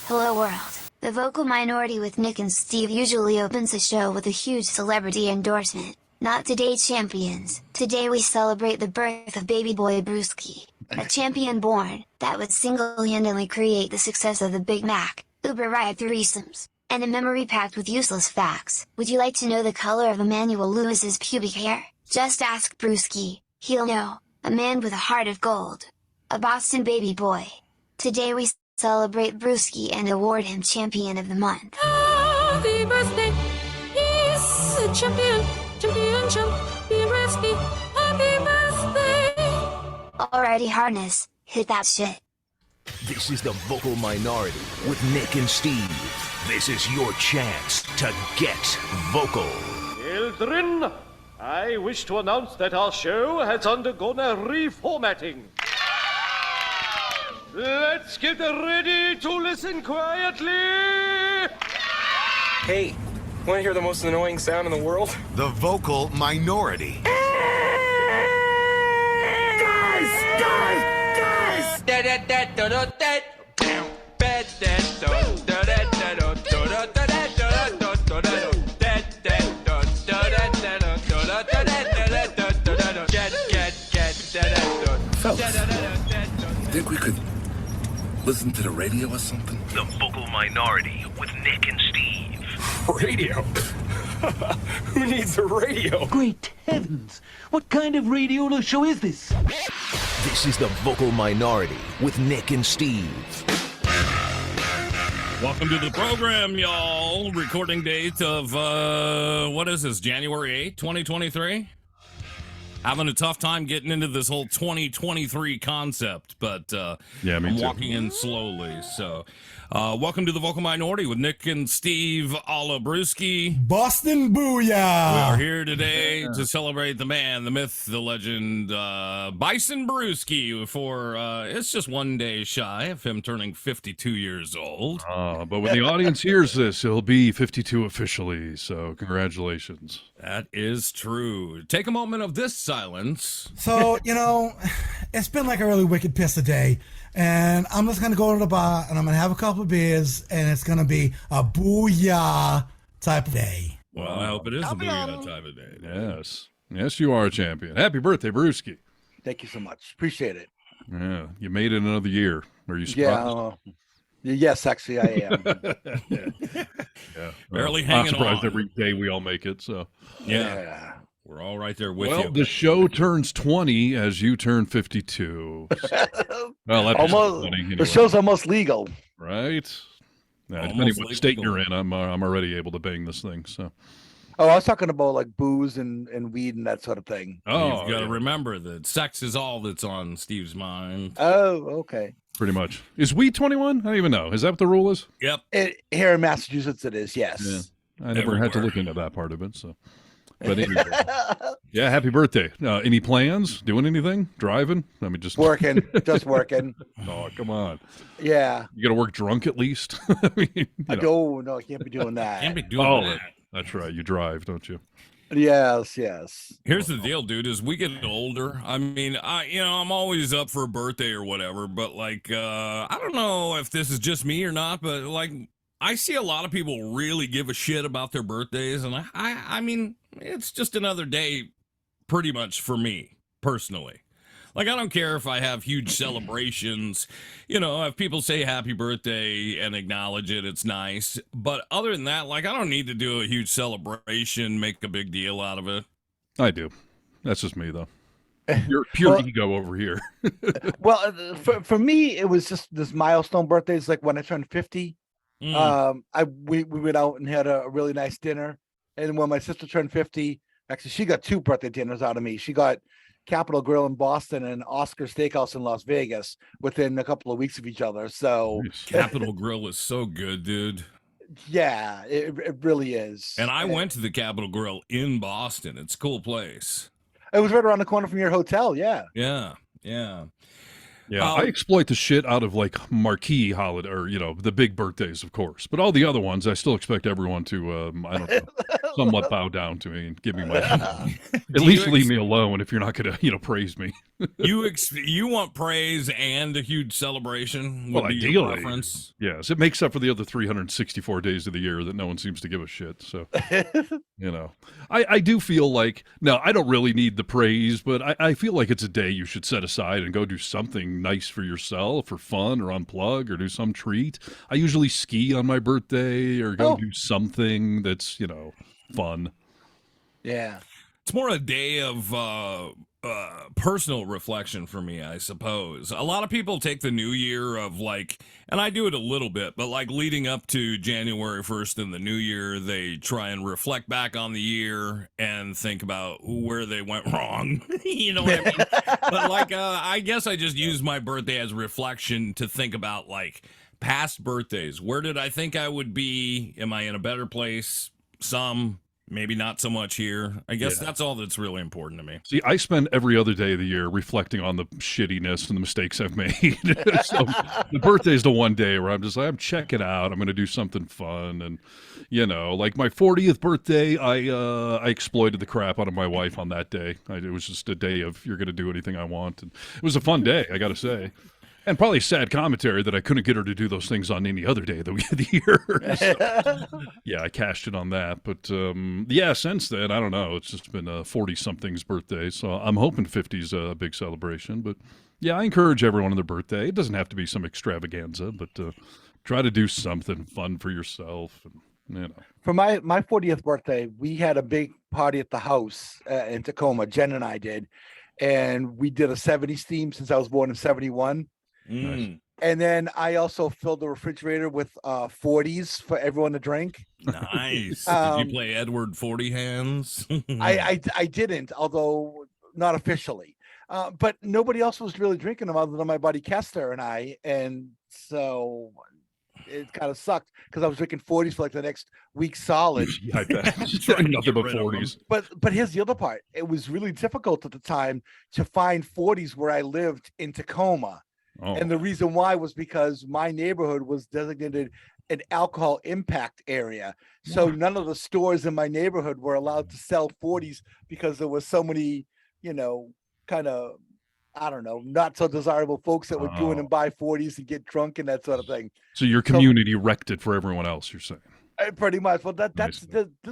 Hello world. The Vocal Minority with Nick and Steve usually opens the show with a huge celebrity endorsement. Not today, champions. Today we celebrate the birth of baby boy Brewski, a champion born that would single-handedly create the success of the Big Mac, Uber ride threesomes, and a memory packed with useless facts. Would you like to know the color of Emmanuel Lewis's pubic hair? Just ask Brewski, he'll know. A man with a heart of gold. A Boston baby boy. Today we celebrate Brewski and award him Champion of the Month. Happy birthday, he's a champion, Brewski, happy birthday. Alrighty Harness, hit that shit. This is the Vocal Minority with Nick and Steve. This is your chance to get vocal. Children, I wish to announce that our show has undergone a reformatting. Let's get ready to listen quietly. Hey, want to hear the most annoying sound in the world? The Vocal Minority. Fellas, you think we could listen to the radio or something? The Vocal Minority with Nick and Steve. Radio? Who needs a radio? Great heavens! What kind of radio show is this? This is the Vocal Minority with Nick and Steve. Welcome to the program, y'all. Recording date of, what is this, January 8th, 2023? Having a tough time getting into this whole 2023 concept, but me I'm too. walking in slowly. So, welcome to the Vocal Minority with Nick and Steve a la Brewski. Boston Booyah! We are here today to celebrate the man, the myth, the legend, Bison Brewski. For it's just one day shy of him turning 52 years old. But when the audience hears this, he'll be 52 officially. So congratulations. That is true. Take a moment of this silence. So, it's been like a really wicked piss a day. And I'm just going to go to the bar and I'm going to have a couple of beers and it's going to be a booyah type of day. Well, I hope it is a booyah type of day. Yes. Yes, you are a champion. Happy birthday, Brewski. Thank you so much. Appreciate it. Yeah, you made it another year. Are you surprised? Yes, actually, I am. Yeah. Barely hanging I'm surprised on. every day we all make it. So Yeah. We're all right there with you. Well, the show turns 20 as you turn 52. Well, that's almost. funny, anyway. The show's almost legal. Right. Yeah, depending Almost what state legal. you're in, I'm already able to bang this thing. So. Oh, I was talking about like booze and weed and that sort of thing. Oh, you've got to remember that sex is all that's on Steve's mind. Oh, okay. Pretty much. Is weed 21? I don't even know. Is that what the rule is? Yep. Here in Massachusetts, it is. Yes. Yeah. I never had to look into that part of it. So, but anyway, yeah. Happy birthday. Any plans? Doing anything? Driving? I mean, just Working. Just working. Oh, come on. Yeah. You got to work drunk at least. I mean, you know. No, I can't be doing that. Can't be doing that. That's right. You drive, don't you? Yes. Here's the deal, dude. As we get older, I mean, I'm always up for a birthday or whatever, but like, I don't know if this is just me or not, but like, I see a lot of people really give a shit about their birthdays, and I mean, it's just another day, pretty much for me personally. Like, I don't care if I have huge celebrations, if people say happy birthday and acknowledge it, it's nice. But other than that, like, I don't need to do a huge celebration, make a big deal out of it. I do. That's just me, though. Pure ego over here. Well, for me, it was just this milestone birthdays. Like when I turned 50, we went out and had a really nice dinner. And when my sister turned 50, actually, she got 2 birthday dinners out of me. She got Capitol Grill in Boston and Oscar Steakhouse in Las Vegas within a couple of weeks of each other. So Capitol Grill is so good, dude. Yeah, it really is. And I went to the Capitol Grill in Boston. It's a cool place. It was right around the corner from your hotel. Yeah. Yeah, I exploit the shit out of like marquee holiday or, the big birthdays, of course. But all the other ones, I still expect everyone to, I don't know, somewhat bow down to me and give me my, at least leave me alone if you're not going to, praise me. You want praise and a huge celebration? Well, Would be your ideally, preference? yes. It makes up for the other 364 days of the year that no one seems to give a shit. So, I do feel like, no, I don't really need the praise, but I feel like it's a day you should set aside and go do something nice for yourself for fun or unplug or do some treat. I usually ski on my birthday or go do something that's, fun. Yeah. It's more a day of personal reflection for me, I suppose. A lot of people take the new year of and I do it a little bit, but leading up to January 1st in the new year, they try and reflect back on the year and think about where they went wrong. You know what I mean? But I guess I just use my birthday as reflection to think about past birthdays. Where did I think I would be? Am I in a better place? Some. Maybe not so much here. I guess that's all that's really important to me. See, I spend every other day of the year reflecting on the shittiness and the mistakes I've made. So the birthday is the one day where I'm just I'm checking out. I'm going to do something fun. And, my 40th birthday, I exploited the crap out of my wife on that day. It was just a day of you're going to do anything I want. And it was a fun day, I got to say. And probably sad commentary that I couldn't get her to do those things on any other day of the year. So, yeah, I cashed it on that. But, since then, I don't know. It's just been a 40-something's birthday. So I'm hoping 50's a big celebration. But, yeah, I encourage everyone on their birthday. It doesn't have to be some extravaganza, but try to do something fun for yourself. And, For my 40th birthday, we had a big party at the house in Tacoma. Jen and I did. And we did a 70s theme since I was born in 71. Nice. And then I also filled the refrigerator with 40s for everyone to drink. Nice. Did you play Edward 40 Hands? I didn't, although not officially. But nobody else was really drinking them other than my buddy Kester and I. And so it kind of sucked because I was drinking 40s for the next week solid. I bet. Nothing but 40s. But here's the other part. It was really difficult at the time to find 40s where I lived in Tacoma. Oh. And the reason why was because my neighborhood was designated an alcohol impact area. So none of the stores in my neighborhood were allowed to sell 40s because there was so many, kind of, I don't know, not so desirable folks that would go in and buy 40s and get drunk and that sort of thing. So your community wrecked it for everyone else, you're saying? Pretty much. Well, there's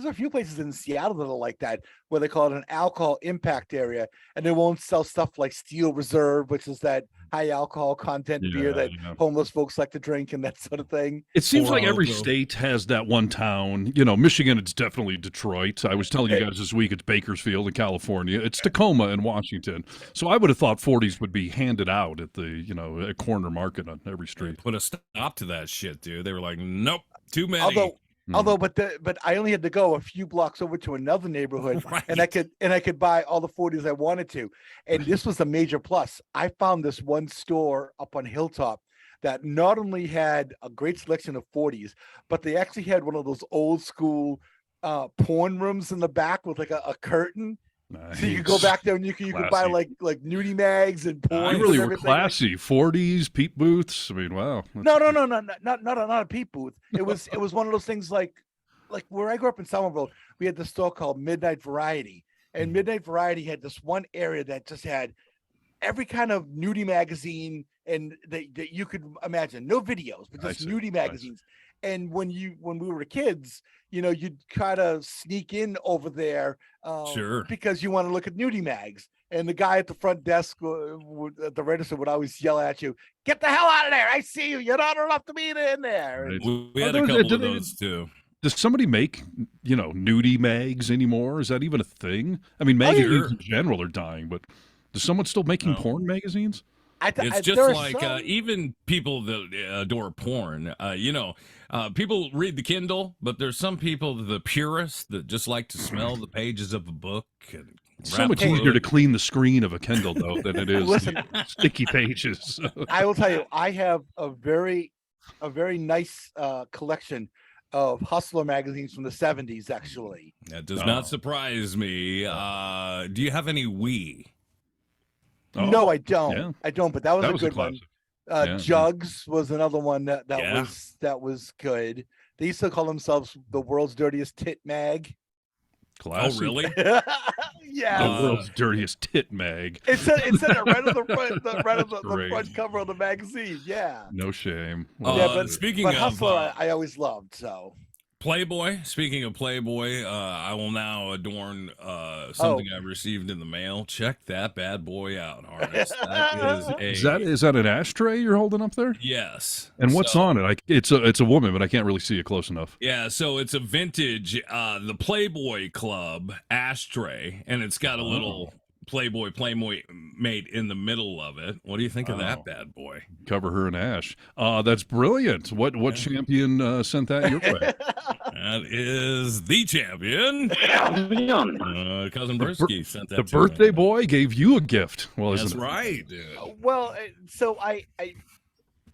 a few places in Seattle that are like that, where they call it an alcohol impact area, and they won't sell stuff like Steel Reserve, which is that high alcohol content beer that homeless folks like to drink and that sort of thing. It seems like every state has that one town. Michigan, it's definitely Detroit. I was telling you guys this week, it's Bakersfield in California. It's Tacoma in Washington. So I would have thought 40s would be handed out at the, a corner market on every street. Put a stop to that shit, dude. They were like, nope, too many. But I only had to go a few blocks over to another neighborhood, and I could buy all the 40s I wanted to. And this was a major plus. I found this one store up on Hilltop that not only had a great selection of 40s, but they actually had one of those old school porn rooms in the back with a curtain. Nice. So you could go back there and you could buy like nudie mags and porn. You really were classy. 40s, peep booths. I mean, wow. No, not a peep booth. It was one of those things like where I grew up in Somerville, we had this store called Midnight Variety, and Midnight Variety had this one area that just had every kind of nudie magazine and that you could imagine. No videos, but just nudie magazines. And when we were kids, you'd kind of sneak in over there because you want to look at nudie mags. And the guy at the front desk at the register would always yell at you, "Get the hell out of there. I see you. You're not allowed to be in there." Right. We had a couple of those too. Does somebody make, nudie mags anymore? Is that even a thing? I mean, magazines in general are dying, but does someone still making porn magazines? It's just like even people that adore porn, people read the Kindle, but there's some people, the purists, that just like to smell the pages of a book. And so much easier to clean the screen of a Kindle, though, than it is sticky pages. I will tell you, I have a very nice collection of Hustler magazines from the 70s, actually. That does not surprise me. Do you have any Wii? No, I don't. Yeah. I don't. But that was a good one. Jugs was another one that was good. They used to call themselves the world's dirtiest tit mag. Classic. Oh, really? Yeah. The world's dirtiest tit mag. It said it right on the front, right on the Great. front cover of the magazine. Yeah. No shame. Yeah, but speaking but of Hustler, I always loved. So Playboy, speaking of Playboy, I will now adorn something I received in the mail. Check that bad boy out, Harness. That Is that an ashtray you're holding up there? Yes. And what's on it? It's a woman, but I can't really see it close enough. Yeah, so it's a vintage, the Playboy Club ashtray, and it's got a little Playboy Playmate in the middle of it. What do you think of that bad boy? Cover her in ash. That's brilliant. What champion sent that your way? That is the champion. Cousin Brewski sent that. The to birthday me. boy gave you a gift. Well, That's isn't it? right, dude. well, so I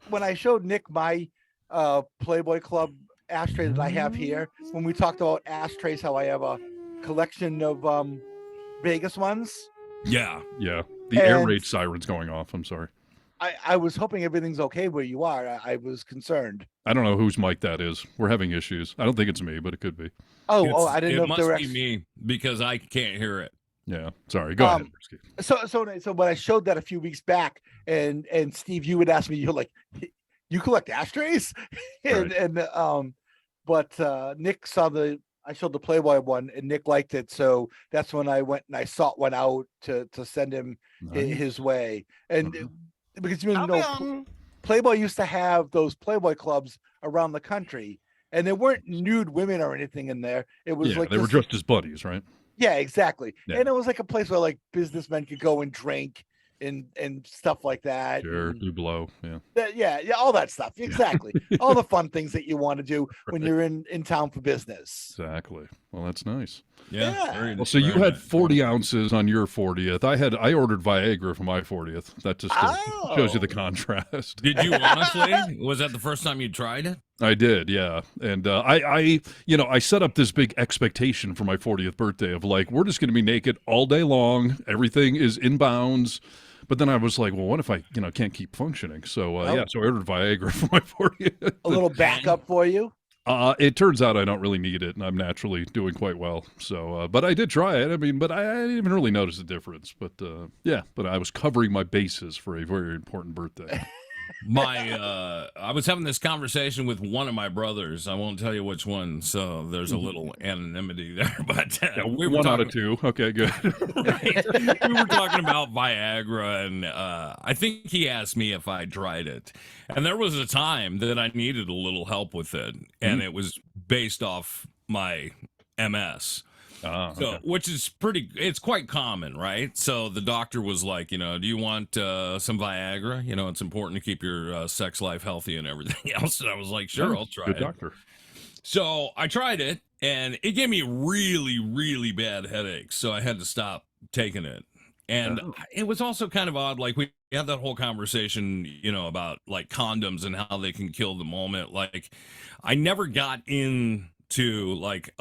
when I showed Nick my Playboy Club ashtray that I have here, when we talked about ashtrays, how I have a collection of Vegas ones. Yeah. The air raid siren's going off. I'm sorry. I was hoping everything's okay where you are. I was concerned. I don't know whose mic that is. We're having issues. I don't think it's me, but it could be. I didn't know it if there must were be me because I can't hear it. Yeah, sorry. Go ahead. So when I showed that a few weeks back, and Steve, you would ask me, you're like, you collect ashtrays, but Nick saw I showed the Playboy one, and Nick liked it, so that's when I went and I sought one out to send him his way, and because you know, Playboy used to have those Playboy clubs around the country, and there weren't nude women or anything in there. It was like they were dressed as buddies, right? Yeah, exactly. Yeah. And it was like a place where like businessmen could go and drink and stuff like that. Sure, do blow. Yeah, all that stuff. Exactly. All the fun things that you want to do when you're in town for business. Exactly. Well, that's nice. Yeah. Well, so you had 40 ounces on your 40th. I ordered Viagra for my 40th. That just shows you the contrast. Did you honestly? Was that the first time you tried it? I did, yeah. And I set up this big expectation for my 40th birthday of like, we're just going to be naked all day long. Everything is in bounds. But then I was like, well, what if I, can't keep functioning? So, so I ordered Viagra for my 40th. A little backup for you? It turns out I don't really need it, and I'm naturally doing quite well. So, but I did try it. I mean, but I didn't even really notice the difference. But but I was covering my bases for a very important birthday. I was having this conversation with one of my brothers. I won't tell you which one, so there's a little anonymity there. But we were one out of two. Okay, good. Right. We were talking about Viagra, and I think he asked me if I tried it. And there was a time that I needed a little help with it, and it was based off my MS. So, which is it's quite common, right? So the doctor was like, do you want some Viagra? It's important to keep your sex life healthy and everything else. And I was like, sure, I'll try it. Good doctor. So I tried it, and it gave me really, really bad headaches. So I had to stop taking it. And it was also kind of odd. Like, we had that whole conversation, about like condoms and how they can kill the moment. Like, I never got into like,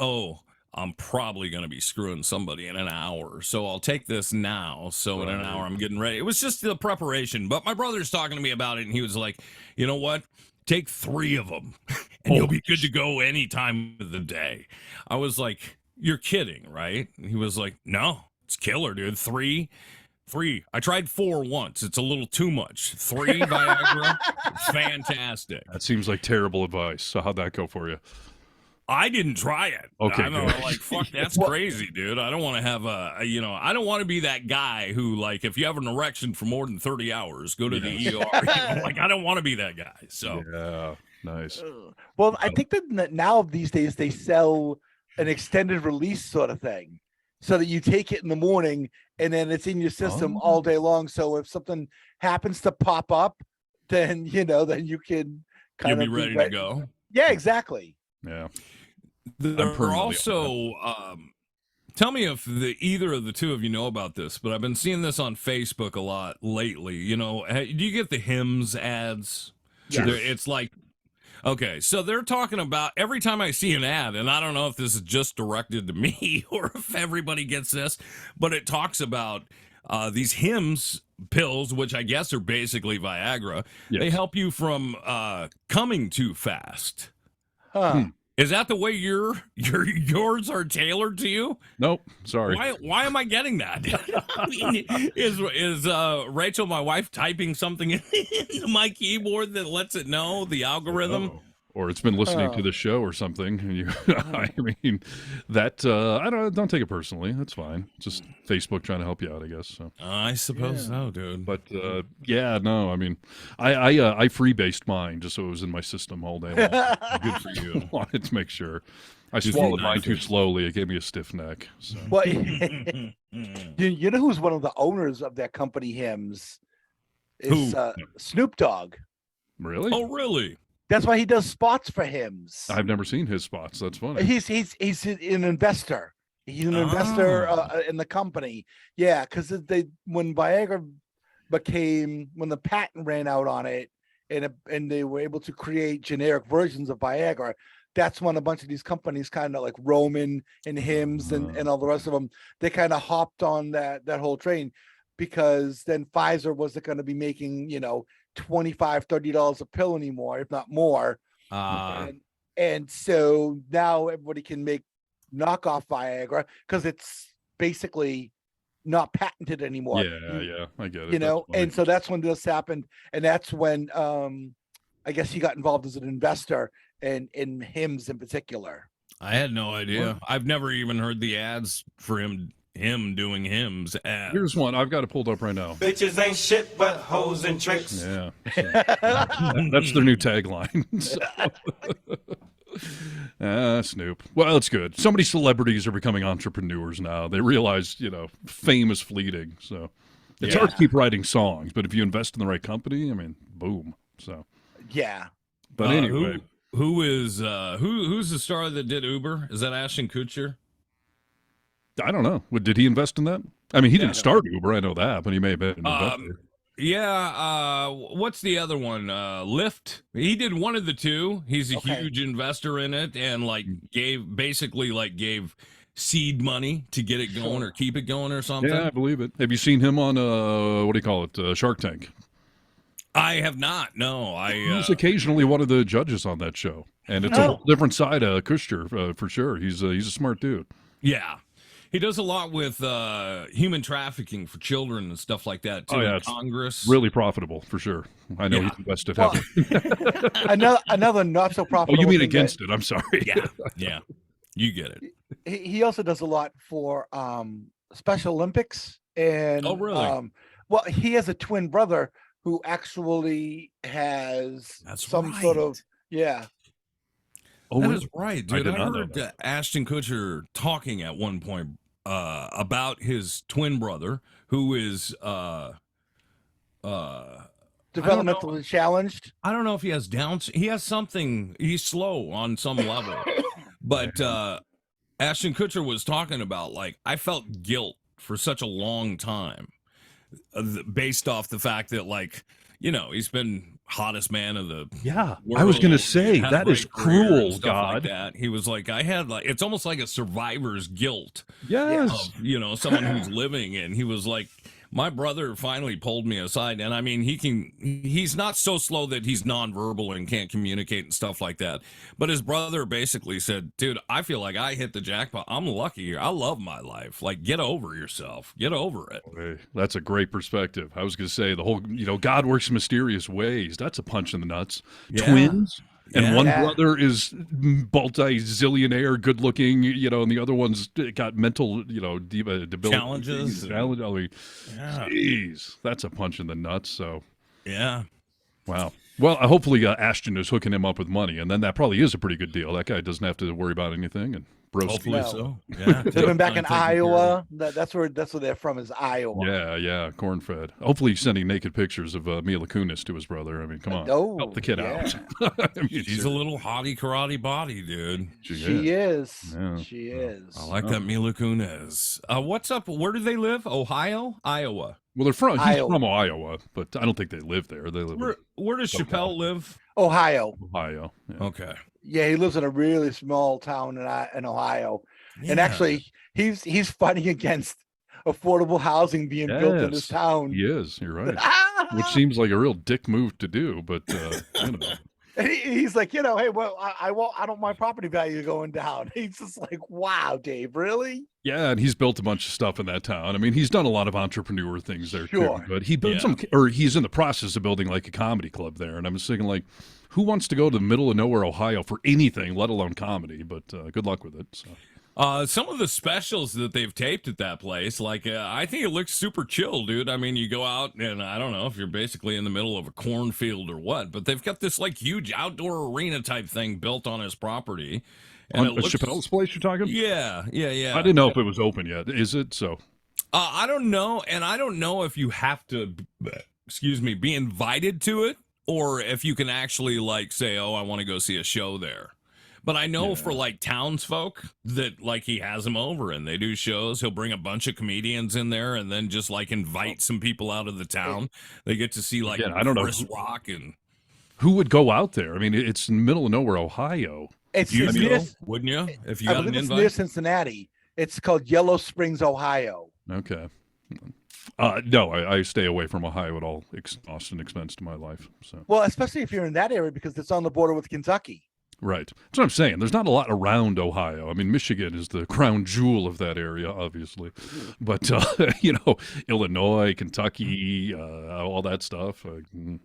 I'm probably going to be screwing somebody in an hour, so I'll take this now. So in an hour, I'm getting ready. It was just the preparation. But my brother's talking to me about it, and he was like, you know what? Take 3 of them, and you'll be good to go any time of the day. I was like, you're kidding, right? And he was like, no, it's killer, dude. 3. I tried 4 once. It's a little too much. 3 Viagra, fantastic. That seems like terrible advice. So how'd that go for you? I didn't try it. Okay, I'm like, fuck, that's crazy, dude. I don't want to have I don't want to be that guy who, like, if you have an erection for more than 30 hours, go to the ER. Like, I don't want to be that guy. So, yeah, nice. Well, I think that now these days they sell an extended release sort of thing, so that you take it in the morning and then it's in your system all day long. So if something happens to pop up, then then you can kind you'll be ready to go. Yeah, exactly. Yeah. There are also, tell me if either of the two of you know about this, but I've been seeing this on Facebook a lot lately. Do you get the Hims ads? Yes. It's like, okay, so they're talking about every time I see an ad, and I don't know if this is just directed to me or if everybody gets this, but it talks about these Hims pills, which I guess are basically Viagra. Yes. They help you from coming too fast. Huh. Is that the way yours are tailored to you? Nope. Sorry. Why am I getting that? I mean, is Rachel, my wife, typing something into my keyboard that lets it know the algorithm? Oh. Or it's been listening to the show or something. And you, I mean, that I don't take it personally. That's fine. Just Facebook trying to help you out, I guess. So I suppose so, dude. But yeah, no. I mean, I freebased mine just so it was in my system all day long. Good for you. I wanted to make sure. I swallowed mine too slowly. It gave me a stiff neck. So. Well, you know who's one of the owners of that company, Hims? Is Snoop Dogg. Really? Oh, really? That's why he does spots for Hims. I've never seen his spots. That's funny. He's an investor. He's an investor in the company. Yeah, because when Viagra when the patent ran out on it, and they were able to create generic versions of Viagra, that's when a bunch of these companies, kind of like Roman and Hims and all the rest of them, they kind of hopped on that whole train, because then Pfizer wasn't going to be making, $25-$30 a pill anymore, if not more. And so now everybody can make knockoff Viagra because it's basically not patented anymore. Yeah, I get it. And so that's when this happened, and that's when I guess he got involved as an investor in Hims in particular. I had no idea. I've never even heard the ads for him doing Hims ads. Here's one. I've got it pulled up right now. Bitches ain't shit but hoes and tricks. Yeah. That's their new tagline. Snoop. Well, it's good. So many celebrities are becoming entrepreneurs now. They realize, fame is fleeting. So it's hard to keep writing songs, but if you invest in the right company, I mean, boom. So yeah. But anyway, who's the star that did Uber? Is that Ashton Kutcher? I don't know. Did he invest in that? I mean, he didn't start Uber. I know that, but he may have been an investor. Yeah. What's the other one? Lyft. He did one of the two. He's a huge investor in it, and gave seed money to get it going or keep it going or something. Yeah, I believe it. Have you seen him on what do you call it? Shark Tank. I have not. No, he's occasionally one of the judges on that show, and it's a whole different side of Kushner for sure. He's a smart dude. Yeah. He does a lot with human trafficking for children and stuff like that, too. Oh, Congress. Really profitable, for sure. I know he's invested heavily. another not so profitable. Oh, you mean against it? I'm sorry. Yeah. You get it. He also does a lot for Special Olympics. And, oh, really? Well, he has a twin brother who actually has sort of, yeah. Oh, that is right, dude. I heard Ashton Kutcher talking at one point about his twin brother, who is developmentally challenged. I don't know if he has Downs. He has something. He's slow on some level, but Ashton Kutcher was talking about I felt guilt for such a long time, based off the fact that he's been hottest man of the world. I was gonna say that is cruel, God. He was like, I had it's almost like a survivor's guilt. Yes. Of, someone who's living, and he was like, my brother finally pulled me aside, and I mean, he's not so slow that he's nonverbal and can't communicate and stuff like that. But his brother basically said, dude, I feel like I hit the jackpot. I'm lucky here. I love my life. Get over yourself. Get over it. Hey, that's a great perspective. I was going to say the whole, God works in mysterious ways. That's a punch in the nuts. Yeah. Twins. And one brother is multi-zillionaire, good-looking, and the other one's got mental, debility challenges. Jeez, that's a punch in the nuts. So, yeah, wow. Well, hopefully Ashton is hooking him up with money, and then that probably is a pretty good deal. That guy doesn't have to worry about anything, and Brewski. Hopefully so. Yeah, living back in Iowa. That's where they're from, is Iowa. Yeah, corn-fed. Hopefully he's sending naked pictures of Mila Kunis to his brother. I mean, come on, help the kid out. I mean, she's a little hottie karate body, dude. She is. Yeah. She is. I like that Mila Kunis. What's up? Where do they live? Ohio, Iowa. Well, he's from Iowa, but I don't think they live there. They live. Where does Chappelle live? Ohio. Yeah. Okay. Yeah, he lives in a really small town in Ohio, and actually, he's fighting against affordable housing being built in his town. He is. You're right. Which seems like a real dick move to do, but And he's like, hey, well, I won't. I don't mind property value going down. He's just like, wow, Dave, really? Yeah, and he's built a bunch of stuff in that town. I mean, he's done a lot of entrepreneur things there Sure. too. But he built he's in the process of building like a comedy club there. And I'm just thinking, like, who wants to go to the middle of nowhere, Ohio, for anything, let alone comedy? But good luck with it. So. Some of the specials that they've taped at that place, like, I think it looks super chill, dude. I mean, you go out and I don't know if you're basically in the middle of a cornfield or what, but they've got this like huge outdoor arena type thing built on his property. And On Chappelle's place you're talking? Yeah. I didn't know if it was open yet. Is it? So I don't know. And I don't know if you have to, be invited to it or if you can actually like say, oh, I want to go see a show there. But I know for like townsfolk that like he has them over and they do shows. He'll bring a bunch of comedians in there and then just like invite some people out of the town. They get to see like I don't know Chris Rock and who would go out there. I mean, it's in the middle of nowhere, Ohio. It's you near, wouldn't you? If you I got an believe it's invite near Cincinnati. It's called Yellow Springs, Ohio. Okay. No, I stay away from Ohio at all. Austin expense to my life. So Well, especially if you're in that area because it's on the border with Kentucky. Right. That's what I'm saying. There's not a lot around Ohio. I mean, Michigan is the crown jewel of that area, obviously. But, Illinois, Kentucky, all that stuff,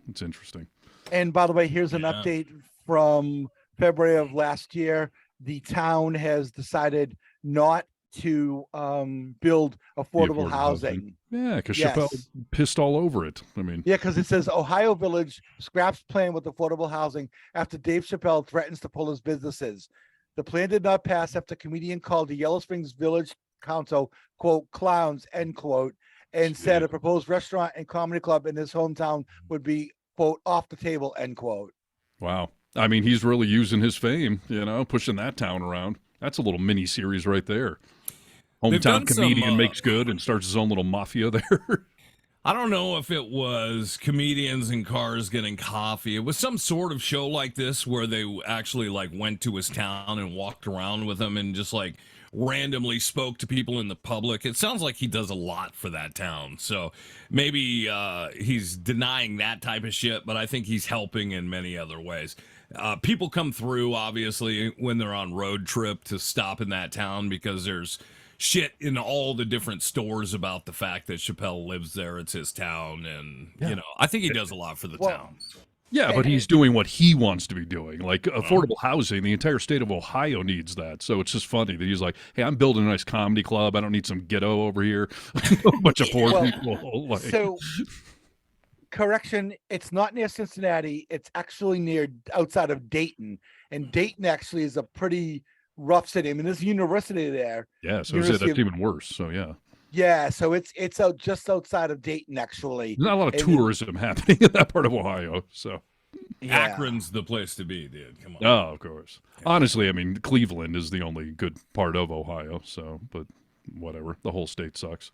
it's interesting. And by the way, here's an update from February of last year. The town has decided not to build affordable housing. Yeah, because Chappelle pissed all over it. I mean, yeah, because it says Ohio Village scraps plan with affordable housing after Dave Chappelle threatens to pull his businesses. The plan did not pass after a comedian called the Yellow Springs Village Council, quote, clowns, end quote, and said a proposed restaurant and comedy club in his hometown would be, quote, off the table, end quote. Wow. I mean, he's really using his fame, pushing that town around. That's a little mini series right there. Hometown comedian makes good and starts his own little mafia there. I don't know if it was comedians in cars getting coffee. It was some sort of show like this where they actually like went to his town and walked around with him and just like randomly spoke to people in the public. It sounds like he does a lot for that town. So maybe he's denying that type of shit, but I think he's helping in many other ways. People come through, obviously, when they're on road trip to stop in that town because there's shit in all the different stores about the fact that Chappelle lives there. It's his town. And, I think he does a lot for the town. Yeah, but he's doing what he wants to be doing. Like affordable housing, the entire state of Ohio needs that. So it's just funny that he's like, hey, I'm building a nice comedy club. I don't need some ghetto over here. A bunch of poor people. Like. So, correction, it's not near Cincinnati. It's actually outside of Dayton. And Dayton actually is a pretty rough city. I mean, there's a university there. Yeah, so that's even worse. So, yeah. Yeah, so it's out just outside of Dayton, actually. There's not a lot of tourism happening in that part of Ohio. So Akron's the place to be, dude. Come on. Oh, of course. Honestly, I mean, Cleveland is the only good part of Ohio. So, but whatever. The whole state sucks.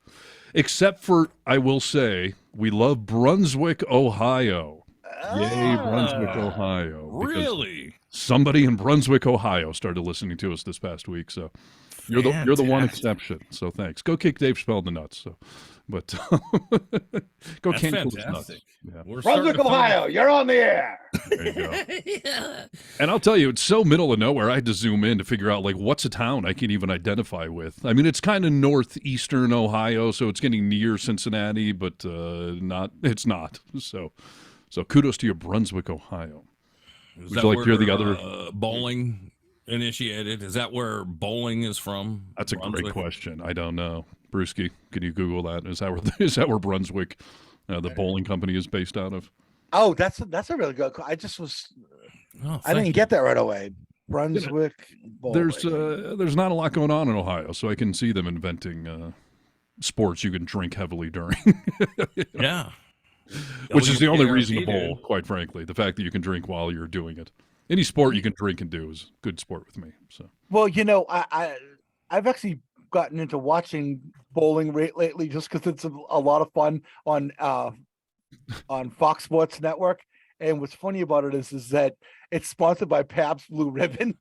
Except for, I will say, we love Brunswick, Ohio. Yay, Brunswick, Ohio. Really? Somebody in Brunswick, Ohio started listening to us this past week. So you're the one exception. So thanks. Go kick Dave Chappelle in the nuts. So, but go cancel his nuts. Yeah. Brunswick, Ohio, you're on the air. There you go. And I'll tell you, it's so middle of nowhere. I had to zoom in to figure out like what's a town I can even identify with. I mean, it's kind of northeastern Ohio, so it's getting near Cincinnati, but not. It's not. So kudos to you, Brunswick, Ohio. Would you like to hear the other bowling initiated? Is that where bowling is from? That's a great question. I don't know. Brewski, can you Google that? Is that where Brunswick, the bowling company, is based out of? Oh, that's a really good. I didn't get that right away. Brunswick. Bowling. There's not a lot going on in Ohio, so I can see them inventing sports you can drink heavily during. Yeah. Which is the only reason to bowl, quite frankly. The fact that you can drink while you're doing it. Any sport you can drink and do is good sport with me. So. Well, I've actually gotten into watching bowling lately just because it's a lot of fun on Fox Sports Network. And what's funny about it is that it's sponsored by Pabst Blue Ribbon.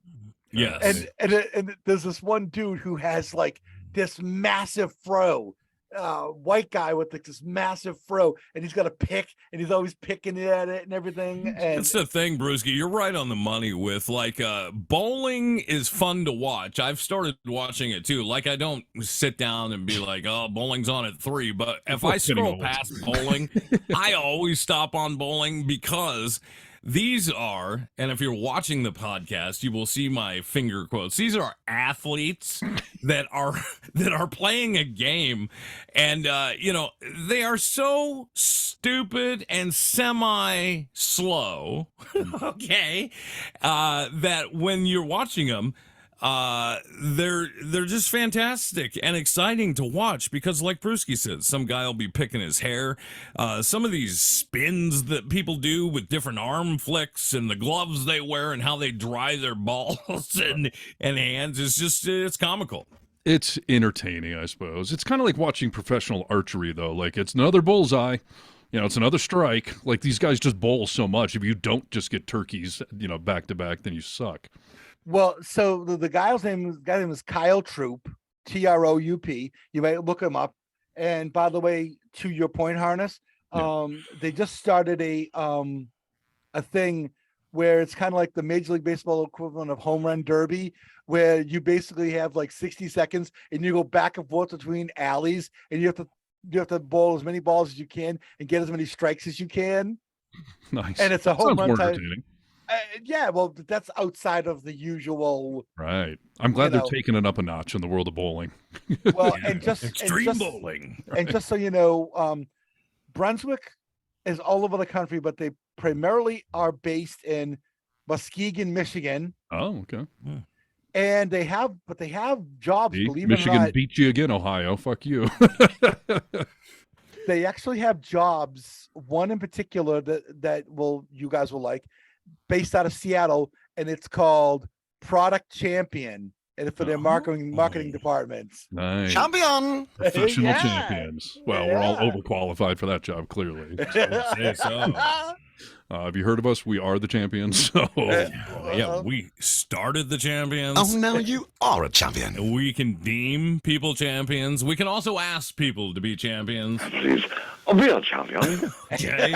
Yes. And there's this one dude who has like this massive fro. white guy with like this massive fro, and he's got a pick, and he's always picking at it and everything. And That's the thing, Brewski. You're right on the money with like bowling is fun to watch. I've started watching it too. Like I don't sit down and be like, "Oh, bowling's on at 3," but if I scroll past bowling, I always stop on bowling because these are, and if you're watching the podcast, you will see my finger quotes. These are athletes that are playing a game, and they are so stupid and semi slow. Okay, that when you're watching them, they're just fantastic and exciting to watch because, like Brewski said, some guy will be picking his hair. Some of these spins that people do with different arm flicks and the gloves they wear and how they dry their balls and hands is just it's comical. It's entertaining, I suppose. It's kind of like watching professional archery, though. Like it's another bullseye. It's another strike. Like these guys just bowl so much. If you don't just get turkeys, back to back, then you suck. well, so the guy's name is Kyle Troop, Troup. You might look him up. And by the way, to your point, Harness, they just started a thing where it's kind of like the Major League Baseball equivalent of home run derby, where you basically have like 60 seconds and you go back and forth between alleys, and you have to bowl as many balls as you can and get as many strikes as you can. Nice. And it's a home run type. entertaining. Yeah, well, that's outside of the usual. Right. I'm glad they're taking it up a notch in the world of bowling. Well, and just extreme bowling. And just so you know, Brunswick is all over the country, but they primarily are based in Muskegon, Michigan. Oh, okay. Yeah. And they have jobs. Believe Michigan it or not, beat you again, Ohio. Fuck you. they actually have jobs. One in particular that you guys will like, based out of Seattle, and it's called Product Champion, and for their marketing departments. Nice. Champion. Professional champions. Well, we're all overqualified for that job, clearly. Have you heard of us? We are the champions. So we started the champions. Oh, now you are a champion. We can deem people champions. We can also ask people to be champions. Please, a real champion. Okay.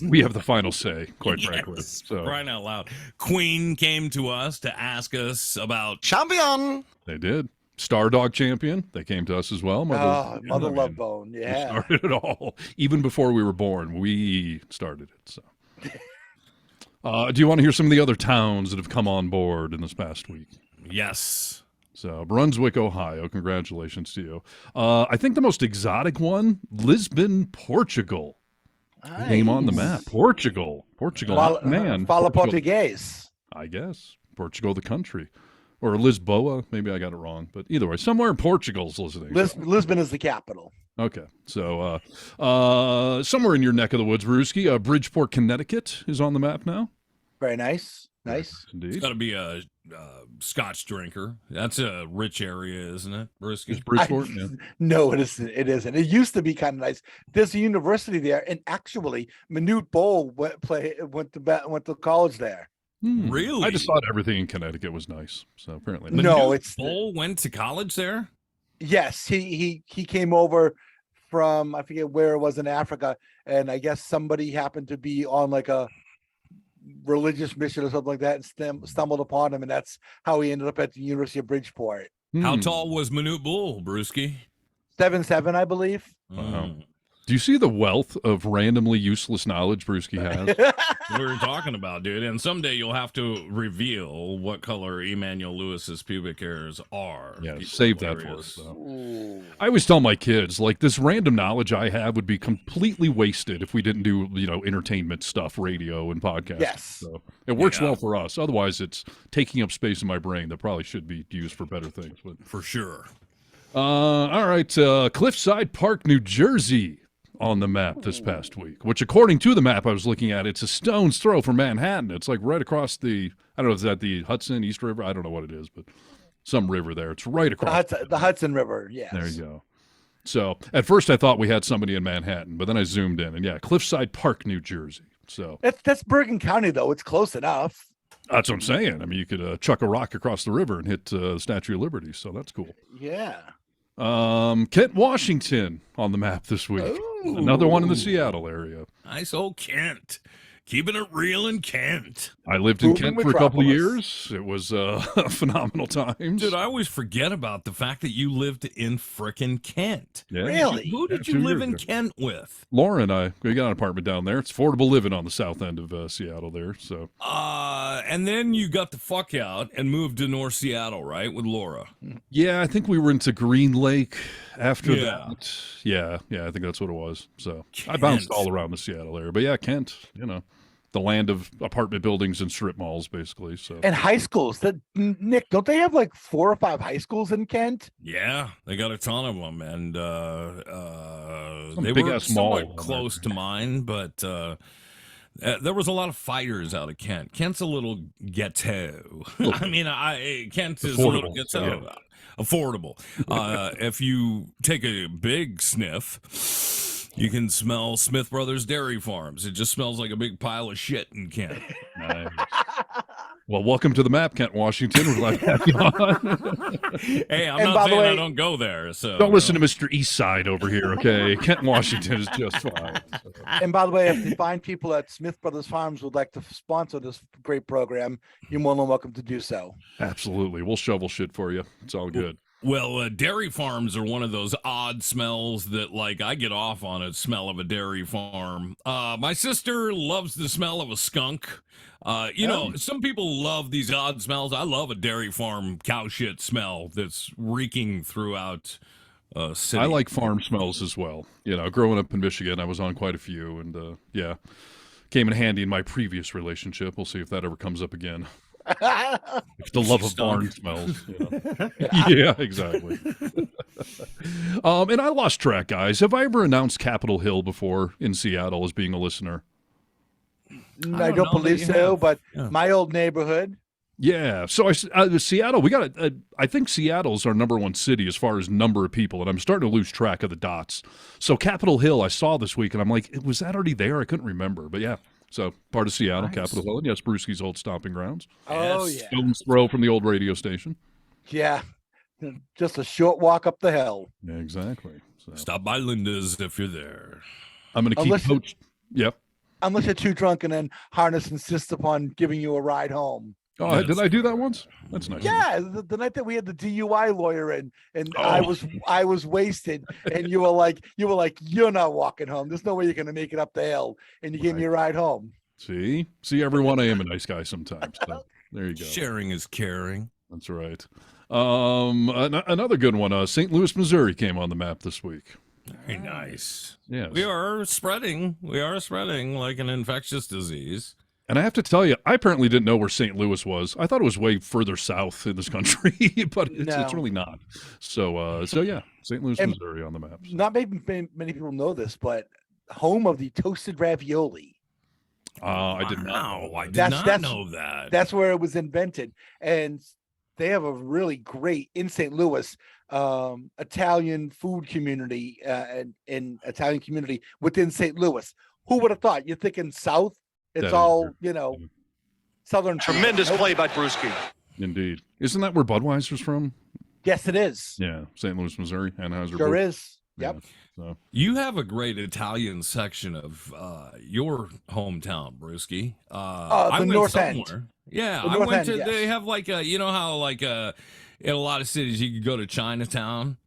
we have the final say, quite frankly. So Crying out loud. Queen came to us to ask us about champion. They did. Star Dog Champion. They came to us as well. Mother Love Bone. Yeah. We started it all. Even before we were born, we started it. So, do you want to hear some of the other towns that have come on board in this past week? Yes. So, Brunswick, Ohio. Congratulations to you. I think the most exotic one, Lisbon, Portugal. Nice. Came on the map. Portugal. Man. Fala Portugal. Portuguese. I guess. Portugal, the country. Or Lisboa, maybe I got it wrong, but either way, somewhere in Portugal's listening. Lisbon is the capital. Okay, so somewhere in your neck of the woods, Brewski, Bridgeport, Connecticut is on the map now. Very nice. Yes, indeed. It's got to be a Scotch drinker. That's a rich area, isn't it, Brewski? Bridgeport? Yeah. No, it isn't. It isn't. It used to be kind of nice. There's a university there, and actually, Manute Bol went to college there. Really? I just thought everything in Connecticut was nice. So apparently, no. It's Bol went to college there. Yes, he came over from, I forget where it was in Africa, and I guess somebody happened to be on like a religious mission or something like that, and stumbled upon him, and that's how he ended up at the University of Bridgeport. How tall was Manute Bol, Brewski? 7'7", I believe. Wow. Do you see the wealth of randomly useless knowledge Brewski has? We were talking about, dude, and someday you'll have to reveal what color Emmanuel Lewis's pubic hairs are. Yeah, save that for us, though. I always tell my kids, like, this random knowledge I have would be completely wasted if we didn't do, entertainment stuff, radio and podcasts. Yes. So it works well for us. Otherwise, it's taking up space in my brain that probably should be used for better things. But for sure. All right, Cliffside Park, New Jersey on the map this past week, which according to the map I was looking at, it's a stone's throw from Manhattan. It's like right across I don't know, is that the Hudson, East River? I don't know what it is, but some river there. It's right across. The Hudson River, yes. There you go. So at first I thought we had somebody in Manhattan, but then I zoomed in, and Cliffside Park, New Jersey. So that's Bergen County, though. It's close enough. That's what I'm saying. I mean, you could chuck a rock across the river and hit Statue of Liberty, so that's cool. Yeah. Kent, Washington on the map this week. Ooh. Another one in the Seattle area. Nice old Kent. Keeping it real in Kent. I lived in Kent for a couple of years. It was phenomenal times. Dude, I always forget about the fact that you lived in frickin' Kent. Yeah. Really? Who did you live in Kent with? Lauren and I. We got an apartment down there. It's affordable living on the south end of Seattle there. So. And then you got the fuck out and moved to North Seattle, right, with Laura? Yeah, I think we were into Green Lake after that. Yeah, I think that's what it was. So I bounced all around the Seattle area. But yeah, Kent, the land of apartment buildings and strip malls, basically. So and high schools. Nick, don't they have like 4 or 5 high schools in Kent? Yeah, they got a ton of them, and they big were ass mall somewhat close to mine, but there was a a lot of fighters out of Kent. Kent's a little ghetto. I mean, Kent is a little ghetto. Yeah. Affordable. If you take a big sniff, you can smell Smith Brothers Dairy Farms. It just smells like a big pile of shit in Kent. Nice. Well, welcome to the map, Kent, Washington. We're glad to have you on. Hey, I'm not saying I don't go there. So don't listen to Mr. Eastside over here, okay? Kent, Washington is just fine. And by the way, if you find people at Smith Brothers Farms would like to sponsor this great program, you're more than welcome to do so. Absolutely. We'll shovel shit for you. It's all good. Well, dairy farms are one of those odd smells that, like, I get off on a smell of a dairy farm. My sister loves the smell of a skunk. You know, some people love these odd smells. I love a dairy farm cow shit smell that's reeking throughout city. I like farm smells as well. Growing up in Michigan, I was on quite a few, and came in handy in my previous relationship. We'll see if that ever comes up again. The love of barn smells. Yeah, exactly. And I lost track, guys. Have I ever announced Capitol Hill before in Seattle as being a listener? I don't believe so, but my old neighborhood. Yeah. So Seattle, I think Seattle's our number one city as far as number of people, and I'm starting to lose track of the dots. So Capitol Hill I saw this week, and I'm like, was that already there? I couldn't remember, but yeah. So part of Seattle, nice. Capitol Hill, and yes, Brewski's old stomping grounds. Oh, yeah. Stone's throw from the old radio station. Yeah, just a short walk up the hill. Yeah, exactly. So. Stop by Linda's if you're there. I'm going to keep Coach. Yep. Unless you're too drunk and then Harness insists upon giving you a ride home. Oh, did I do that once? That's nice. Yeah, the night that we had the DUI lawyer in, and I was wasted, and you were like, you're not walking home. There's no way you're gonna make it up the hill, and you gave me a ride home. See, everyone, I am a nice guy sometimes. So there you go. Sharing is caring. That's right. Another good one. St. Louis, Missouri came on the map this week. Very nice. Yes. We are spreading like an infectious disease. And I have to tell you, I apparently didn't know where St. Louis was. I thought it was way further south in this country, but it's really not. So yeah, St. Louis, Missouri on the map. Not many people know this, but home of the toasted ravioli. I did not know. I did not know that. That's where it was invented. And they have a really great, in St. Louis, Italian food community and Italian community within St. Louis. Who would have thought? You're thinking South. It's all, Southern. Tremendous play by Brewski. Indeed. Isn't that where Budweiser's from? Yes, it is. Yeah, St. Louis, Missouri, Anheuser-Busch. Sure is. Yep. Yeah, so. You have a great Italian section of your hometown, Brewski. The North End. Yeah, I went to. Yes. They have like a, how like in a lot of cities you could go to Chinatown.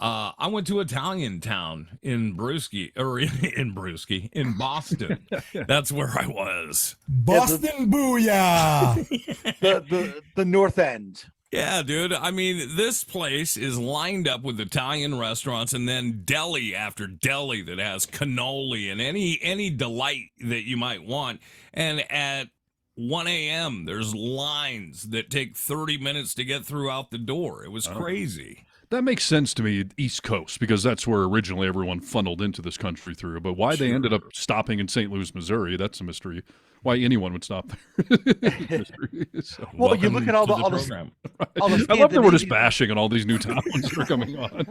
I went to Italian town in Brewski, in Boston. That's where I was. Boston, booyah! the North End. Yeah, dude. I mean, this place is lined up with Italian restaurants and then deli after deli that has cannoli and any delight that you might want. And at 1 a.m., there's lines that take 30 minutes to get through out the door. It was crazy. That makes sense to me, East Coast, because that's where originally everyone funneled into this country through. But why they ended up stopping in St. Louis, Missouri, that's a mystery. Why anyone would stop there. So, well, you look at all the program. I love that we're just bashing on all these new towns that are coming on.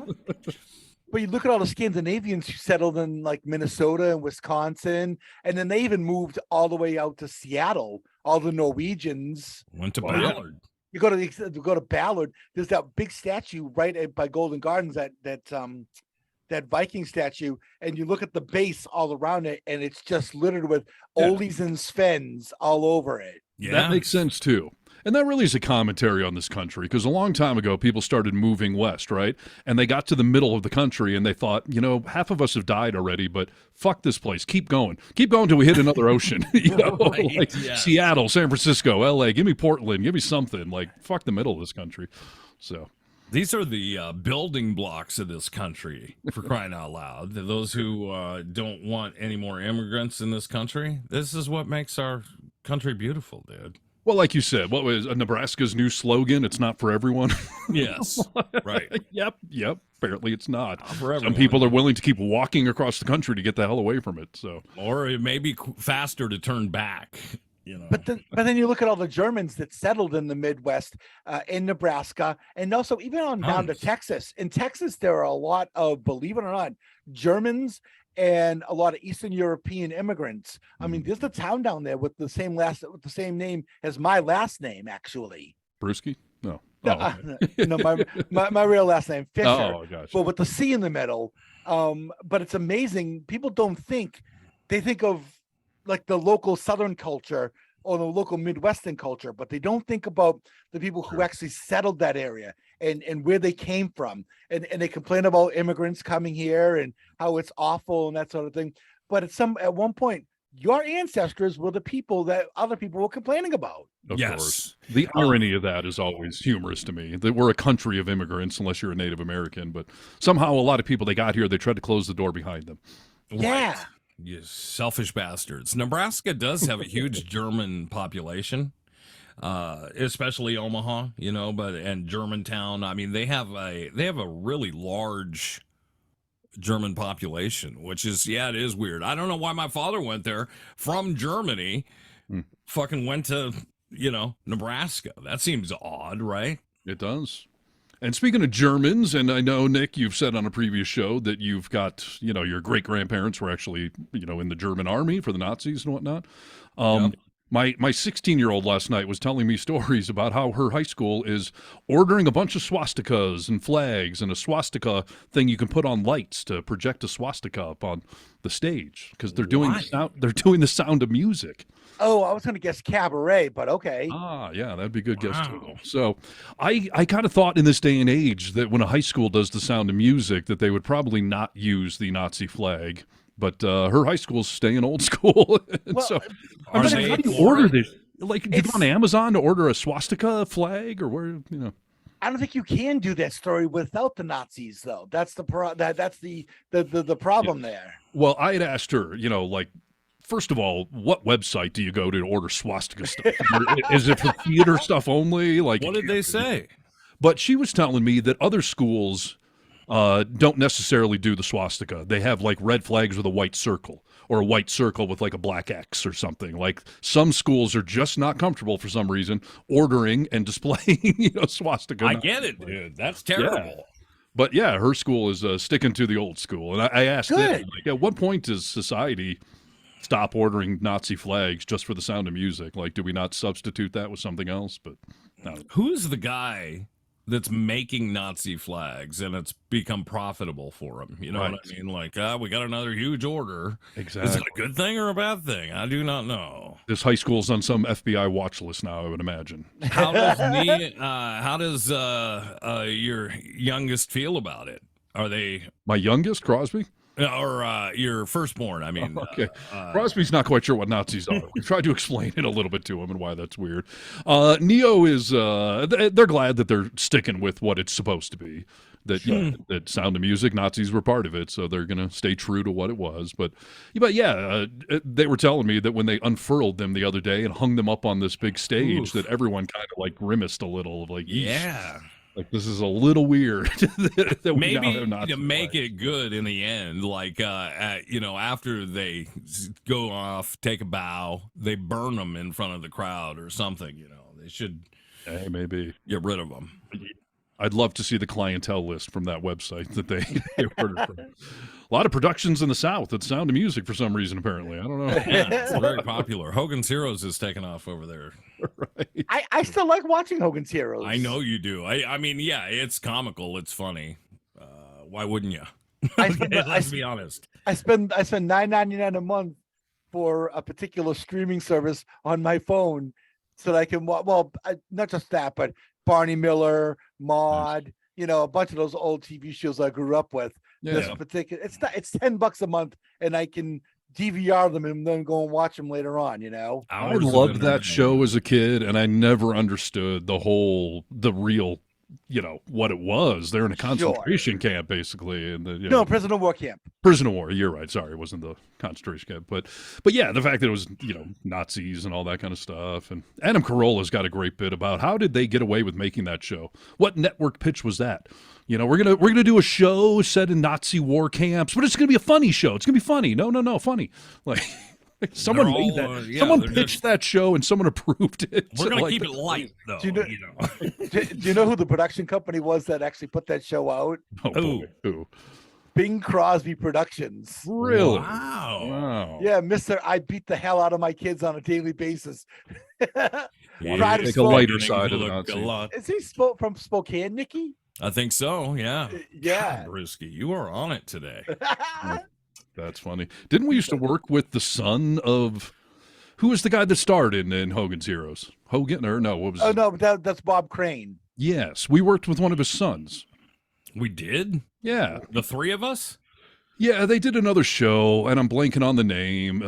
But you look at all the Scandinavians who settled in like Minnesota and Wisconsin, and then they even moved all the way out to Seattle. All the Norwegians went to Ballard. You go to Ballard. There's that big statue by Golden Gardens, that Viking statue, and you look at the base all around it, and it's just littered with oldies and Svens all over it. Yeah, that makes sense too. And that really is a commentary on this country, because a long time ago, people started moving west, right? And they got to the middle of the country, and they thought, half of us have died already, but fuck this place. Keep going till we hit another ocean. Like Seattle, San Francisco, L.A. Give me Portland. Give me something. Like, fuck the middle of this country. So these are the building blocks of this country, for crying out loud. Those who don't want any more immigrants in this country, this is what makes our country beautiful, dude. Well, like you said, what was Nebraska's new slogan? It's not for everyone. Yes, right. Yep. Apparently, it's not. For everyone. Some people are willing to keep walking across the country to get the hell away from it. So, or it may be faster to turn back. But then you look at all the Germans that settled in the Midwest, in Nebraska, and also even on down to Texas. In Texas, there are a lot of, believe it or not, Germans and a lot of Eastern European immigrants. I mean, there's a town down there with the same name as my last name, actually. Brewski? No. No, my real last name, Fisher. Oh, gotcha. But with the C in the middle. But it's amazing. People don't think, they think of like the local Southern culture or the local Midwestern culture, but they don't think about the people who actually settled that area and where they came from. And they complain about immigrants coming here and how it's awful and that sort of thing. But at one point, your ancestors were the people that other people were complaining about. Of course. The irony of that is always humorous to me, that we're a country of immigrants, unless you're a Native American. But somehow a lot of people, they got here, they tried to close the door behind them. Yeah. Right. You selfish bastards. Nebraska does have a huge German population, especially Omaha, and Germantown. I mean, they have a really large German population, which is, it is weird. I don't know why my father went there from Germany, fucking went to, Nebraska. That seems odd, right? It does. And speaking of Germans, and I know, Nick, you've said on a previous show that you've got, your great-grandparents were actually, in the German army for the Nazis and whatnot. My 16-year-old last night was telling me stories about how her high school is ordering a bunch of swastikas and flags and a swastika thing you can put on lights to project a swastika up on the stage because they're doing the sound of music. Oh, I was going to guess cabaret, but okay. Ah, yeah, that'd be a good guess too. So I kind of thought in this day and age that when a high school does the sound of music that they would probably not use the Nazi flag. But her high school's staying old school. Well, so how do you order this? Like, do you go on Amazon to order a swastika flag or where, I don't think you can do that story without the Nazis, though. That's the problem there. Well, I had asked her, first of all, what website do you go to order swastika stuff? Is it for theater stuff only? Like, what did they say? But she was telling me that other schools don't necessarily do the swastika. They have like red flags with a white circle or a white circle with like a black X or something. Like some schools are just not comfortable for some reason ordering and displaying, swastika. I get it, dude. That's terrible. Yeah. But yeah, her school is sticking to the old school. And I asked them, like, at what point does society stop ordering Nazi flags just for the sound of music? Like, do we not substitute that with something else? But no. Who's the guy that's making Nazi flags and it's become profitable for him? You know what I mean? Like, we got another huge order. Exactly. Is it a good thing or a bad thing? I do not know. This high school's on some FBI watch list now, I would imagine. How does your youngest feel about it? Are they my youngest, Crosby? Or your firstborn, I mean. Okay. Crosby's not quite sure what Nazis are. We tried to explain it a little bit to him and why that's weird. Neo is, they're glad that they're sticking with what it's supposed to be. That Sound of Music, Nazis were part of it, so they're going to stay true to what it was. But yeah, they were telling me that when they unfurled them the other day and hung them up on this big stage, that everyone kind of like grimaced a little. Like, yeah. Like, this is a little weird. that maybe to make it good in the end, like, after they go off, take a bow, they burn them in front of the crowd or something, They should maybe get rid of them. I'd love to see the clientele list from that website that they ordered from. A lot of productions in the South that Sound of Music for some reason, apparently. I don't know. Yeah, it's very popular. Hogan's Heroes is taking off over there. Right. I still like watching Hogan's Heroes. I know you do. I mean, yeah, it's comical. It's funny. Why wouldn't you? Let's be honest. I spend $9.99 a month for a particular streaming service on my phone, so that I can watch. Well, not just that, but Barney Miller, Maude, a bunch of those old TV shows I grew up with. Yeah. This particular, it's $10 a month, and I can DVR them and then go and watch them later on. I loved that show as a kid, and I never understood the real, what it was. They're in a concentration camp, basically, and no, prisoner of war camp. Prison of war. You're right. Sorry, it wasn't the concentration camp, but yeah, the fact that it was Nazis and all that kind of stuff. And Adam Carolla's got a great bit about how did they get away with making that show? What network pitch was that? We're gonna do a show set in Nazi war camps, but it's gonna be a funny show. It's gonna be funny. No, funny. Like someone made that. Someone pitched that show, and someone approved it. We're gonna keep it light, though. Do you know who the production company was that actually put that show out? Oh, boy. Who? Bing Crosby Productions. Really? Wow. Yeah, Mr. I beat the hell out of my kids on a daily basis. Take a lighter side of the Nazi. Is he from Spokane, Nikki? I think so, yeah. Yeah. God, Brewski, you are on it today. That's funny. Didn't we used to work with the son of... Who was the guy that starred in Hogan's Heroes? Hogan? Or no, what was... Oh, no, that's Bob Crane. Yes, we worked with one of his sons. We did? Yeah. The three of us? Yeah, they did another show, and I'm blanking on the name.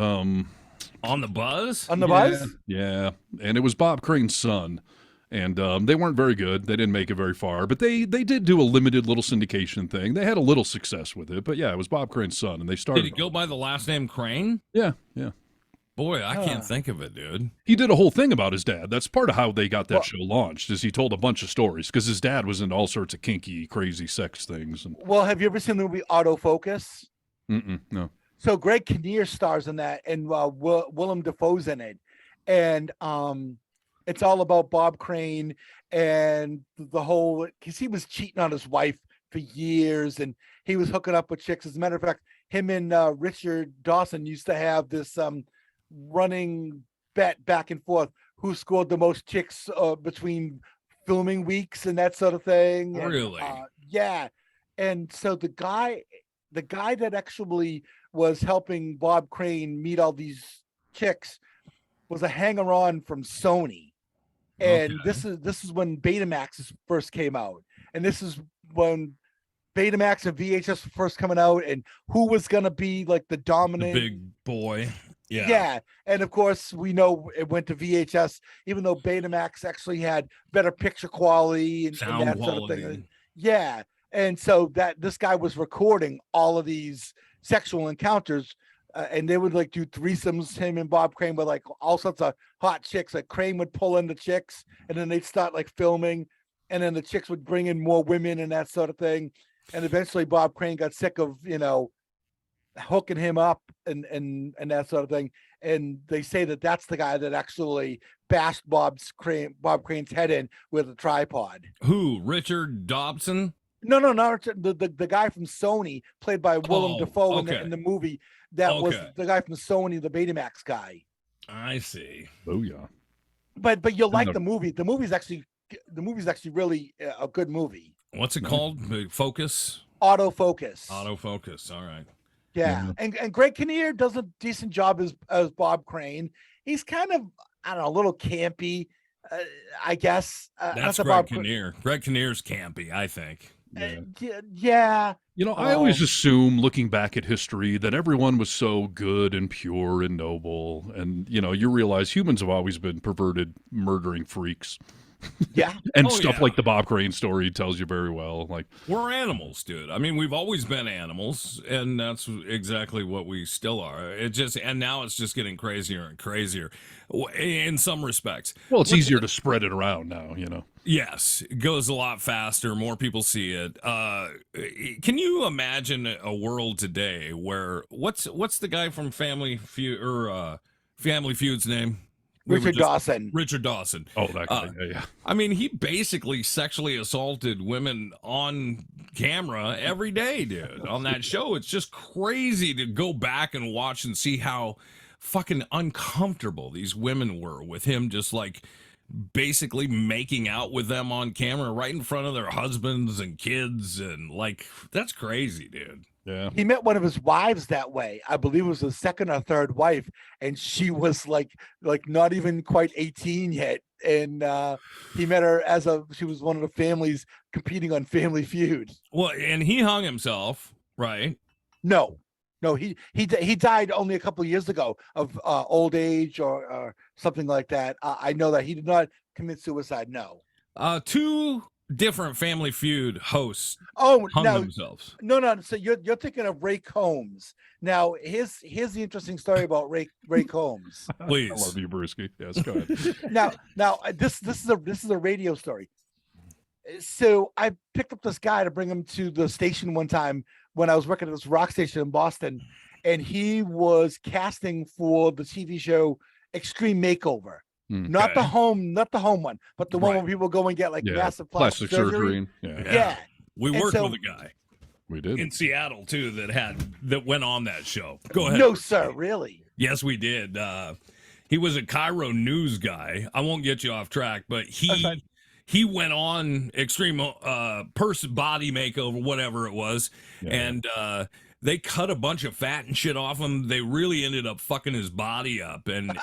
On the Buzz? On the Buzz? Yeah, and it was Bob Crane's son. And they weren't very good. They didn't make it very far. But they did do a limited little syndication thing. They had a little success with it. But yeah, it was Bob Crane's son, and they started... Did he go by the last name Crane? Yeah. Boy, I can't think of it, dude. He did a whole thing about his dad. That's part of how they got that show launched, is he told a bunch of stories, because his dad was into all sorts of kinky, crazy sex things. Well, have you ever seen the movie Autofocus? No. So Greg Kinnear stars in that, and Willem Dafoe's in it. And it's all about Bob Crane and the whole, because he was cheating on his wife for years, and he was hooking up with chicks. As a matter of fact, him and Richard Dawson used to have this running bet back and forth who scored the most chicks between filming weeks and that sort of thing. Really? Yeah. And so the guy that actually was helping Bob Crane meet all these chicks was a hanger-on from Sony. And this is when Betamax first came out. And this is when Betamax and VHS were first coming out, and who was going to be like the dominant... The big boy. Yeah. Yeah. And of course, we know it went to VHS, even though Betamax actually had better picture quality and that sort of thing. Yeah. And so this guy was recording all of these sexual encounters, and they would like do threesomes, him and Bob Crane, with like all sorts of hot chicks. Like Crane would pull in the chicks, and then they'd start like filming, and then the chicks would bring in more women and that sort of thing. And eventually Bob Crane got sick of, hooking him up and that sort of thing. And they say that that's the guy that actually bashed Bob Crane's head in with a tripod. Who? Richard Dobson? No, not the guy from Sony, played by Willem Dafoe in the movie. That was the guy from Sony, the Betamax guy. I see. Oh yeah. But you'll like the movie. The movie's actually really a good movie. What's it called? Focus? Autofocus. Autofocus. All right. Yeah. And Greg Kinnear does a decent job as Bob Crane. He's kind of, I don't know, a little campy, I guess. That's Greg Kinnear. Greg Kinnear's campy, I think. Yeah. I always assume, looking back at history, that everyone was so good and pure and noble. And, you realize humans have always been perverted, murdering freaks. Yeah. And stuff like the Bob Crane story tells you very well. Like, we're animals, dude. I mean, we've always been animals, and that's exactly what we still are. And now it's just getting crazier and crazier in some respects. Well, it's easier to spread it around now, Yes, it goes a lot faster. More people see it. Can you imagine a world today where what's the guy from Family Feud or Family Feud's name? Richard Dawson. Richard Dawson. Oh, that guy. Yeah. I mean, he basically sexually assaulted women on camera every day, dude. On that show, it's just crazy to go back and watch and see how fucking uncomfortable these women were with him just like basically making out with them on camera right in front of their husbands and kids, and like that's crazy, dude. Yeah. He met one of his wives that way. I believe it was his second or third wife, and she was like not even quite 18 yet. And he met her she was one of the families competing on Family Feud. Well, and he hung himself, right? No, he died only a couple of years ago of old age or something like that. I know that he did not commit suicide. No. 2 different Family Feud hosts hung themselves. No. So you're thinking of Ray Combs. Now here's the interesting story about Ray Combs. Please. I love you, Brewski. Yes, go ahead. now this is a radio story. So I picked up this guy to bring him to the station one time when I was working at this rock station in Boston, and he was casting for the TV show Extreme Makeover. Not the home one, but the one where people go and get like massive plastic surgery. Yeah. We worked with a guy. We did in Seattle too that went on that show. Go ahead. No, sir, really? Yes, we did. He was a Cairo news guy. I won't get you off track, but he went on Extreme body makeover, whatever it was, and they cut a bunch of fat and shit off him. They really ended up fucking his body up, and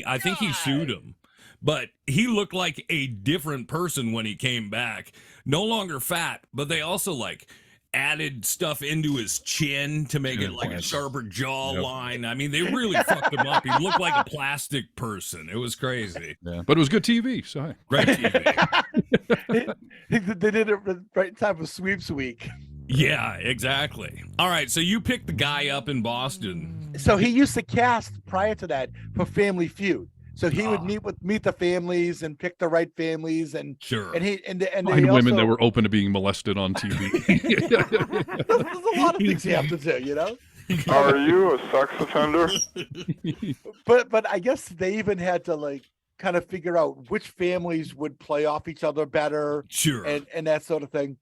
I think he sued him. But he looked like a different person when he came back. No longer fat, but they also like added stuff into his chin to make it like a sharper jawline. I mean, they really fucked him up. He looked like a plastic person. It was crazy. Yeah, but it was good TV. So hey. Great TV. They did it right in time for Sweeps Week. Yeah, exactly. All right, so you picked the guy up in Boston. So he used to cast prior to that for Family Feud. So he would meet the families and pick the right families, and sure, and find women that were open to being molested on TV. There's a lot of things you have to do, you know. Are you a sex offender? But I guess they even had to like kind of figure out which families would play off each other better, sure, and that sort of thing.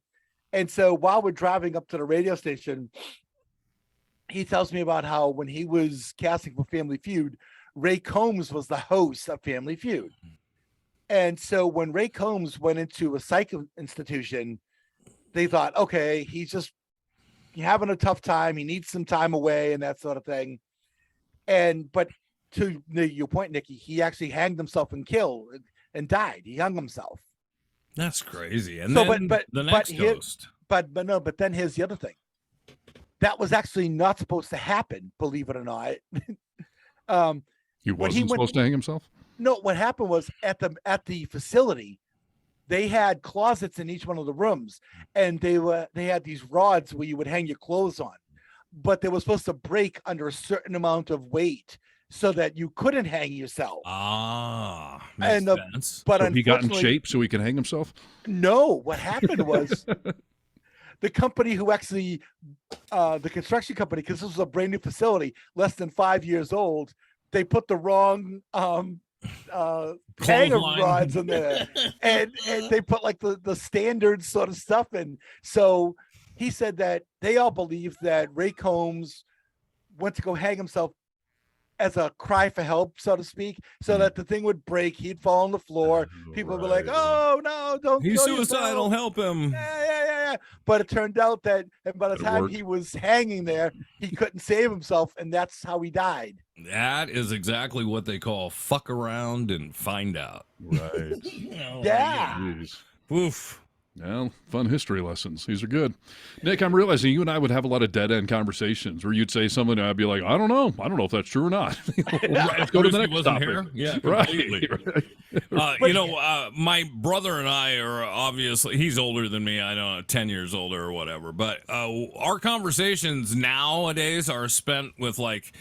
And so while we're driving up to the radio station, he tells me about how when he was casting for Family Feud, Ray Combs was the host of Family Feud. And so when Ray Combs went into a psych institution, they thought, okay, he's just having a tough time. He needs some time away and that sort of thing. But to your point, Nikki, he actually hanged himself and died. He hung himself. That's crazy. And so, then the next host. But then here's the other thing. That was actually not supposed to happen, believe it or not. He wasn't supposed to hang himself? No, what happened was at the facility, they had closets in each one of the rooms, and they had these rods where you would hang your clothes on, but they were supposed to break under a certain amount of weight so that you couldn't hang yourself. Makes sense. But so he got in shape so he could hang himself? No, what happened was the company who actually, the construction company, because this was a brand new facility, less than 5 years old, they put the wrong hanger rods in there, and they put like the standard sort of stuff in. So he said that they all believed that Ray Combs went to go hang himself as a cry for help, so to speak, so that the thing would break. He'd fall on the floor. People would be like, "Oh no, don't!" He's suicidal. Help him! Yeah. But it turned out that by the time he was hanging there, he couldn't save himself, and that's how he died. That is exactly what they call fuck around and find out. Right. Yeah. Oof. Well, fun history lessons. These are good. Nick, I'm realizing you and I would have a lot of dead-end conversations where you'd say something and I'd be like, I don't know if that's true or not. Let's go to the next topic. Here? Yeah, completely. Right. My brother and I are obviously, he's older than me, I don't know, 10 years older or whatever, but our conversations nowadays are spent with like,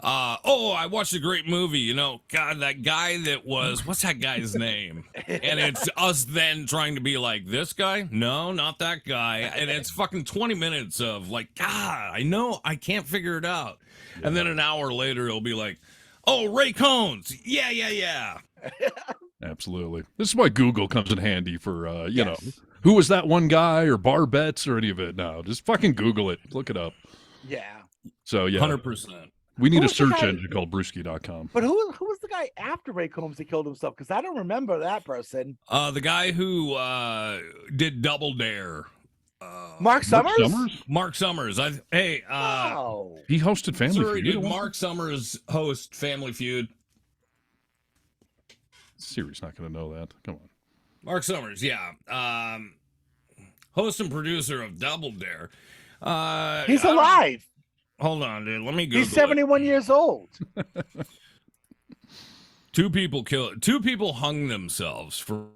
I watched a great movie, God, that guy that was, what's that guy's name? And it's us then trying to be like, this guy? No, not that guy. And it's fucking 20 minutes of like, God, I know, I can't figure it out. Yeah. And then an hour later, it'll be like, oh, Ray Combs. Yeah. Absolutely. This is why Google comes in handy for, who was that one guy or bar bets or any of it. No, just fucking Google it. Look it up. Yeah. So, yeah. 100%. We need a search engine called Brewski.com. But who was the guy after Ray Combs that killed himself? Because I don't remember that person. The guy who did Double Dare. Mark Summers? Mark Summers. Oh. He hosted Family Sir, Feud. did Mark Summers host Family Feud? Siri's not going to know that. Come on. Mark Summers, yeah. Host and producer of Double Dare. He's alive. Hold on, dude. Let me go. He's 71 years old. Two people hung themselves from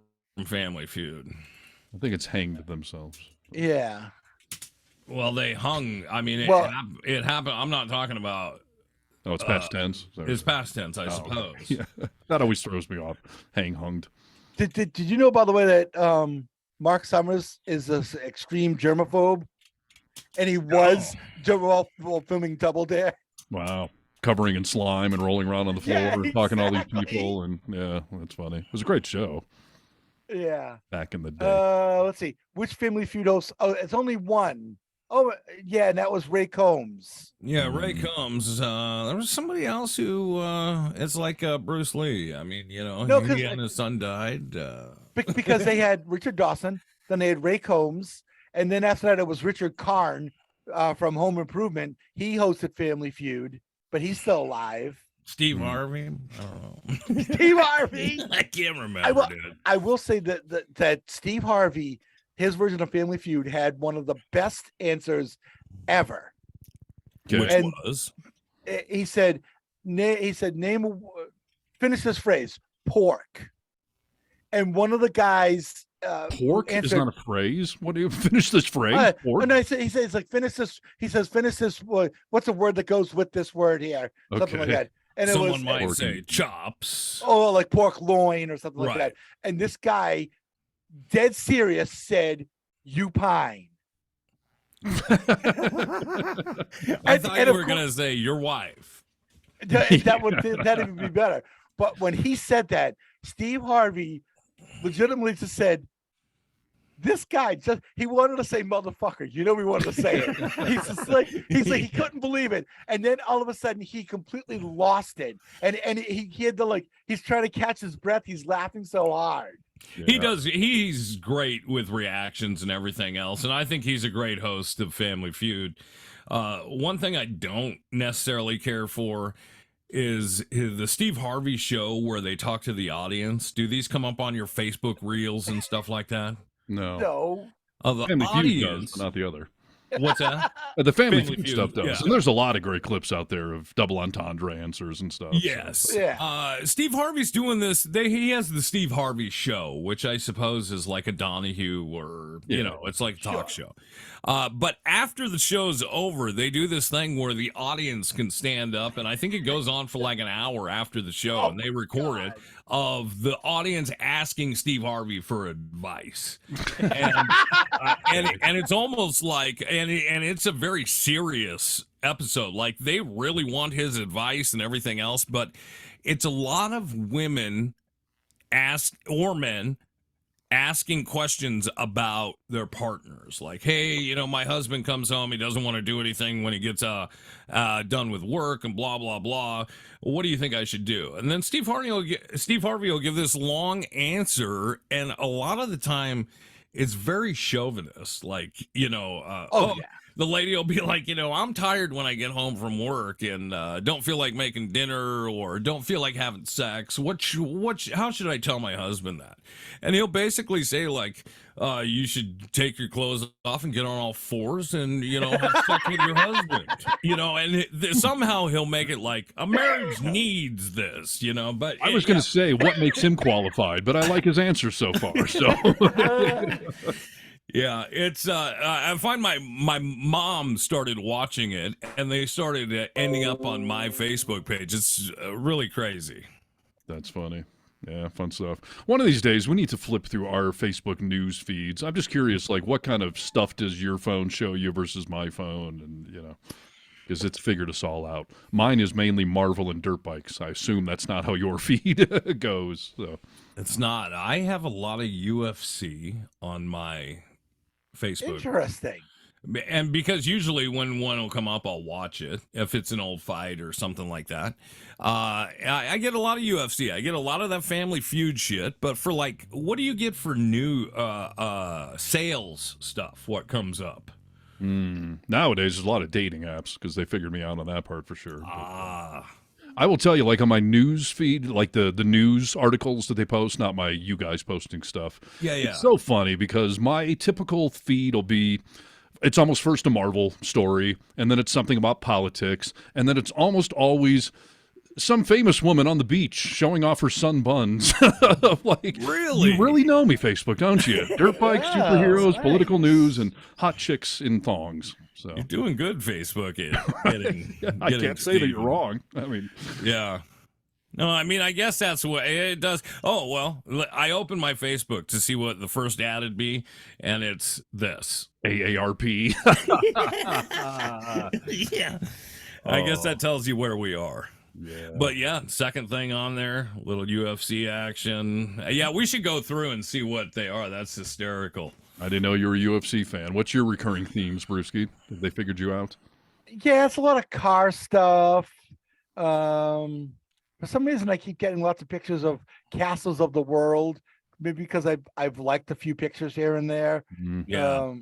Family Feud. I think it's hanged themselves. Yeah. Well, they hung. I mean, it happened. I'm not talking about. Oh, it's past tense. It's past tense, I suppose. Okay. Yeah. That always throws me off. Hunged. Did you know, by the way, that Mark Summers is an extreme germaphobe, and he was while filming Double Dare? Wow. Covering in slime and rolling around on the floor and talking to all these people, and yeah, that's funny. It was a great show. Yeah. Back in the day. Let's see. Which Family Feud host? Oh, it's only one. Oh, yeah, and that was Ray Combs. Yeah, Ray Combs. There was somebody else who it's like Bruce Lee. I mean, he and his son died. Because they had Richard Dawson, then they had Ray Combs, and then after that it was Richard Karn from Home Improvement. He hosted Family Feud, but he's still alive. Steve Harvey? I don't know. Steve Harvey? I can't remember, dude. I will say that Steve Harvey, his version of Family Feud, had one of the best answers ever. Which was? He said, finish this phrase, pork. And one of the guys pork is not a phrase. What do you finish this phrase? Pork? No, he says like finish this. He says finish this. What's a word that goes with this word here? Something like that. And someone might say chops. Oh, like pork loin or something like that. And this guy, dead serious, said, "You pine." I thought you were going to say your wife. That'd even be better. But when he said that, Steve Harvey legitimately just said, this guy he wanted to say motherfucker. He wanted to say it. he's like he couldn't believe it. And then all of a sudden he completely lost it. And he had to he's trying to catch his breath. He's laughing so hard. Yeah. He does. He's great with reactions and everything else. And I think he's a great host of Family Feud. One thing I don't necessarily care for is the Steve Harvey show where they talk to the audience. Do these come up on your Facebook reels and stuff like that? No. The Family audience Feud does, but not the other. What's that? The Family Feud stuff does. Yeah. And there's a lot of great clips out there of double entendre answers and stuff. Yes. So. Yeah. Steve Harvey's doing this. He has the Steve Harvey show, which I suppose is like a Donahue or, it's like a talk show. But after the show's over, they do this thing where the audience can stand up, and I think it goes on for like an hour after the show, and they record it, of the audience asking Steve Harvey for advice. And it's almost like, and it's a very serious episode. Like, they really want his advice and everything else, but it's a lot of women men asking questions about their partners. Like, hey, my husband comes home, he doesn't want to do anything when he gets done with work and blah, blah, blah. What do you think I should do? And then Steve Harvey will give this long answer, and a lot of the time it's very chauvinist. Like, the lady will be like, I'm tired when I get home from work and don't feel like making dinner or don't feel like having sex. How should I tell my husband that? And he'll basically say, like, you should take your clothes off and get on all fours and, have sex with your husband. And somehow he'll make it like a marriage needs this, but I was going to say what makes him qualified, but I like his answer so far. So yeah, it's I find my mom started watching it, and they started ending up on my Facebook page. It's really crazy. That's funny. Yeah, fun stuff. One of these days, we need to flip through our Facebook news feeds. I'm just curious, like, what kind of stuff does your phone show you versus my phone? And, because it's figured us all out. Mine is mainly Marvel and dirt bikes. I assume that's not how your feed goes. So it's not. I have a lot of UFC on my Facebook. Interesting. And because usually when one will come up, I'll watch it if it's an old fight or something like that. I get a lot of UFC. I get a lot of that Family Feud shit. But for like, what do you get for new sales stuff? What comes up? Nowadays, there's a lot of dating apps because they figured me out on that part for sure. I will tell you, like on my news feed, like the news articles that they post, not my you guys posting stuff. Yeah. It's so funny because my typical feed will be, it's almost first a Marvel story, and then it's something about politics, and then it's almost always some famous woman on the beach showing off her sun buns. Like, really? You really know me, Facebook, don't you? Dirt bikes, superheroes, political news, and hot chicks in thongs. So you're doing good, Facebook. I can't say that you're wrong. I mean, yeah. No, I mean, I guess that's what it does. Oh, well, I opened my Facebook to see what the first ad would be, and it's this. AARP. Yeah. I guess that tells you where we are. Yeah. But yeah, second thing on there, little UFC action. Yeah, we should go through and see what they are. That's hysterical. I didn't know you were a UFC fan. What's your recurring themes, Brewski? Have they figured you out? Yeah, it's a lot of car stuff. For some reason, I keep getting lots of pictures of castles of the world. Maybe because I've liked a few pictures here and there. Yeah.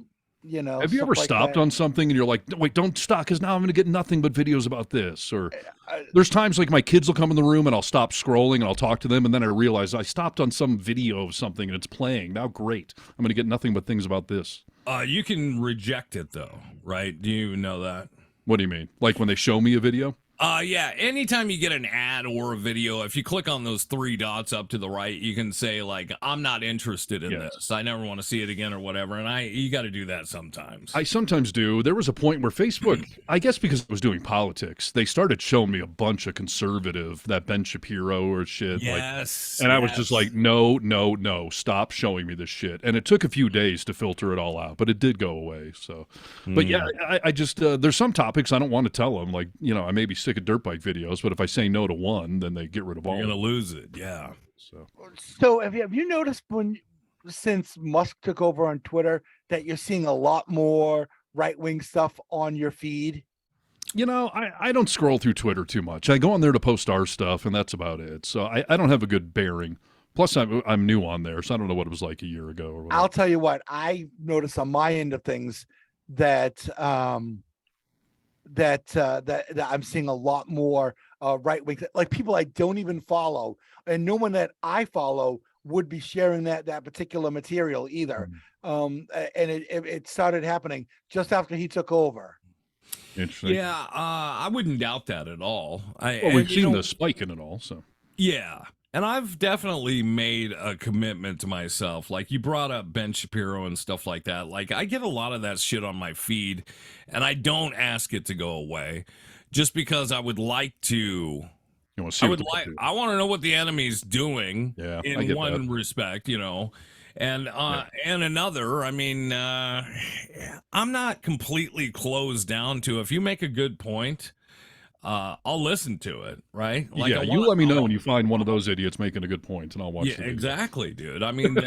You know, have you ever stopped on something and you're like, wait, don't stop, because now I'm going to get nothing but videos about this? Or there's times like my kids will come in the room and I'll stop scrolling and I'll talk to them, and then I realize I stopped on some video of something and it's playing. Now, great. I'm going to get nothing but things about this. You can reject it, though, right? Do you know that? What do you mean? Like when they show me a video? Yeah, anytime you get an ad or a video, if you click on those three dots up to the right, you can say, like, I'm not interested in this. I never want to see it again or whatever. And you got to do that sometimes. I sometimes do. There was a point where Facebook, I guess because I was doing politics, they started showing me a bunch of conservative, that Ben Shapiro or shit. Yes. And I was just like, no, stop showing me this shit. And it took a few days to filter it all out, but it did go away. So, but yeah, I just, there's some topics I don't want to tell them. Like, you know, I may be sick of dirt bike videos, but if I say no to one, then they get rid of all. You're gonna lose it, yeah. So have you noticed since Musk took over on Twitter that you're seeing a lot more right-wing stuff on your feed? You know, I don't scroll through Twitter too much. I go on there to post our stuff, and that's about it. So I don't have a good bearing. Plus, I'm new on there, so I don't know what it was like a year ago or whatever. I'll tell you what, I noticed on my end of things that that I'm seeing a lot more right wing, like people I don't even follow, and no one that I follow would be sharing that particular material either. And it started happening just after he took over. Interesting. Yeah, I wouldn't doubt that at all. We've seen the spike in it all, so yeah. And I've definitely made a commitment to myself. Like you brought up Ben Shapiro and stuff like that. Like I get a lot of that shit on my feed, and I don't ask it to go away, just because I would like to. You want to see? I want to know what the enemy's doing. Yeah, in one respect, you know, and and another. I mean, I'm not completely closed down to. If you make a good point, I'll listen to it, right? Like you let me know when you find one of those idiots making a good point, and I'll watch. Yeah, exactly, dude. I mean,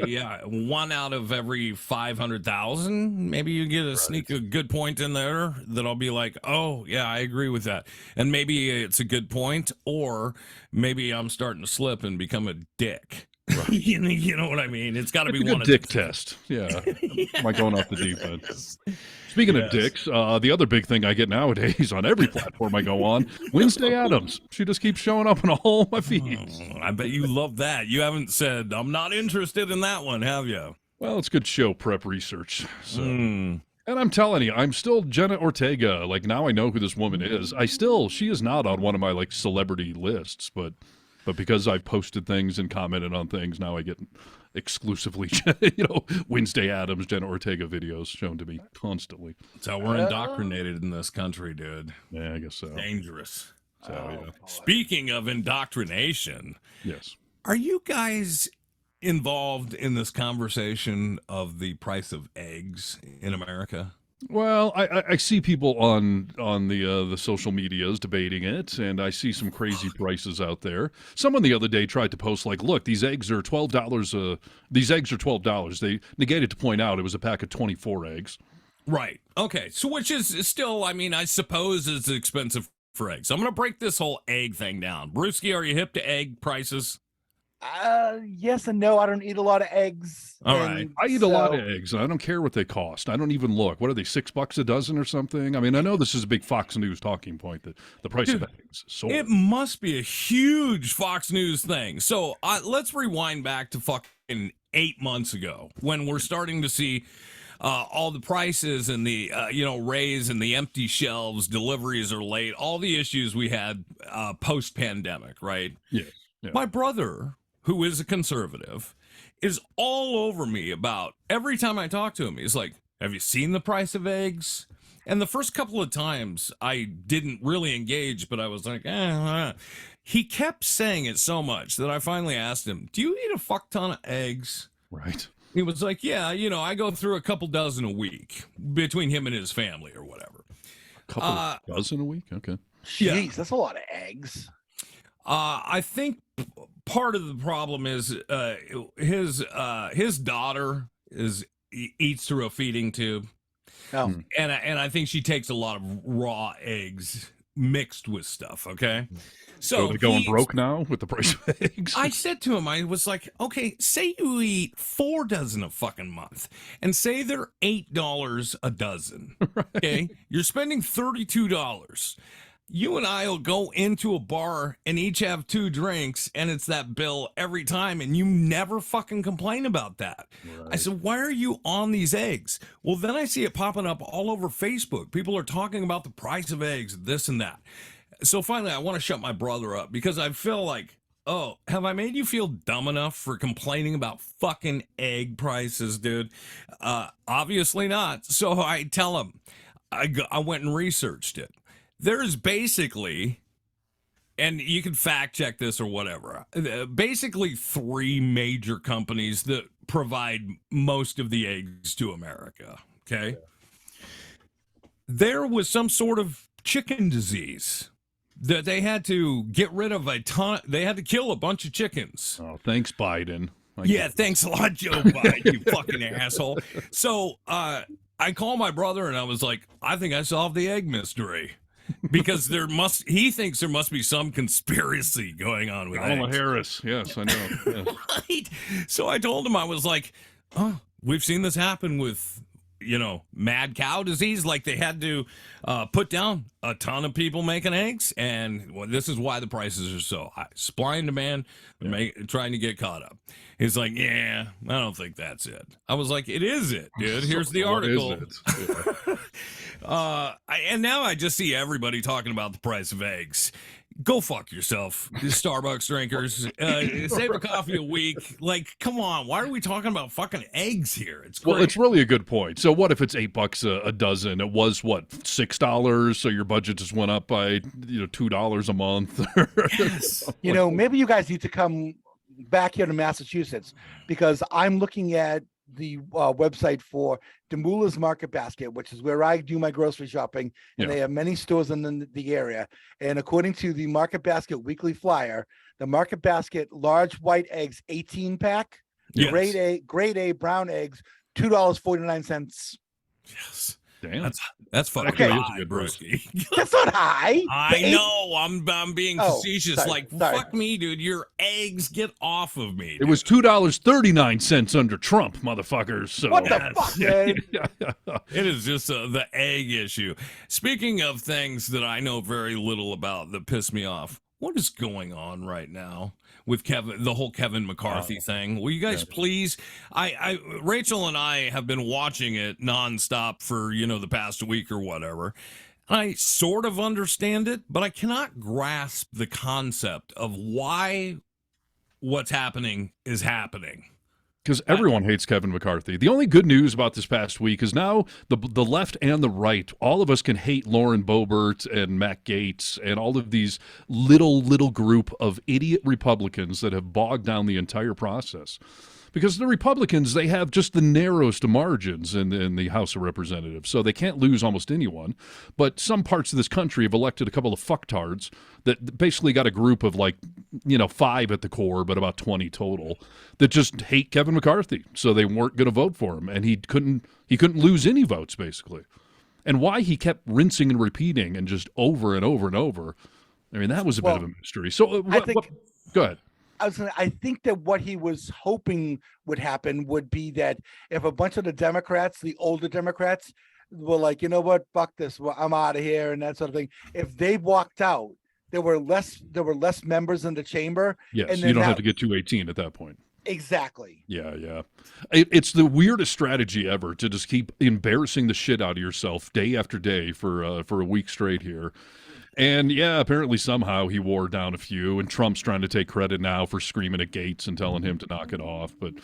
yeah, one out of every 500,000, maybe you get sneak a good point in there that I'll be like, oh yeah, I agree with that, and maybe it's a good point, or maybe I'm starting to slip and become a dick. Right. You know what I mean? It's got to be one a dick test. Yeah, am I going off the deep end? Speaking of dicks, the other big thing I get nowadays on every platform I go on, Wednesday Addams. She just keeps showing up in all my feeds. I bet you love that. You haven't said, I'm not interested in that one, have you? Well, it's good show prep research. So. And I'm telling you, I'm still Jenna Ortega. Like, now I know who this woman is. She is not on one of my, like, celebrity lists, but because I've posted things and commented on things, now I get exclusively, Wednesday Addams, Jenna Ortega videos shown to me constantly. That's how we're indoctrinated in this country, dude. Yeah, I guess so. Dangerous. Speaking of indoctrination, yes, are you guys involved in this conversation of the price of eggs in America? Well, I see people on the social medias debating it, and I see some crazy prices out there. Someone the other day tried to post like, "Look, these eggs are $12. These eggs are $12." They negated to point out it was a pack of 24 eggs. Right. Okay. So which is still, I mean, I suppose it's expensive for eggs. I'm going to break this whole egg thing down. Brewski, are you hip to egg prices? Yes and no. I don't eat a lot of eggs. All right. I eat a lot of eggs, and I don't care what they cost. I don't even look. What are they, $6 a dozen or something? I mean, I know this is a big Fox News talking point, that the price of eggs. It must be a huge Fox News thing. So let's rewind back to fucking 8 months ago when we're starting to see all the prices and the raise and the empty shelves, deliveries are late, all the issues we had post-pandemic, right? Yes. Yeah. My brother, who is a conservative, is all over me about every time I talk to him. He's like, have you seen the price of eggs? And the first couple of times I didn't really engage, but I was like, He kept saying it so much that I finally asked him, do you eat a fuck ton of eggs? Right. He was like, yeah, I go through a couple dozen a week between him and his family or whatever. A couple dozen a week? Okay. Jeez, that's a lot of eggs. I think part of the problem is his daughter eats through a feeding tube. Oh. And I think she takes a lot of raw eggs mixed with stuff, okay? So they're going broke now with the price of eggs? I said to him, I was like, okay, say you eat 4 dozen a fucking month, and say they're $8 a dozen, okay? You're spending $32. You and I will go into a bar and each have 2 drinks, and it's that bill every time, and you never fucking complain about that. Right. I said, why are you on these eggs? Well, then I see it popping up all over Facebook. People are talking about the price of eggs, this and that. So finally, I want to shut my brother up because I feel like, oh, have I made you feel dumb enough for complaining about fucking egg prices, dude? Obviously not. So I tell him, I went and researched it. There's basically, and you can fact check this or whatever, basically 3 major companies that provide most of the eggs to America, okay? Yeah. There was some sort of chicken disease that they had to get rid of they had to kill a bunch of chickens. Oh, thanks, Biden. Thanks a lot, Joe Biden, you fucking asshole. So I called my brother and I was like, I think I solved the egg mystery. Because he thinks there must be some conspiracy going on with Kamala eggs. Harris. Yes, I know. Yes. Right. So I told him, I was like, we've seen this happen with, mad cow disease. Like they had to put down a ton of people making eggs. And this is why the prices are so high. Supply and demand, trying to get caught up. He's like, yeah, I don't think that's it. I was like, it is it, dude. Here's the article. What is it? Yeah. And now I just see everybody talking about the price of eggs. Go fuck yourself, Starbucks drinkers. Save a coffee a week. Like, come on. Why are we talking about fucking eggs here? It's great. Well, it's really a good point. So what if it's $8 a dozen? It was $6, so your budget just went up by $2 a month. Yes. Maybe you guys need to come back here to Massachusetts, because I'm looking at the website for Demula's Market Basket, which is where I do my grocery shopping, and they have many stores in the area. And according to the Market Basket weekly flyer, the Market Basket large white eggs 18-pack, grade A brown eggs, $2.49. Yes. Damn. That's fucking high, Brewski. That's not high. I know. I'm being facetious. Sorry. Fuck me, dude. Your eggs, get off of me. Dude. It was $2.39 under Trump, motherfuckers. So. What the fuck, man? It is just the egg issue. Speaking of things that I know very little about that piss me off, what is going on right now with the whole Kevin McCarthy thing? Will you guys please? Rachel and I have been watching it nonstop for the past week or whatever. I sort of understand it, but I cannot grasp the concept of why what's happening is happening. Because everyone hates Kevin McCarthy. The only good news about this past week is now the left and the right, all of us can hate Lauren Boebert and Matt Gaetz and all of these little group of idiot Republicans that have bogged down the entire process. because the Republicans, they have just the narrowest of margins in the House of Representatives, so they can't lose almost anyone. But some parts of this country have elected a couple of fucktards that basically got a group of 5 at the core, but about 20 total, that just hate Kevin McCarthy, so they weren't going to vote for him, and he couldn't lose any votes basically. And why he kept rinsing and repeating and just over and over and over, I mean, that was a bit of a mystery. So go ahead. I think that what he was hoping would happen would be that if a bunch of the Democrats, the older Democrats, were like, you know what, fuck this, well, I'm out of here, and that sort of thing. If they walked out, there were less members in the chamber. Yes, and you don't have to get 218 at that point. Exactly. Yeah. It's the weirdest strategy ever to just keep embarrassing the shit out of yourself day after day for a week straight here. And yeah, apparently somehow he wore down a few, and Trump's trying to take credit now for screaming at Gates and telling him to knock it off. But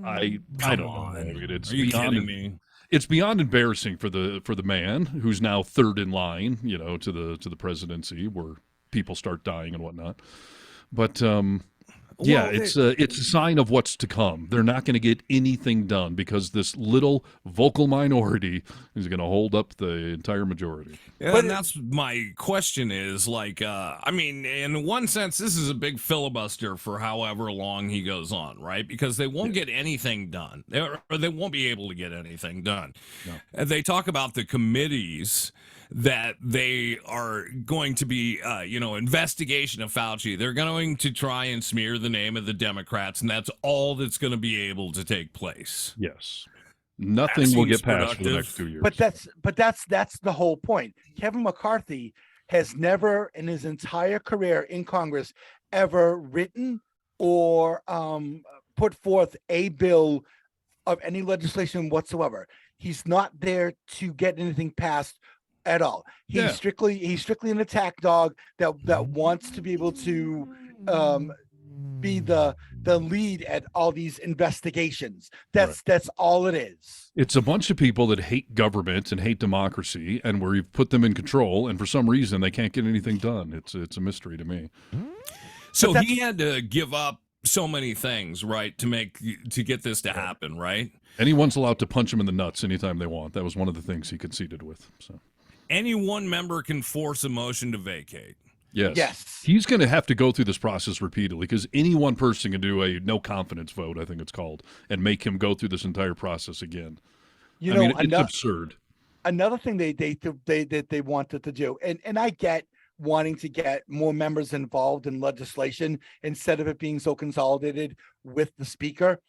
I don't know. It's Are you beyond kidding me? It's beyond embarrassing for the man who's now third in line, to the presidency, where people start dying and whatnot. But it's a sign of what's to come. They're not going to get anything done because this little vocal minority is going to hold up the entire majority. Yeah, and that's my question is in one sense, this is a big filibuster for however long he goes on, right? Because they won't get anything done, or they won't be able to get anything done. No. And they talk about the committees that they are going to be, investigation of Fauci. They're going to try and smear the name of the Democrats, and that's all that's going to be able to take place. Yes. Nothing will get passed for the next 2 years. But that's the whole point. Kevin McCarthy has never in his entire career in Congress ever written or put forth a bill of any legislation whatsoever. He's not there to get anything passed at all. He's strictly an attack dog that wants to be able to be the lead at all these investigations. That's all it is. It's a bunch of people that hate government and hate democracy, and where you've put them in control, and for some reason they can't get anything done. It's a mystery to me. So he had to give up so many things, right, to get this to happen, right? Anyone's allowed to punch him in the nuts anytime they want. That was one of the things he conceded with. So any one member can force a motion to vacate. Yes. He's going to have to go through this process repeatedly because any one person can do a no confidence vote, I think it's called, and make him go through this entire process again. It's absurd. Another thing they wanted to do, and I get wanting to get more members involved in legislation instead of it being so consolidated with the speaker.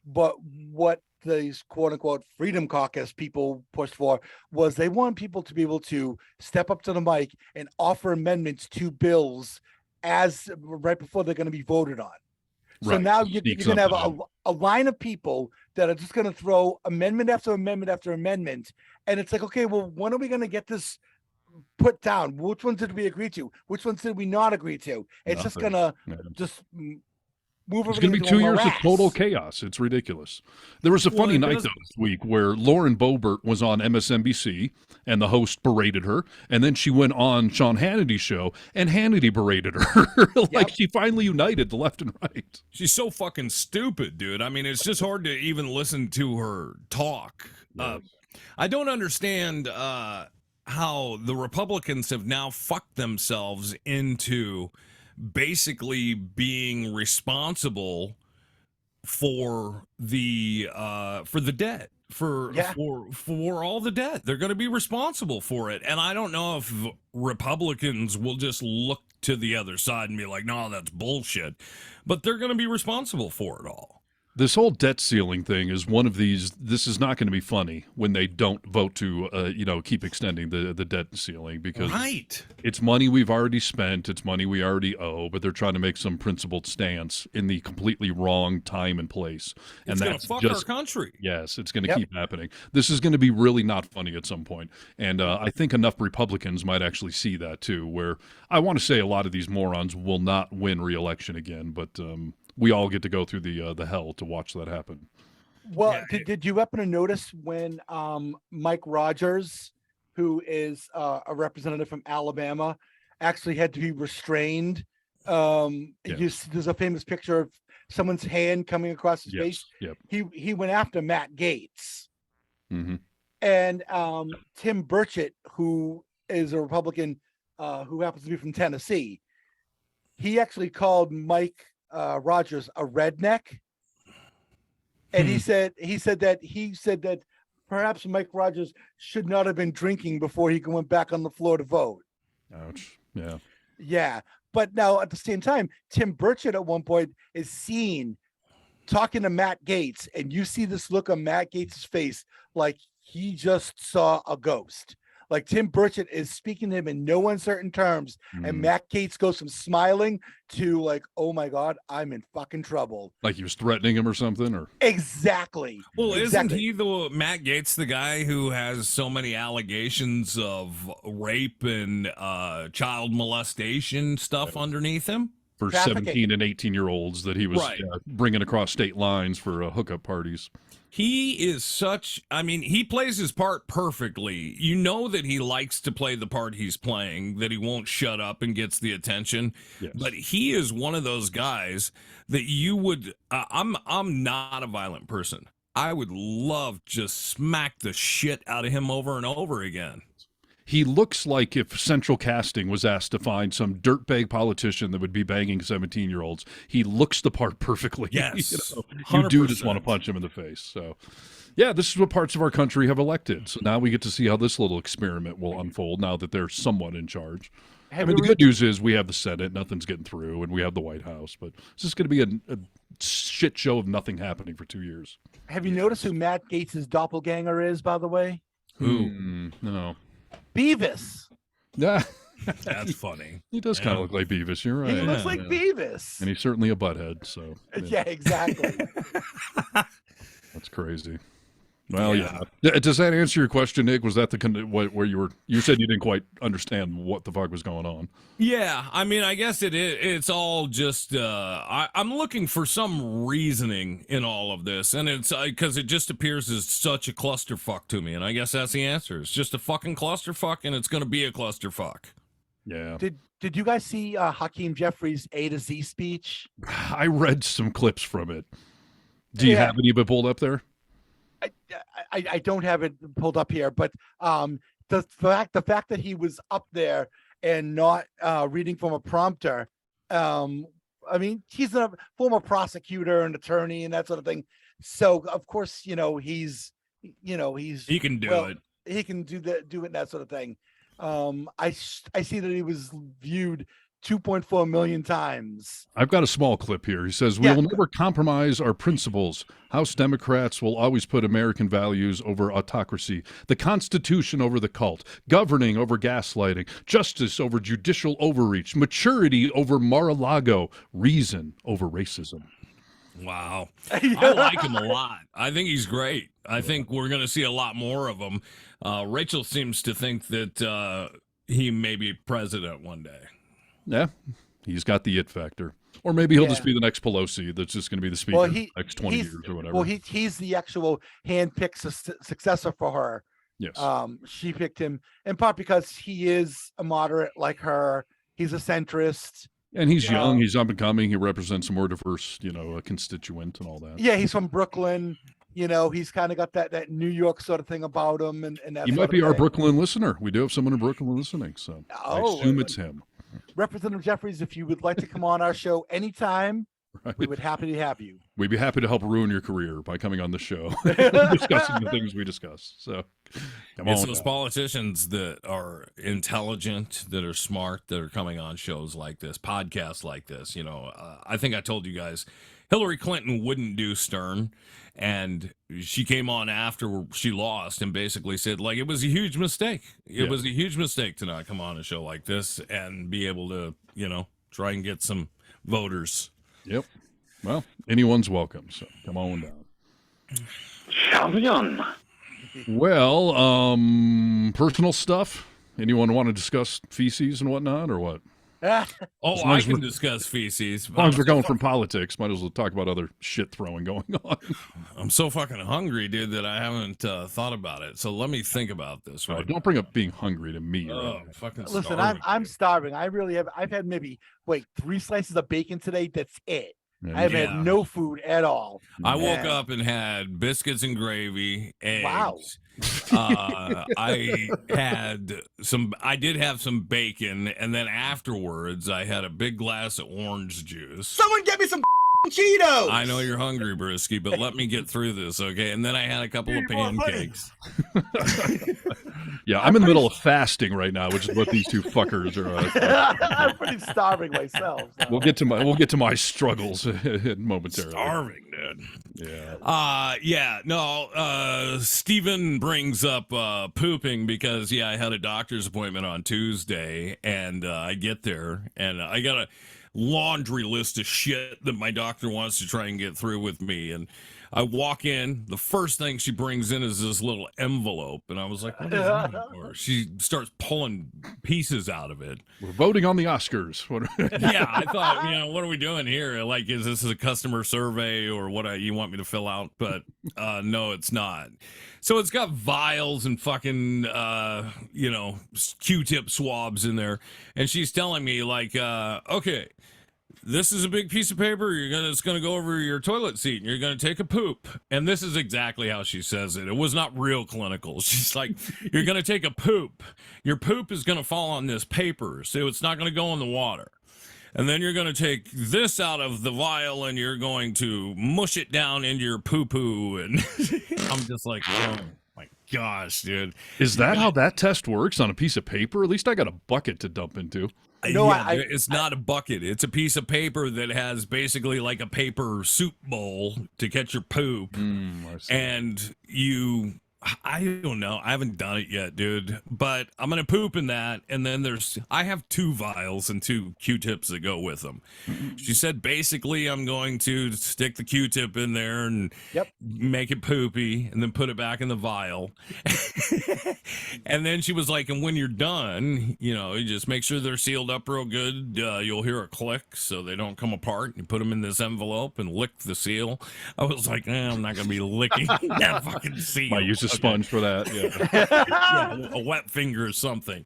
But what these quote unquote Freedom Caucus people pushed for was they want people to be able to step up to the mic and offer amendments to bills as right before they're going to be voted on. So now you're going to have a line of people that are just going to throw amendment after amendment after amendment. And it's like, okay, well, when are we going to get this put down? Which ones did we agree to? Which ones did we not agree to? It's just going to move. It's going to be 2 years of total chaos. It's ridiculous. There was a funny night though this week where Lauren Boebert was on MSNBC and the host berated her, and then she went on Sean Hannity's show and Hannity berated her. She finally united the left and right. She's so fucking stupid, dude. I mean, it's just hard to even listen to her talk. Yes. I don't understand how the Republicans have now fucked themselves into basically being responsible for the debt, for all the debt. They're going to be responsible for it, and I don't know if Republicans will just look to the other side and be like, no, that's bullshit, but they're going to be responsible for it all. This whole debt ceiling thing is one of these. This is not going to be funny when they don't vote to, keep extending the debt ceiling because it's money we've already spent. It's money we already owe, but they're trying to make some principled stance in the completely wrong time and place. And it's going to fuck our country. Yes, it's going to keep happening. This is going to be really not funny at some point. And I think enough Republicans might actually see that too, where I want to say a lot of these morons will not win re-election again, but we all get to go through the hell to watch that happen. Well, did you happen to notice when Mike Rogers, who is a representative from Alabama, actually had to be restrained There's a famous picture of someone's hand coming across his face. Yep. He went after Matt Gaetz. Mm-hmm. And Tim Burchett, who is a Republican who happens to be from Tennessee, he actually called Mike Rogers a redneck. And he said that perhaps Mike Rogers should not have been drinking before he went back on the floor to vote. Ouch. Yeah. Yeah. But now at the same time, Tim Burchett at one point is seen talking to Matt Gaetz, and you see this look on Matt Gaetz' face like he just saw a ghost. Like Tim Burchett is speaking to him in no uncertain terms, and Matt Gaetz goes from smiling to like, "Oh my God, I'm in fucking trouble." Like he was threatening him or something, or exactly. Well, exactly. isn't he Matt Gaetz the guy who has so many allegations of rape and child molestation stuff underneath him? For 17 and 18-year-olds that he was bringing across state lines for hookup parties. He is he plays his part perfectly. You know that he likes to play the part he's playing, that he won't shut up and gets the attention. Yes. But he is one of those guys that you would, I'm not a violent person. I would love just smack the shit out of him over and over again. He looks like if Central Casting was asked to find some dirtbag politician that would be banging 17-year-olds. He looks the part perfectly. Yes, you do just want to punch him in the face. So, yeah, this is what parts of our country have elected. So now we get to see how this little experiment will unfold now that they're somewhat in charge. The good news is we have the Senate, nothing's getting through, and we have the White House. But it's just going to be a shit show of nothing happening for 2 years. Have you noticed who Matt Gaetz' doppelganger is, by the way? Who? No. Beavis. Yeah. That's funny. He does kind of look like Beavis. You're right. He looks like Beavis. And he's certainly a butthead. So yeah, exactly. That's crazy. Well, yeah. Does that answer your question, Nick? Was that where you said you didn't quite understand what the fuck was going on? Yeah, I mean, I guess it's all just I'm looking for some reasoning in all of this, and it's because it just appears as such a clusterfuck to me, and I guess that's the answer. It's just a fucking clusterfuck, and it's going to be a clusterfuck. Yeah. Did you guys see Hakeem Jeffries' A to Z speech? I read some clips from it. Do you have any pulled up there? I don't have it pulled up here, but the fact that he was up there and not reading from a prompter, I mean, he's a former prosecutor and attorney and that sort of thing. So of course, he can do it. He can do it and that sort of thing. I see that he was viewed 2.4 million times. I've got a small clip here. He says, "We will never compromise our principles. House Democrats will always put American values over autocracy, the Constitution over the cult, governing over gaslighting, justice over judicial overreach, maturity over Mar-a-Lago, reason over racism." Wow. I like him a lot. I think he's great. I think we're going to see a lot more of him. Rachel seems to think that he may be president one day. Yeah, he's got the it factor. Or maybe he'll just be the next Pelosi that's just going to be the speaker the next 20 years or whatever. Well, he's the actual hand-picked successor for her. Yes. She picked him in part because he is a moderate like her. He's a centrist. And he's young. He's up and coming. He represents a more diverse, a constituent and all that. Yeah, he's from Brooklyn. He's kind of got that New York sort of thing about him. And that he might be our Brooklyn listener. We do have someone in Brooklyn listening, so I assume it's him. Representative Jeffries, if you would like to come on our show anytime, we would happy to have you. We'd be happy to help ruin your career by coming on the show, discussing the things we discuss. So, it's those politicians that are intelligent, that are smart, that are coming on shows like this, podcasts like this. I think I told you guys, Hillary Clinton wouldn't do Stern, and she came on after she lost and basically said, like, it was a huge mistake. It was a huge mistake to not come on a show like this and be able to, try and get some voters. Yep. Well, anyone's welcome, so come on down. Champion. Well, personal stuff? Anyone want to discuss feces and whatnot, or what? Oh, As long I as can we're- discuss feces. As long as we're going from politics, might as well talk about other shit throwing going on. I'm so fucking hungry, dude, that I haven't thought about it. So let me think about this. Oh, Right? don't bring up being hungry to me. Oh, Right? fucking Listen, starving. I'm starving. I really have. I've had maybe 3 slices of bacon today. That's it. Yeah, I have yeah. had no food at all. I woke And- up and had biscuits and gravy, eggs. Wow. I did have some bacon, and then afterwards I had a big glass of orange juice. Someone get me some Cheetos! I know you're hungry, Brewski, but let me get through this, okay? And then I had a couple of pancakes. Yeah, I'm in the middle of fasting right now, which is what these two fuckers are. I'm pretty starving myself. So. We'll get to my struggles momentarily. Starving, dude. Yeah. Steven brings up pooping because I had a doctor's appointment on Tuesday, and I get there and I got a laundry list of shit that my doctor wants to try and get through with me. And I walk in, the first thing she brings in is this little envelope, and I was like, what is that for? She starts pulling pieces out of it. We're voting on the Oscars. Yeah, I thought, what are we doing here? Like, is this a customer survey or what you want me to fill out? But no, it's not. So it's got vials and fucking, Q-tip swabs in there. And she's telling me, like, okay, this is a big piece of paper. It's gonna go over your toilet seat, and you're gonna take a poop. And this is exactly how she says it. It was not real clinical. She's like, you're gonna take a poop. Your poop is gonna fall on this paper, so it's not gonna go in the water. And then you're gonna take this out of the vial, and you're going to mush it down into your poo-poo. And I'm just like, oh my gosh, dude. Is that how that test works, on a piece of paper? At least I got a bucket to dump into. No, It's not a bucket. It's a piece of paper that has basically like a paper soup bowl to catch your poop. And I don't know. I haven't done it yet, dude. But I'm going to poop in that. And then I have 2 vials and 2 Q-tips that go with them. She said basically I'm going to stick the Q-tip in there and make it poopy and then put it back in the vial. And then she was like, and when you're done, you just make sure they're sealed up real good. You'll hear a click so they don't come apart. You put them in this envelope and lick the seal. I was like, I'm not going to be licking that fucking seal. Might use a sponge for that. Yeah, a wet finger or something.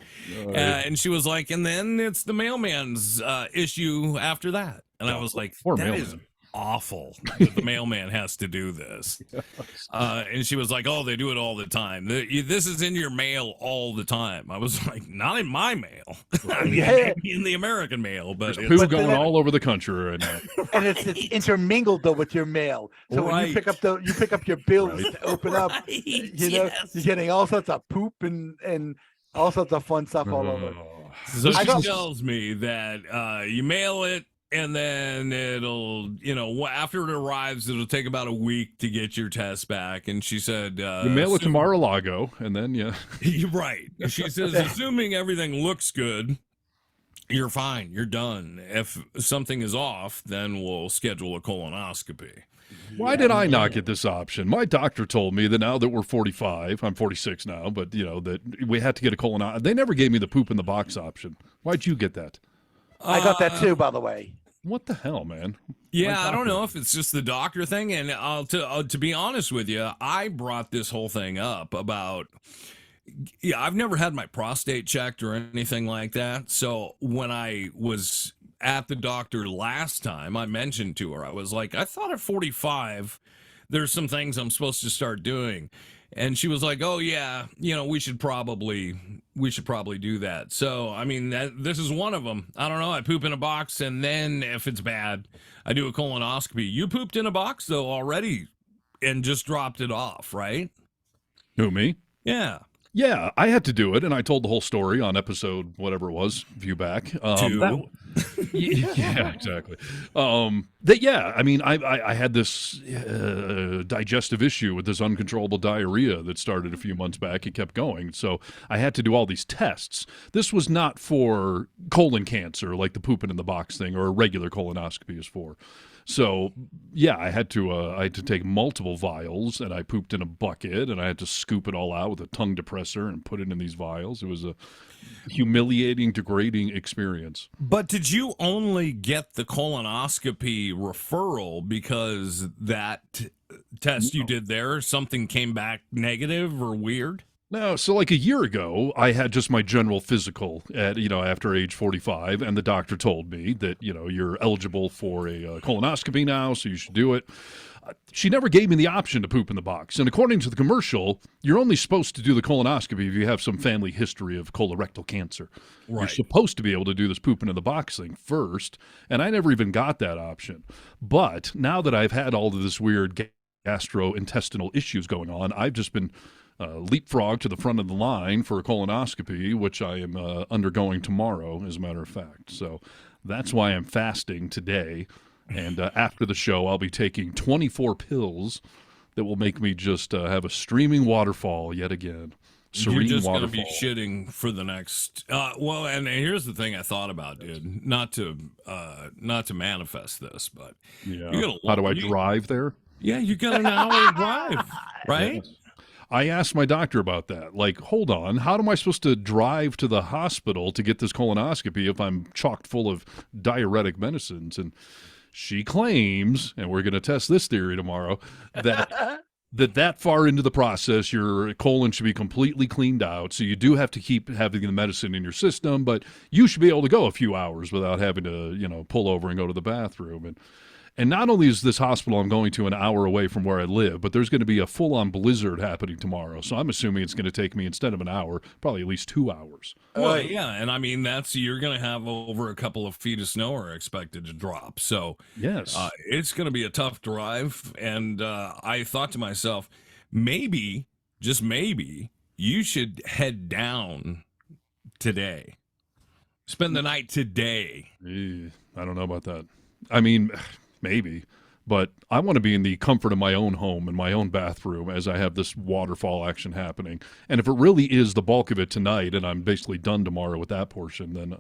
And she was like, and then it's the mailman's issue after that. And I was like, that is awful that the mailman has to do this. And she was like, oh, they do it all the time. This is in your mail all the time. I was like, not in my mail. I mean, maybe in the American mail, but There's poo going all over the country right now. And it's intermingled though with your mail. So when you pick up your bills to open up, you're getting all sorts of poop and all sorts of fun stuff all over. So she tells me that you mail it, and then it'll, after it arrives, it'll take about a week to get your test back. And she said, you mail it to Mar-a-Lago, and then, You're right. She says, assuming everything looks good, you're fine. You're done. If something is off, then we'll schedule a colonoscopy. Why did I not get this option? My doctor told me that now that we're 45, I'm 46 now, but, that we had to get a colonoscopy. They never gave me the poop in the box option. Why'd you get that? I got that too, by the way. What the hell, man? Yeah, I don't know if it's just the doctor thing. And to be honest with you, I brought this whole thing up about, I've never had my prostate checked or anything like that. So when I was at the doctor last time, I mentioned to her, I was like, I thought at 45, there's some things I'm supposed to start doing. And she was like, oh yeah, we should probably do that. So, I mean, this is one of them. I don't know. I poop in a box, and then if it's bad, I do a colonoscopy. You pooped in a box though already and just dropped it off, right? Who, me? Yeah. Yeah, I had to do it, and I told the whole story on episode whatever it was, a few back. Yeah, exactly. I mean, I had this digestive issue with this uncontrollable diarrhea that started a few months back. It kept going, so I had to do all these tests. This was not for colon cancer, like the pooping in the box thing, or a regular colonoscopy is for. So yeah, I had to take multiple vials, and I pooped in a bucket, and I had to scoop it all out with a tongue depressor and put it in these vials. It was a humiliating, degrading experience. But did you only get the colonoscopy referral because that test you did there, something came back negative or weird? No, so like a year ago, I had just my general physical at, after age 45, and the doctor told me that, you're eligible for a colonoscopy now, so you should do it. She never gave me the option to poop in the box. And according to the commercial, you're only supposed to do the colonoscopy if you have some family history of colorectal cancer. Right. You're supposed to be able to do this pooping in the box thing first, and I never even got that option. But now that I've had all of this weird gastrointestinal issues going on, I've just been leapfrog to the front of the line for a colonoscopy, which I am undergoing tomorrow, as a matter of fact. So that's why I'm fasting today. And after the show, I'll be taking 24 pills that will make me just have a streaming waterfall yet again. Serene You're just going to waterfall. be shitting for the next. Well, and here's the thing I thought about, dude. Not to manifest this, but Yeah. How do I drive there? Yeah, you got an hour drive, right? Yes. I asked my doctor about that. Like, hold on, how am I supposed to drive to the hospital to get this colonoscopy if I'm chocked full of diuretic medicines? And she claims, and we're going to test this theory tomorrow, that that far into the process, your colon should be completely cleaned out. So you do have to keep having the medicine in your system, but you should be able to go a few hours without having to, pull over and go to the bathroom. And not only is this hospital I'm going to an hour away from where I live, but there's going to be a full-on blizzard happening tomorrow. So I'm assuming it's going to take me, instead of an hour, probably at least 2 hours. Well, yeah, and I mean, you're going to have over a couple of feet of snow are expected to drop. So yes, it's going to be a tough drive. And I thought to myself, maybe, just maybe, you should head down today. Spend the night today. I don't know about that. I mean, maybe, but I want to be in the comfort of my own home, in my own bathroom, as I have this waterfall action happening. And if it really is the bulk of it tonight, and I'm basically done tomorrow with that portion, then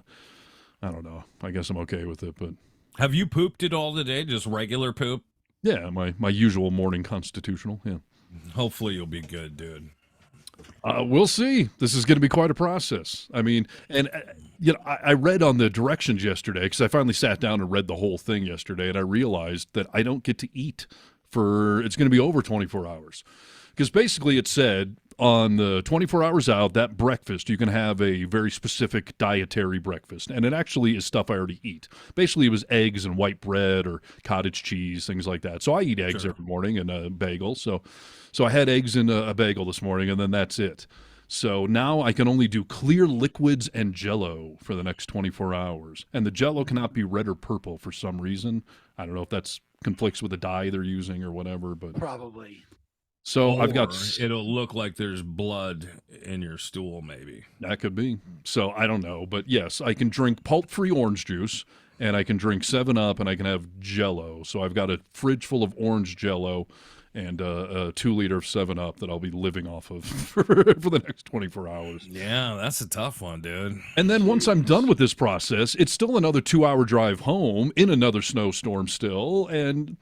I don't know. I guess I'm okay with it. But have you pooped it all today? Just regular poop? Yeah, my usual morning constitutional. Yeah. Hopefully you'll be good, dude. We'll see. This is going to be quite a process. I mean, and I read on the directions yesterday, because I finally sat down and read the whole thing yesterday, and I realized that I don't get to eat it's going to be over 24 hours. Because basically it said on the 24 hours out, that breakfast, you can have a very specific dietary breakfast. And it actually is stuff I already eat. Basically, it was eggs and white bread or cottage cheese, things like that. So I eat eggs every morning and a bagel. So I had eggs and a bagel this morning, and then that's it. So now I can only do clear liquids and Jell-O for the next 24 hours. And the Jell-O cannot be red or purple for some reason. I don't know if that's conflicts with the dye they're using or whatever, but probably. So I've got. It'll look like there's blood in your stool, maybe. That could be. So I don't know, but yes, I can drink pulp-free orange juice, and I can drink 7-Up, and I can have Jell-O. So I've got a fridge full of orange Jell-O and a 2-liter of 7-Up that I'll be living off of for the next 24 hours. Yeah, that's a tough one, dude. And then once I'm done with this process, it's still another 2-hour drive home in another snowstorm still, and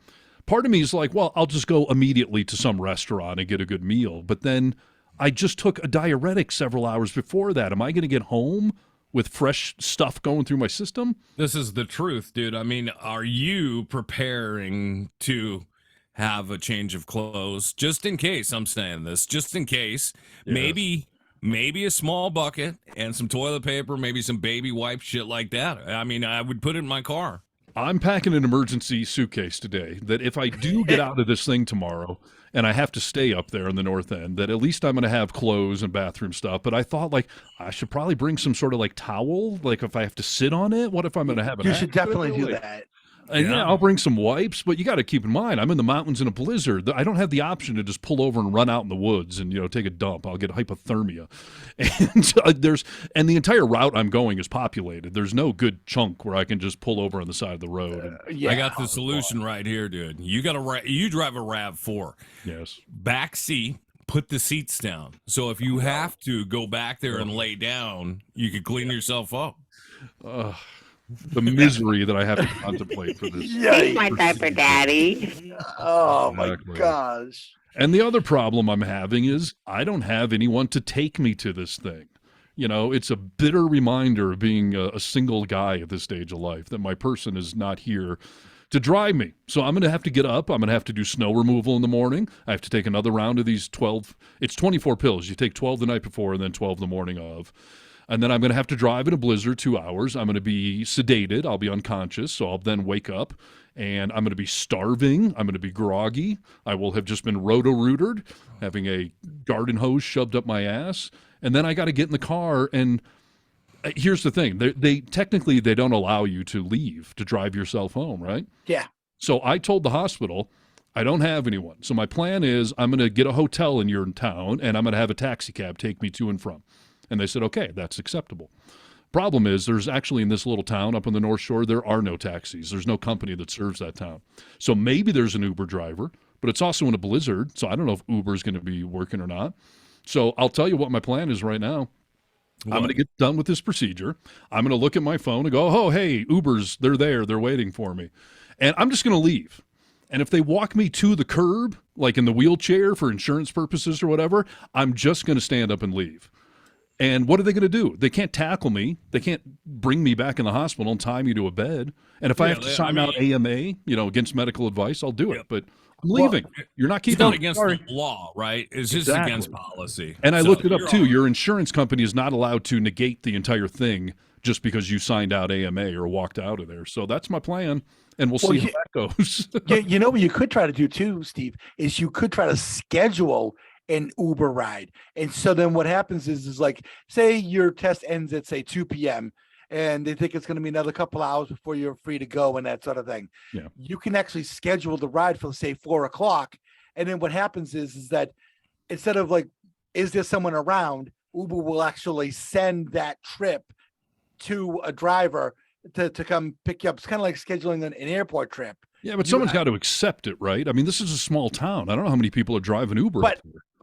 part of me is like, well, I'll just go immediately to some restaurant and get a good meal. But then I just took a diuretic several hours before that. Am I going to get home with fresh stuff going through my system? This is the truth, dude. I mean, are you preparing to have a change of clothes? Just in case, I'm saying this, just in case. Yes. Maybe a small bucket and some toilet paper, maybe some baby wipes, shit like that. I mean, I would put it in my car. I'm packing an emergency suitcase today that if I do get out of this thing tomorrow and I have to stay up there in the north end, that at least I'm going to have clothes and bathroom stuff. But I thought, like, I should probably bring some sort of, like, towel, like, if I have to sit on it. What if I'm going to have an You should definitely do that. And yeah, I'll bring some wipes, but you got to keep in mind, I'm in the mountains in a blizzard. I don't have the option to just pull over and run out in the woods and, take a dump. I'll get hypothermia. And the entire route I'm going is populated. There's no good chunk where I can just pull over on the side of the road. I got the solution right here, dude. You drive a RAV4. Yes. Back seat. Put the seats down. So if you have to go back there and lay down, you can clean yourself up. the misery that I have to contemplate for this. Take my diaper, Daddy. Oh Exactly. my gosh. And the other problem I'm having is I don't have anyone to take me to this thing. You know, it's a bitter reminder of being a single guy at this stage of life that my person is not here to drive me. So I'm going to have to get up. I'm going to have to do snow removal in the morning. I have to take another round of these 12. It's 24 pills. You take 12 the night before and then 12 the morning of. And then I'm going to have to drive in a blizzard 2 hours. I'm going to be sedated. I'll be unconscious. So I'll then wake up and I'm going to be starving. I'm going to be groggy. I will have just been roto-rootered, having a garden hose shoved up my ass. And then I got to get in the car. And here's the thing. They technically, they don't allow you to leave, to drive yourself home, right? Yeah. So I told the hospital, I don't have anyone. So my plan is I'm going to get a hotel in your town and I'm going to have a taxi cab take me to and from. And they said, okay, that's acceptable. Problem is, there's actually in this little town up on the North Shore, there are no taxis. There's no company that serves that town. So maybe there's an Uber driver, but it's also in a blizzard. So I don't know if Uber is going to be working or not. So I'll tell you what my plan is right now. I'm going to get done with this procedure. I'm going to look at my phone and go, oh, hey, Uber's, they're there. They're waiting for me. And I'm just going to leave. And if they walk me to the curb, like in the wheelchair for insurance purposes or whatever, I'm just going to stand up and leave. And what are they going to do? They can't tackle me. They can't bring me back in the hospital and tie me to a bed. And if I have to sign out AMA, against medical advice, I'll do it. But I'm leaving. You're not keeping me. It's not against the law, right? It's just against policy. And I looked it up too. Your insurance company is not allowed to negate the entire thing just because you signed out AMA or walked out of there. So that's my plan. And we'll see how that goes. You know what you could try to do too, Steve, is you could try to schedule an Uber ride. And so then what happens is like, say your test ends at say 2 p.m. and they think it's going to be another couple hours before you're free to go and that sort of thing. Yeah. You can actually schedule the ride for say 4 o'clock. And then what happens is that instead of like, is there someone around, Uber will actually send that trip to a driver to come pick you up. It's kind of like scheduling an airport trip. Yeah, but someone's got to accept it, right? I mean, this is a small town. I don't know how many people are driving Uber.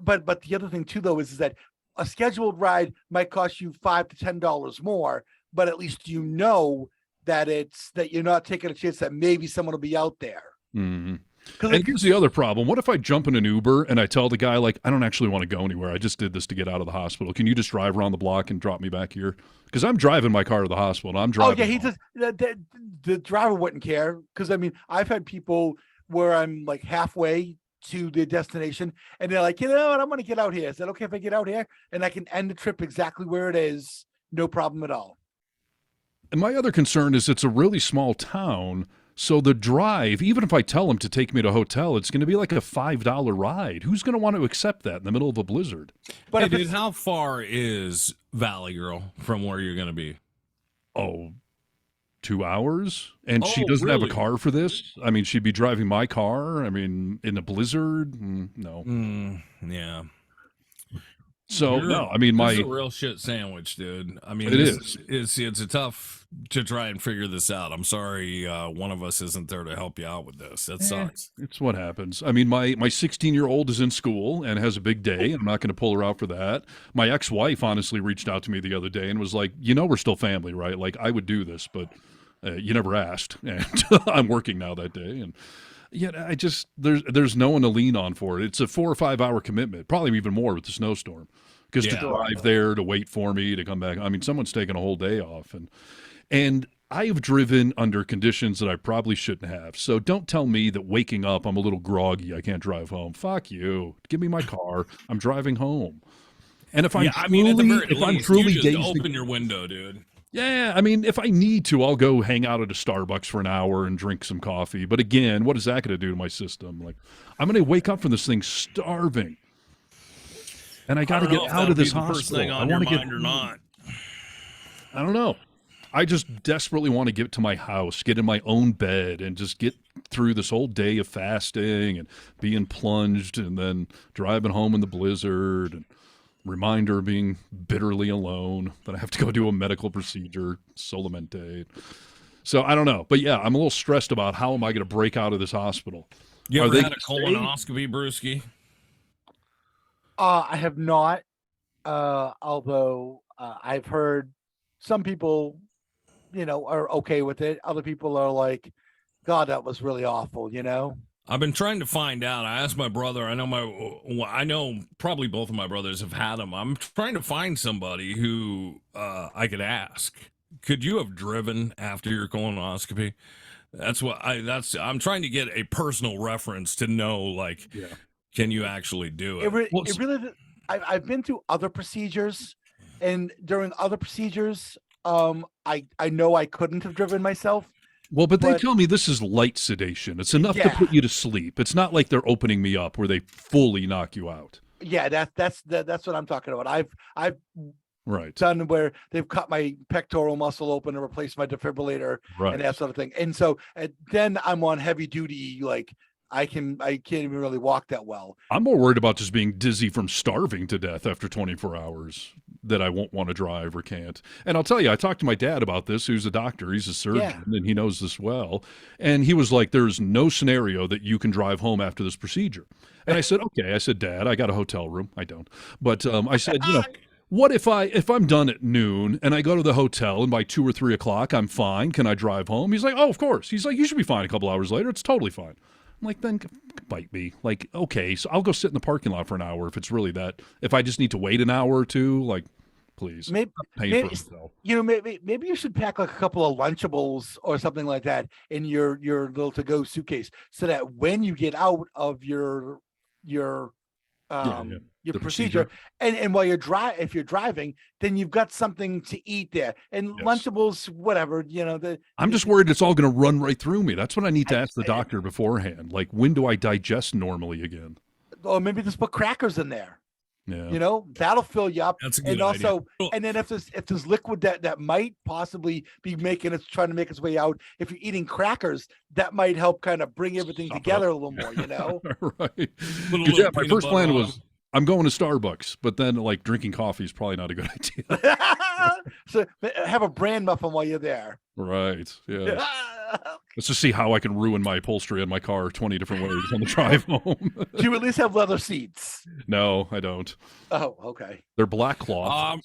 But the other thing too, though, is that a scheduled ride might cost you $5 to $10 more, but at least you know that that you're not taking a chance that maybe someone will be out there. Mm-hmm. And here's the other problem. What if I jump in an Uber and I tell the guy, like, I don't actually want to go anywhere. I just did this to get out of the hospital. Can you just drive around the block and drop me back here? Because I'm driving my car to the hospital. And I'm driving. Oh, yeah, he just the driver wouldn't care. Because, I mean, I've had people where I'm like halfway to the destination and they're like, you know what, I'm going to get out here. Is that okay if I get out here? And I can end the trip exactly where it is. No problem at all. And my other concern is it's a really small town. So the drive, even if I tell them to take me to a hotel, it's going to be like a $5 ride. Who's going to want to accept that in the middle of a blizzard? But hey, dude, how far is Valley Girl from where you're going to be? Oh, 2 hours? And she doesn't have a car for this? I mean, she'd be driving my car? I mean, in a blizzard? No. Yeah. So, no, I mean, it's a real shit sandwich, dude. I mean, it's a tough to try and figure this out. I'm sorry one of us isn't there to help you out with this. That sucks. It's what happens. I mean, my 16-year-old is in school and has a big day. I'm not going to pull her out for that. My ex-wife honestly reached out to me the other day and was like, we're still family, right? Like, I would do this, but you never asked. And I'm working now that day. And I just, there's no one to lean on for it. It's a 4 or 5 hour commitment, probably even more with the snowstorm. Because to drive there, to wait for me, to come back. I mean, someone's taking a whole day off. And I have driven under conditions that I probably shouldn't have. So don't tell me that waking up, I'm a little groggy, I can't drive home. Fuck you. Give me my car. I'm driving home. And if I'm truly you just open your window, dude. Yeah, I mean, if I need to, I'll go hang out at a Starbucks for an hour and drink some coffee. But again, what is that going to do to my system? Like, I'm going to wake up from this thing starving. And I got to get out of this hospital. I want to get or not. I don't know. I just desperately want to get to my house, get in my own bed, and just get through this whole day of fasting and being plunged, and then driving home in the blizzard, and reminder of being bitterly alone. That I have to go do a medical procedure, solamente. So I don't know, but yeah, I'm a little stressed about how am I going to break out of this hospital. You ever had a colonoscopy, Brewski? I have not, although I've heard some people are okay with it. Other people are like, God, that was really awful. I've been trying to find out. I asked my brother. I know probably both of my brothers have had them. I'm trying to find somebody who I could ask. Could you have driven after your colonoscopy? I'm trying to get a personal reference to know, like, can you actually do it? It really. I've been through other procedures, and during other procedures, I know I couldn't have driven myself. Well, but they tell me this is light sedation. It's enough to put you to sleep. It's not like they're opening me up where they fully knock you out. Yeah, that's what I'm talking about. I've right done where they've cut my pectoral muscle open and replaced my defibrillator and that sort of thing. And so then I'm on heavy duty, like I can't even really walk that well. I'm more worried about just being dizzy from starving to death after 24 hours that I won't want to drive or can't. And I'll tell you, I talked to my dad about this, who's a doctor. He's a surgeon, and he knows this well. And he was like, there's no scenario that you can drive home after this procedure. And I said, okay. I said, Dad, I got a hotel room. I don't. But I said, what if I'm done at noon and I go to the hotel and by 2 or 3 o'clock I'm fine? Can I drive home? He's like, oh, of course. He's like, you should be fine a couple hours later. It's totally fine. I'm like, then bite me. Like, okay, so I'll go sit in the parking lot for an hour if it's really that. If I just need to wait an hour or two, like, please. Maybe you should pack like a couple of Lunchables or something like that in your little to-go suitcase, so that when you get out of your procedure. And while if you're driving, then you've got something to eat there. And Lunchables, whatever, I'm just worried it's all going to run right through me. That's what I need to ask the doctor beforehand. Like, when do I digest normally again? Or maybe just put crackers in there. Yeah. That'll fill you up. That's a good idea. idea. And then if there's liquid that might possibly be trying to make its way out, if you're eating crackers, that might help kind of bring everything together a little more, Right. Because my first plan was, I'm going to Starbucks, but then like drinking coffee is probably not a good idea. So have a bran muffin while you're there. Right. Yeah. Let's just see how I can ruin my upholstery on my car 20 different ways on the drive home. Do you at least have leather seats? No, I don't. Oh, okay. They're black cloth.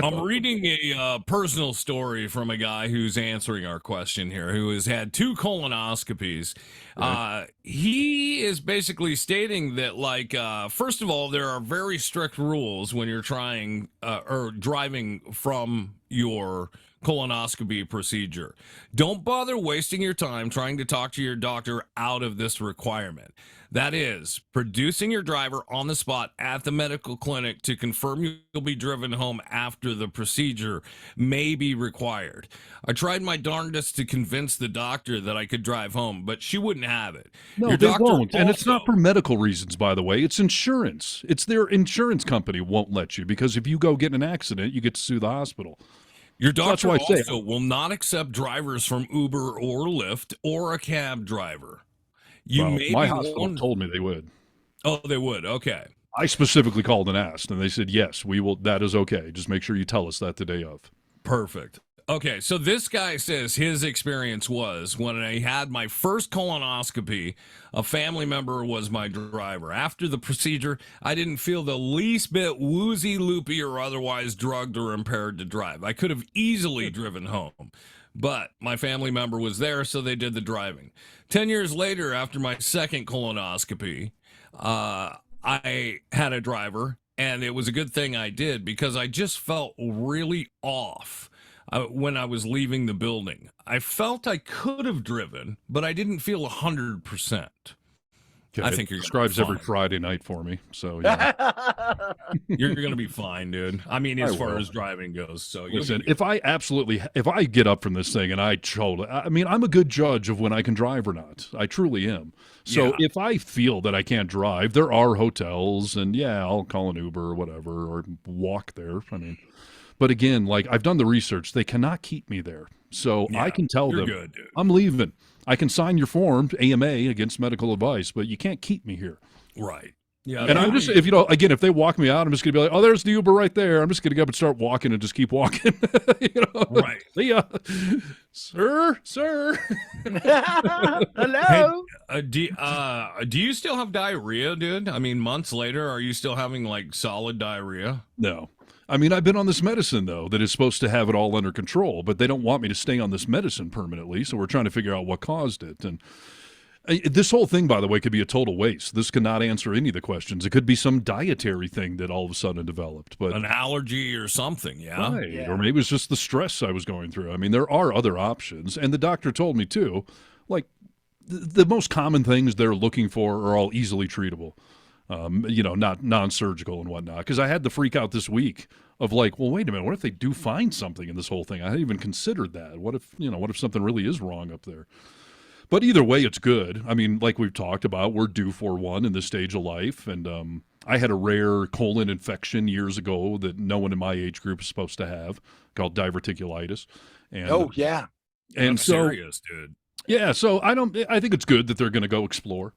I'm reading a personal story from a guy who's answering our question here, who has had 2 colonoscopies. Right. He is basically stating that, like, first of all, there are very strict rules when you're trying or driving from your colonoscopy procedure. Don't bother wasting your time trying to talk to your doctor out of this requirement. That is, producing your driver on the spot at the medical clinic to confirm you'll be driven home after the procedure may be required. I tried my darndest to convince the doctor that I could drive home, but she wouldn't have it. No, they won't. And it's not for medical reasons, by the way. It's insurance. It's their insurance company won't let you, because if you go get in an accident, you get to sue the hospital. Your doctor also will not accept drivers from Uber or Lyft or a cab driver. My hospital told me they would. Oh, they would. Okay. I specifically called and asked, and they said, yes, we will. That is okay. Just make sure you tell us that the day of. Perfect. Okay, so this guy says his experience was when I had my first colonoscopy, a family member was my driver. After the procedure, I didn't feel the least bit woozy, loopy, or otherwise drugged or impaired to drive. I could have easily driven home, but my family member was there, so they did the driving. 10 years later, after my second colonoscopy, I had a driver, and it was a good thing I did because I just felt really off. When I was leaving the building, I felt I could have driven, but I didn't feel 100%. Okay, I think you're describes every Friday night for me. So yeah, you're going to be fine, dude. I mean, as far as driving goes. So listen, if I get up from this thing and I'm a good judge of when I can drive or not. I truly am. So if I feel that I can't drive, there are hotels, and I'll call an Uber or whatever, or walk there. I mean. But again, like, I've done the research, they cannot keep me there. So I can tell them, good, dude. I'm leaving. I can sign your form, AMA, against medical advice, but you can't keep me here. Right. Yeah. And I'm just, if they walk me out, I'm just going to be like, oh, there's the Uber right there. I'm just going to get up and start walking and just keep walking. Right. See ya. Sir. Hello. Hey, do you still have diarrhea, dude? I mean, months later, are you still having, like, solid diarrhea? No. I mean, I've been on this medicine, though, that is supposed to have it all under control, but they don't want me to stay on this medicine permanently, so we're trying to figure out what caused it. And this whole thing, by the way, could be a total waste. This could not answer any of the questions. It could be some dietary thing that all of a sudden developed. But an allergy or something, yeah? Right. Yeah. Or maybe it was just the stress I was going through. I mean, there are other options. And the doctor told me, too, like, the most common things they're looking for are all easily treatable. Not non-surgical and whatnot. Because I had the freak out this week of like, well, wait a minute, what if they do find something in this whole thing? I hadn't even considered that. What if something really is wrong up there? But either way, it's good. I mean, like we've talked about, we're due for one in this stage of life. And I had a rare colon infection years ago that no one in my age group is supposed to have, called diverticulitis. And, and that's serious, dude. Yeah, so I think it's good that they're going to go explore.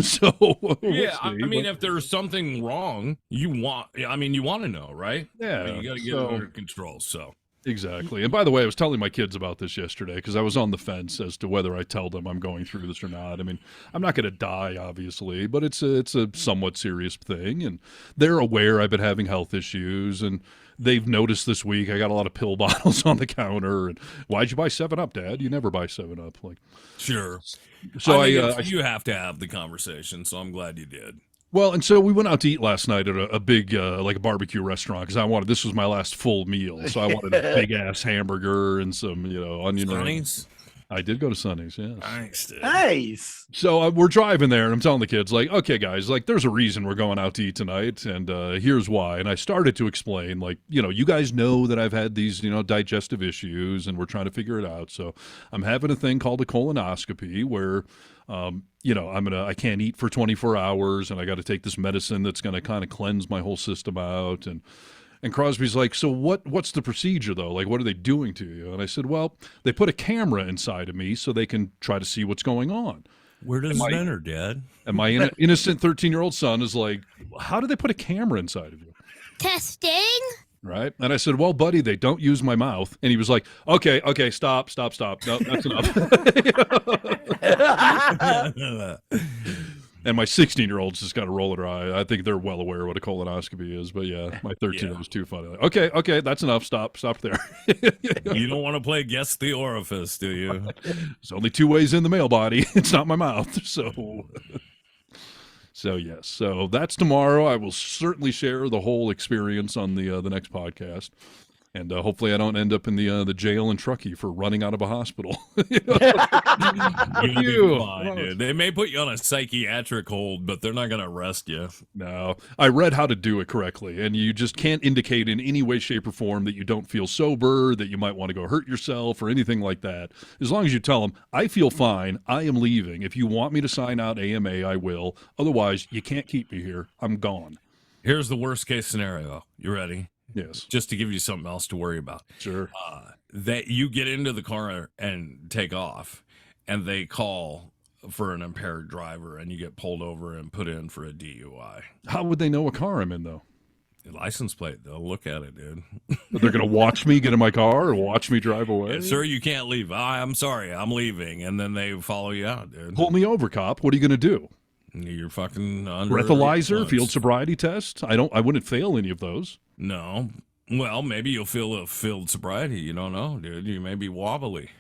So we'll yeah, see, I mean, if there's something wrong, you want to know, right? Yeah, I mean, you got to get it under control. So exactly. And by the way, I was telling my kids about this yesterday because I was on the fence as to whether I tell them I'm going through this or not. I mean, I'm not going to die, obviously, but it's a somewhat serious thing, and they're aware I've been having health issues, and they've noticed this week I got a lot of pill bottles on the counter. And why'd you buy 7-Up, Dad? You never buy 7-Up. Like, sure. So you have to have the conversation. So I'm glad you did. Well, and so we went out to eat last night at a big, like a barbecue restaurant because this was my last full meal. So I wanted a big ass hamburger and some, onion rings. I did go to Sonny's, yes. Nice, dude. Nice. So we're driving there, and I'm telling the kids, like, okay, guys, like, there's a reason we're going out to eat tonight, and here's why. And I started to explain, like, you guys know that I've had these, digestive issues, and we're trying to figure it out. So I'm having a thing called a colonoscopy where, I can't eat for 24 hours, and I got to take this medicine that's going to kind of cleanse my whole system out, And Crosby's like, so what's the procedure, though? Like, what are they doing to you? And I said, well, they put a camera inside of me so they can try to see what's going on. Where does it enter, Dad? And my innocent 13-year-old son is like, how do they put a camera inside of you? Testing? Right? And I said, well, buddy, they don't use my mouth. And he was like, okay, stop. No, that's enough. And my 16-year-old's just got to roll her eye. I think they're well aware what a colonoscopy is. But yeah, my 13-year-old was too funny. Like, okay, that's enough. Stop there. You don't want to play guess the orifice, do you? There's only 2 ways in the male body. It's not my mouth. So yes. So that's tomorrow. I will certainly share the whole experience on the next podcast. And hopefully I don't end up in the jail in Truckee for running out of a hospital. You'll be fine, dude. They may put you on a psychiatric hold, but they're not going to arrest you. No. I read how to do it correctly, and you just can't indicate in any way, shape, or form that you don't feel sober, that you might want to go hurt yourself, or anything like that. As long as you tell them, I feel fine, I am leaving. If you want me to sign out AMA, I will. Otherwise, you can't keep me here. I'm gone. Here's the worst case scenario. You ready? Yes. Just to give you something else to worry about. Sure. That you get into the car and take off, and they call for an impaired driver, and you get pulled over and put in for a DUI. How would they know what car I'm in, though? The license plate, they'll look at it, dude. They're going to watch me get in my car or watch me drive away? Yeah, sir, you can't leave. I'm sorry, I'm leaving. And then they follow you out, dude. Pull me over, cop. What are you going to do? You're fucking under breathalyzer, field sobriety test. I wouldn't fail any of those. No. Well, maybe you'll feel a field sobriety. You don't know, dude. You may be wobbly.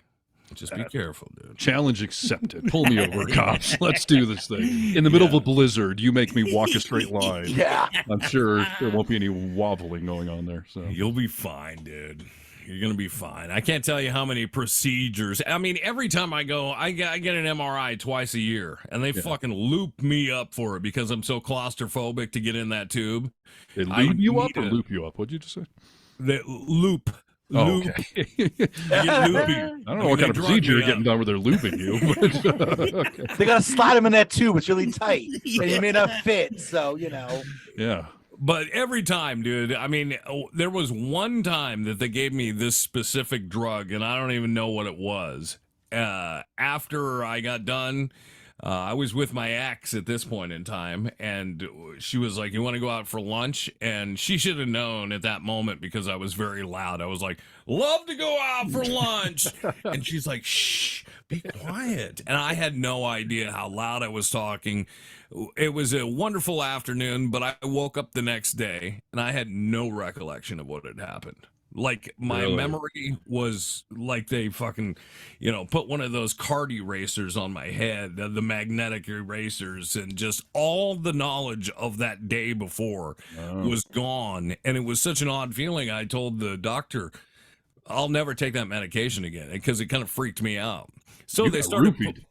Just be careful, dude. Challenge accepted. Pull me over, cops. Let's do this thing. In the middle of a blizzard, you make me walk a straight line. Yeah. I'm sure there won't be any wobbling going on there. So you'll be fine, dude. You're going to be fine. I can't tell you how many procedures. I mean, every time I go, I get an MRI twice a year, and they fucking loop me up for it because I'm so claustrophobic to get in that tube. They loop you up or loop you up? What'd you just say? They loop. Oh, okay. I get loopy. I don't know what kind of procedure you're getting done where they're looping you. But, okay. They got to slide them in that tube. It's really tight. And you may not fit, so, Yeah. But every time, dude, I mean, there was one time that they gave me this specific drug, and I don't even know what it was. After I got done, I was with my ex at this point in time, and she was like, you want to go out for lunch? And she should have known at that moment because I was very loud. I was like, love to go out for lunch. And she's like, shh, be quiet. And I had no idea how loud I was talking. It was a wonderful afternoon, but I woke up the next day and I had no recollection of what had happened. Like my memory was like they fucking, put one of those card erasers on my head, the magnetic erasers, and just all the knowledge of that day before was gone. And it was such an odd feeling. I told the doctor, I'll never take that medication again because it kind of freaked me out. So they started.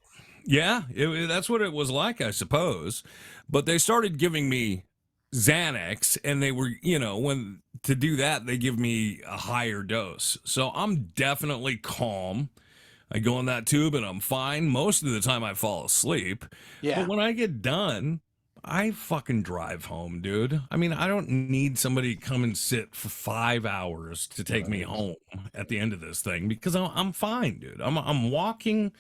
Yeah, that's what it was like, I suppose. But they started giving me Xanax, and they were, when to do that, they give me a higher dose. So I'm definitely calm. I go in that tube and I'm fine. Most of the time I fall asleep. Yeah. But when I get done, I fucking drive home, dude. I mean, I don't need somebody to come and sit for 5 hours to take me home at the end of this thing because I'm fine, dude. I'm walking,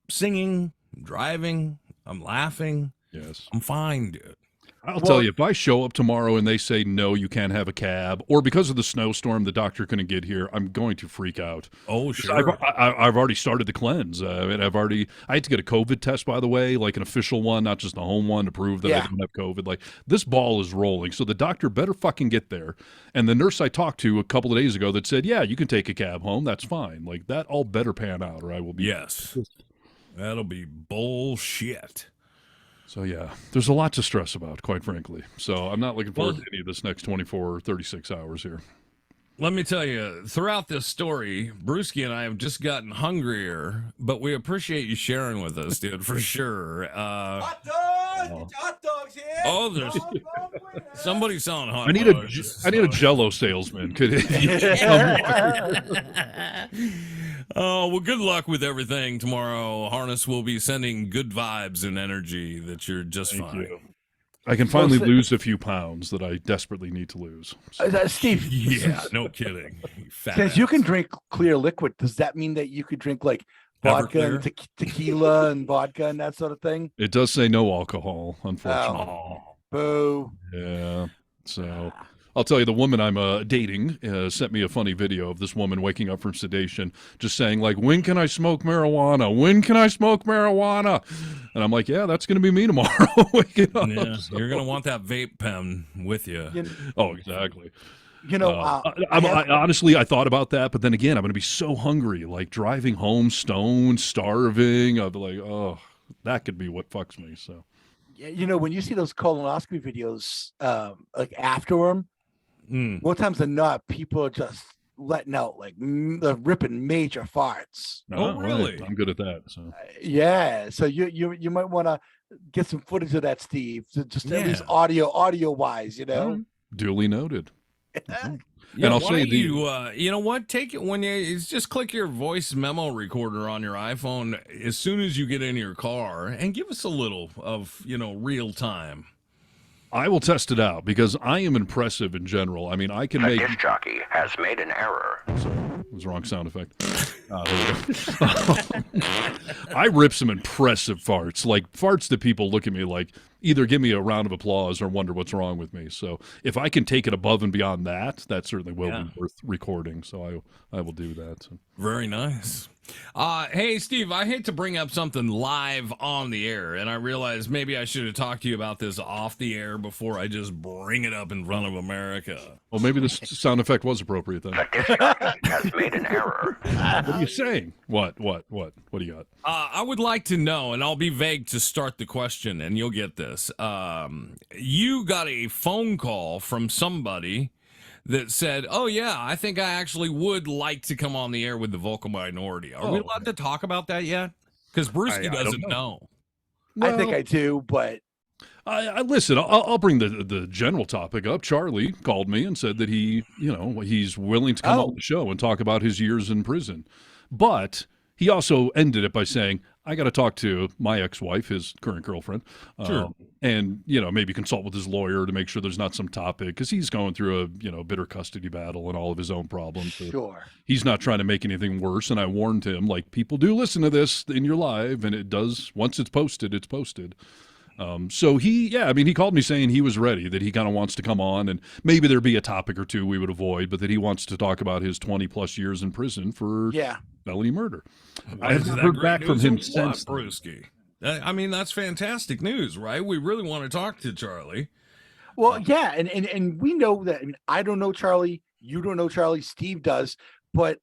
singing, driving, I'm laughing. Yes. I'm fine, dude. I'll tell you, if I show up tomorrow and they say, no, you can't have a cab, or because of the snowstorm, the doctor couldn't get here, I'm going to freak out. Oh, sure. I've already started the cleanse. I had to get a COVID test, by the way, like an official one, not just a home one to prove that I don't have COVID. Like, this ball is rolling, so the doctor better fucking get there. And the nurse I talked to a couple of days ago that said, yeah, you can take a cab home, that's fine. Like, that all better pan out, or I will be. Yes. That'll be bullshit. So, yeah, there's a lot to stress about, quite frankly. So I'm not looking forward to any of this next 24 or 36 hours here. Let me tell you, throughout this story, Brewski and I have just gotten hungrier, but we appreciate you sharing with us, dude, for sure. Hot dogs! Hot dogs here! Oh, there's somebody selling hot I dogs. need a Jell-O salesman. Could Oh, well, good luck with everything tomorrow. Harness will be sending good vibes and energy that you're just fine. I can finally lose a few pounds that I desperately need to lose. Steve. Yeah, no kidding. Since you can drink clear liquid, does that mean that you could drink like vodka and tequila and vodka and that sort of thing? It does say no alcohol, unfortunately. Oh, boo. Yeah. So I'll tell you, the woman I'm dating sent me a funny video of this woman waking up from sedation, just saying, like, when can I smoke marijuana? When can I smoke marijuana? And I'm like, yeah, that's going to be me tomorrow. Waking up. Yeah, you're going to want that vape pen with you. Oh, exactly. Honestly, I thought about that, but then again, I'm going to be so hungry, like driving home stoned, starving. I'll be like, oh, that could be what fucks me. So, when you see those colonoscopy videos, like after them, more times than not, people are just letting out like they're ripping major farts. Oh, really? Right. I'm good at that. So yeah, so you might want to get some footage of that, Steve. Just at least audio wise, Duly noted. Yeah, and I'll say you know what? Take it when just click your voice memo recorder on your iPhone as soon as you get in your car and give us a little of real time. I will test it out because I am impressive in general. I mean, I can make. The disc jockey has made an error. Sorry, it was the wrong sound effect. I rip some impressive farts, like farts that people look at me like either give me a round of applause or wonder what's wrong with me. So if I can take it above and beyond that certainly will be worth recording. So I will do that. So. Very nice. Hey, Steve, I hate to bring up something live on the air, and I realize maybe I should have talked to you about this off the air before I just bring it up in front of America. Well, maybe this sound effect was appropriate then. The disc jockey has made an error. What are you saying? What do you got? I would like to know, and I'll be vague to start the question, and you'll get this. You got a phone call from somebody that said, oh, yeah, I think I actually would like to come on the air with the vocal minority. Are we allowed to talk about that yet? Because Brewski doesn't know. Well, I think I do, but... I listen, I'll bring the general topic up. Charlie called me and said that he's willing to come on the show and talk about his years in prison. But he also ended it by saying, I got to talk to my ex-wife, his current girlfriend, and maybe consult with his lawyer to make sure there's not some topic because he's going through a bitter custody battle and all of his own problems. So sure, he's not trying to make anything worse. And I warned him, like, people do listen to this in your live, and it does. Once it's posted, it's posted. So he called me saying he was ready, that he kind of wants to come on, and maybe there'd be a topic or two we would avoid, but that he wants to talk about his 20 plus years in prison for felony murder. I haven't heard back from him since. Brewski. I mean, that's fantastic news, right? We really want to talk to Charlie. Well, yeah, and we know that. I mean, I don't know Charlie. You don't know Charlie. Steve does, but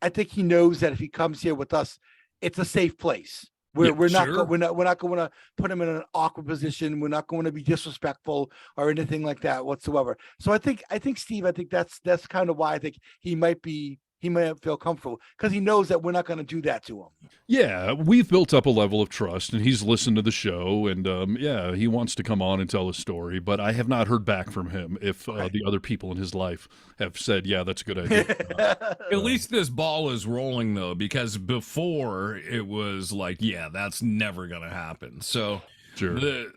I think he knows that if he comes here with us, it's a safe place. We're not going to put him in an awkward position. We're not going to be disrespectful or anything like that whatsoever. So I think Steve, that's kind of why I think he might feel comfortable, because he knows that we're not going to do that to him. Yeah, we've built up a level of trust, and he's listened to the show, and he wants to come on and tell his story, but I have not heard back from him if the other people in his life have said, yeah, that's a good idea. At least this ball is rolling, though, because before it was like, yeah, that's never going to happen. So the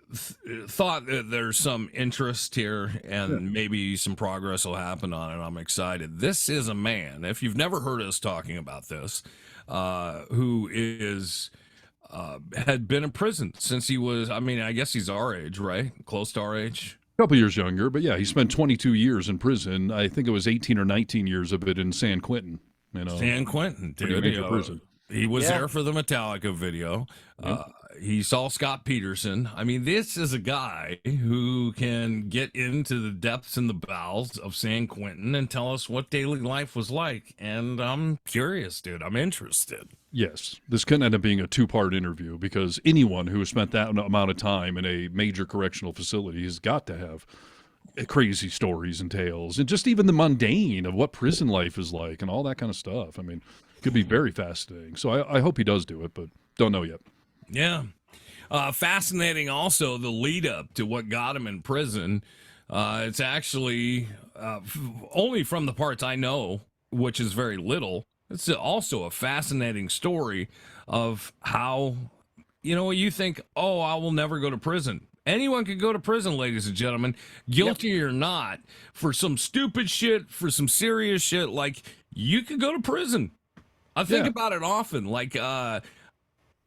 thought that there's some interest here and maybe some progress will happen on it, I'm excited. This is a man, if you've never heard us talking about this, who had been in prison since he was, I guess he's our age, right? Close to our age. A couple years younger, but yeah, he spent 22 years in prison. I think it was 18 or 19 years of it in San Quentin. San Quentin, dude. Prison. He was there for the Metallica video. He saw Scott Peterson. I mean, this is a guy who can get into the depths and the bowels of San Quentin and tell us what daily life was like. And I'm curious, dude. I'm interested. Yes, this could end up being a two-part interview, because anyone who has spent that amount of time in a major correctional facility has got to have crazy stories and tales, and just even the mundane of what prison life is like and all that kind of stuff. I mean, it could be very fascinating. So I hope he does do it, but don't know yet. Yeah. Fascinating also the lead up to what got him in prison. It's actually only from the parts I know, which is very little. It's also a fascinating story of how, you think, oh, I will never go to prison. Anyone can go to prison, ladies and gentlemen, guilty or not, for some stupid shit, for some serious shit. Like, you could go to prison. I think about it often. Like,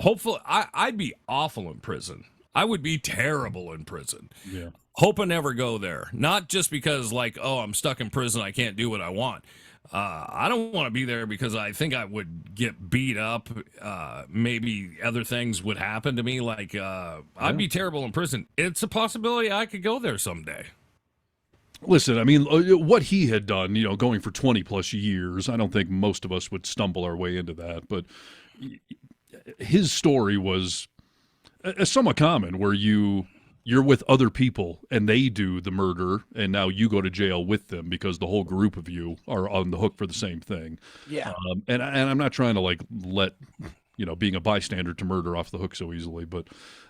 hopefully, I'd be awful in prison. I would be terrible in prison. Yeah. Hope I never go there. Not just because, like, oh, I'm stuck in prison, I can't do what I want. I don't want to be there because I think I would get beat up. Maybe other things would happen to me. Like, I'd be terrible in prison. It's a possibility I could go there someday. Listen, I mean, what he had done, going for 20 plus years, I don't think most of us would stumble our way into that. But his story was somewhat common, where you're with other people and they do the murder, and now you go to jail with them because the whole group of you are on the hook for the same thing. Yeah. And I'm not trying to let being a bystander to murder off the hook so easily, but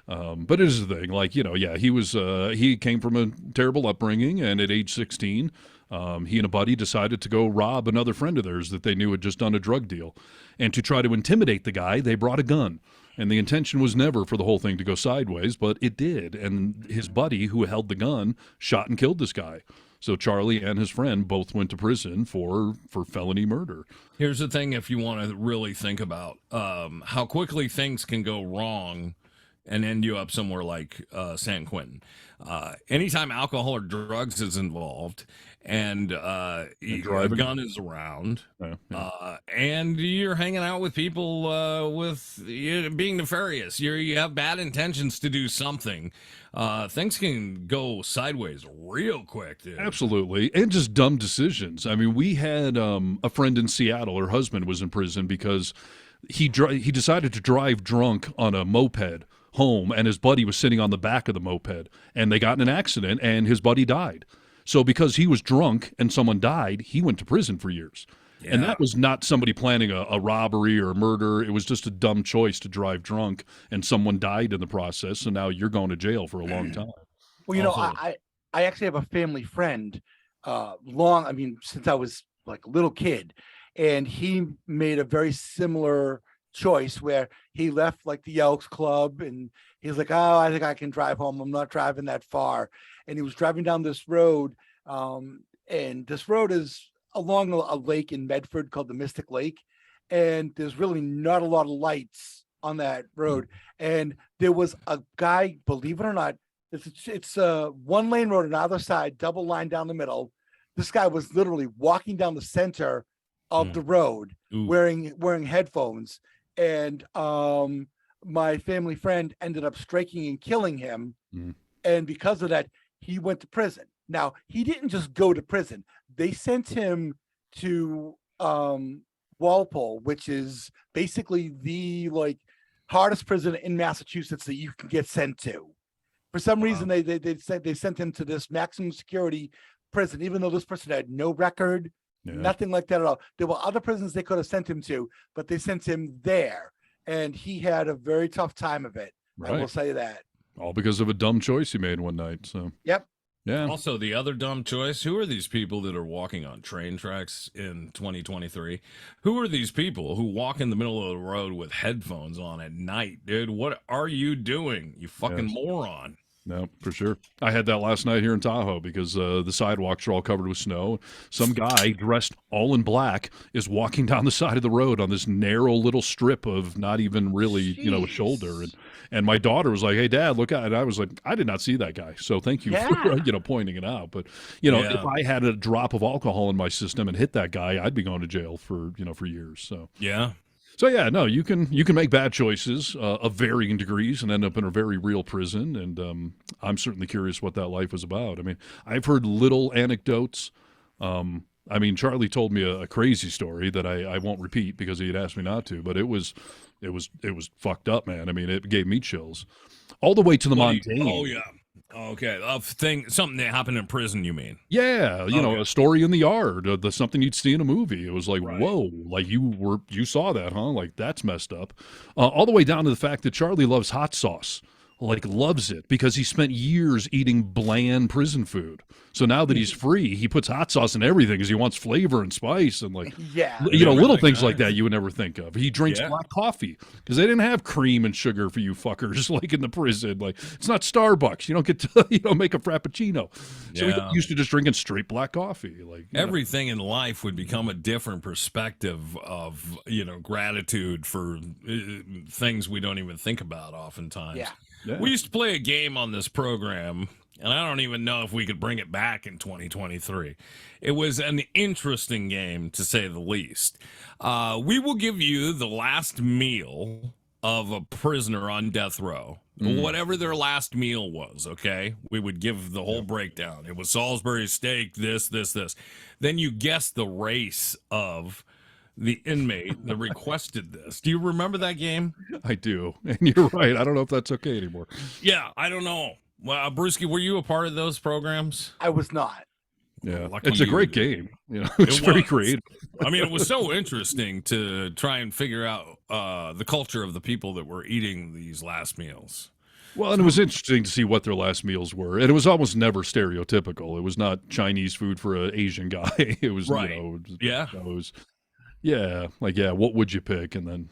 it is the thing. Like, he came from a terrible upbringing, and at age 16, he and a buddy decided to go rob another friend of theirs that they knew had just done a drug deal. And to try to intimidate the guy, they brought a gun. And the intention was never for the whole thing to go sideways, but it did. And his buddy, who held the gun, shot and killed this guy. So Charlie and his friend both went to prison for felony murder. Here's the thing, if you want to really think about how quickly things can go wrong and end you up somewhere like San Quentin. Anytime alcohol or drugs is involved, and a gun is around, and you're hanging out with people with being nefarious, you have bad intentions to do something, things can go sideways real quick, dude. Absolutely. And just dumb decisions. I mean, we had a friend in Seattle. Her husband was in prison because he decided to drive drunk on a moped home, and his buddy was sitting on the back of the moped, and they got in an accident, and his buddy died. So because he was drunk and someone died, he went to prison for years. Yeah. And that was not somebody planning a robbery or a murder. It was just a dumb choice to drive drunk, and someone died in the process. So now you're going to jail for a long time. Well, I actually have a family friend, since I was like a little kid, and he made a very similar choice where he left like the Elks Club, and he's like, oh, I think I can drive home. I'm not driving that far. And he was driving down this road, and this road is along a lake in Medford called the Mystic Lake, and there's really not a lot of lights on that road, and there was a guy. Believe it or not, it's a 1-lane road on either side, double line down the middle. This guy was literally walking down the center of the road, wearing headphones, and my family friend ended up striking and killing him, and because of that, he went to prison. Now, he didn't just go to prison; they sent him to Walpole, which is basically the hardest prison in Massachusetts that you can get sent to. For some reason, they sent him to this maximum security prison, even though this person had no record, nothing like that at all. There were other prisons they could have sent him to, but they sent him there, and he had a very tough time of it. I will say that. All because of a dumb choice he made one night. So. Yep. Yeah. Also, the other dumb choice, who are these people that are walking on train tracks in 2023? Who are these people who walk in the middle of the road with headphones on at night, dude? What are you doing, you fucking moron? No, for sure. I had that last night here in Tahoe because the sidewalks are all covered with snow. Some guy dressed all in black is walking down the side of the road on this narrow little strip of not even really, a shoulder. And my daughter was like, "Hey, Dad, look out!" And I was like, "I did not see that guy." So thank you for pointing it out. But if I had a drop of alcohol in my system and hit that guy, I'd be going to jail for years. So yeah. So yeah, no, you can make bad choices of varying degrees and end up in a very real prison. And I'm certainly curious what that life was about. I mean, I've heard little anecdotes. Charlie told me a crazy story that I won't repeat because he had asked me not to. But it was fucked up, man. I mean, it gave me chills, all the way to the Montaigne. Oh yeah. Okay, something that happened in prison, you mean? Yeah, a story in the yard, something you'd see in a movie. It was like, whoa, like you saw that, huh? Like that's messed up. All the way down to the fact that Charlie loves hot sauce, loves it because he spent years eating bland prison food. So now that he's free, he puts hot sauce in everything because he wants flavor and spice and little things like that you would never think of. He drinks black coffee because they didn't have cream and sugar for you fuckers like in the prison. Like it's not Starbucks. You don't get to make a frappuccino. So he got used to just drinking straight black coffee. Everything in life would become a different perspective of gratitude for things we don't even think about oftentimes. Yeah. We used to play a game on this program, and I don't even know if we could bring it back in 2023. It was an interesting game, to say the least. We will give you the last meal of a prisoner on death row, whatever their last meal was, okay? We would give the whole breakdown. It was Salisbury steak, this. Then you guess the race of the inmate that requested this. Do you remember that game? I do. And you're right. I don't know if that's okay anymore. Yeah, I don't know. Well, Brewski, were you a part of those programs? I was not. Yeah, it's a great game. It's very creative. I mean, it was so interesting to try and figure out the culture of the people that were eating these last meals. Well, and it was interesting to see what their last meals were. And it was almost never stereotypical. It was not Chinese food for an Asian guy. It was, what would you pick? And then,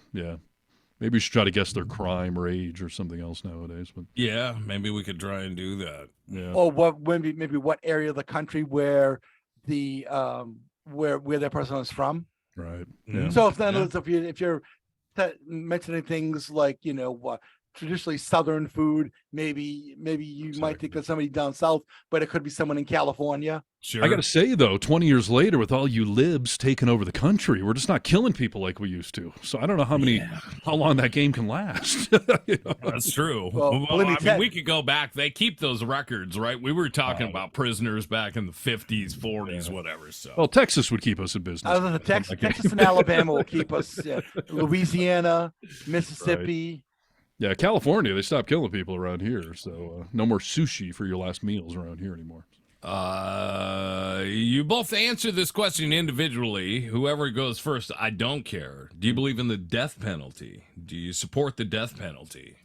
maybe we should try to guess their crime or age or something else nowadays. But yeah, maybe we could try and do that. Yeah. Or maybe what area of the country where the where that person is from. Right. Yeah. So if you're mentioning things like traditionally Southern food, maybe you might think that somebody down south, but it could be someone in California. Sure. I got to say, though, 20 years later, with all you libs taking over the country, we're just not killing people like we used to. So I don't know how long that game can last. That's true. Well, we could go back. They keep those records, right? We were talking about prisoners back in the 50s, 40s, whatever. So, well, Texas would keep us in business. Texas and Alabama will keep us. Louisiana, Mississippi. Right. Yeah, California, they stopped killing people around here. So no more sushi for your last meals around here anymore. You both answer this question individually. Whoever goes first, I don't care. Do you believe in the death penalty? Do you support the death penalty?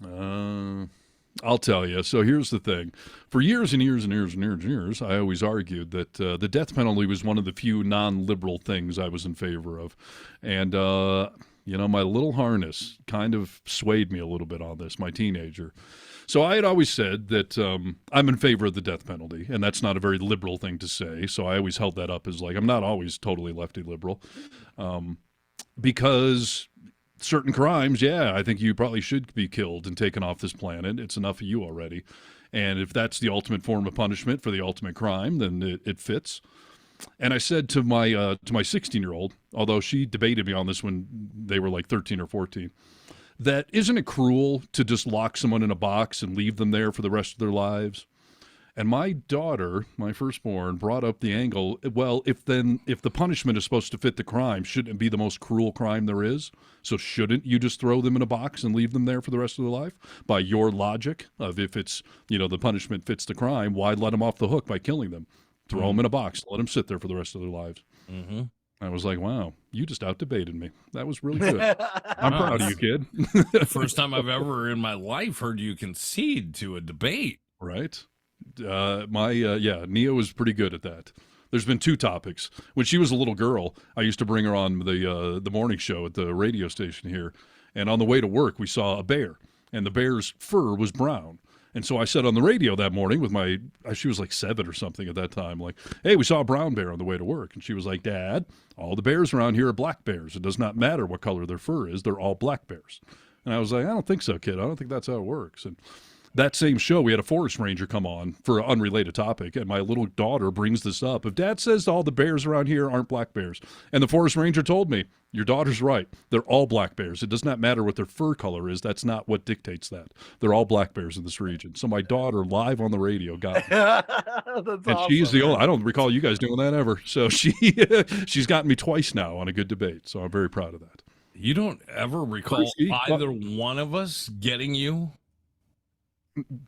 I'll tell you. So here's the thing. For years and years and years and years and years, I always argued that the death penalty was one of the few non-liberal things I was in favor of. And, my little harness kind of swayed me a little bit on this, my teenager. So I had always said that I'm in favor of the death penalty, and that's not a very liberal thing to say. So I always held that up as I'm not always totally lefty liberal, because certain crimes, yeah, I think you probably should be killed and taken off this planet. It's enough of you already. And if that's the ultimate form of punishment for the ultimate crime, then it fits. And I said to my 16-year-old, although she debated me on this when they were like 13 or 14, that isn't it cruel to just lock someone in a box and leave them there for the rest of their lives? And my daughter, my firstborn, brought up the angle, well, if the punishment is supposed to fit the crime, shouldn't it be the most cruel crime there is? So shouldn't you just throw them in a box and leave them there for the rest of their life? By your logic of if it's, the punishment fits the crime, why let them off the hook by killing them? Throw them in a box, let them sit there for the rest of their lives. Mm-hmm. I was like, wow, you just out-debated me. That was really good. I'm proud of you, kid. First time I've ever in my life heard you concede to a debate. Right? Nia was pretty good at that. There's been 2 topics. When she was a little girl, I used to bring her on the morning show at the radio station here. And on the way to work, we saw a bear. And the bear's fur was brown. And so I said on the radio that morning with she was like 7 or something at that time, like, hey, we saw a brown bear on the way to work. And she was like, Dad, all the bears around here are black bears. It does not matter what color their fur is. They're all black bears. And I was like, I don't think so, kid. I don't think that's how it works. And that same show, we had a forest ranger come on for an unrelated topic, and my little daughter brings this up. If Dad says all the bears around here aren't black bears, and the forest ranger told me, your daughter's right. They're all black bears. It does not matter what their fur color is. That's not what dictates that. They're all black bears in this region. So my daughter, live on the radio, got me. And awesome, she's the only, I don't recall you guys doing that ever. So she's gotten me twice now on a good debate. So I'm very proud of that. You don't ever recall either one of us getting you?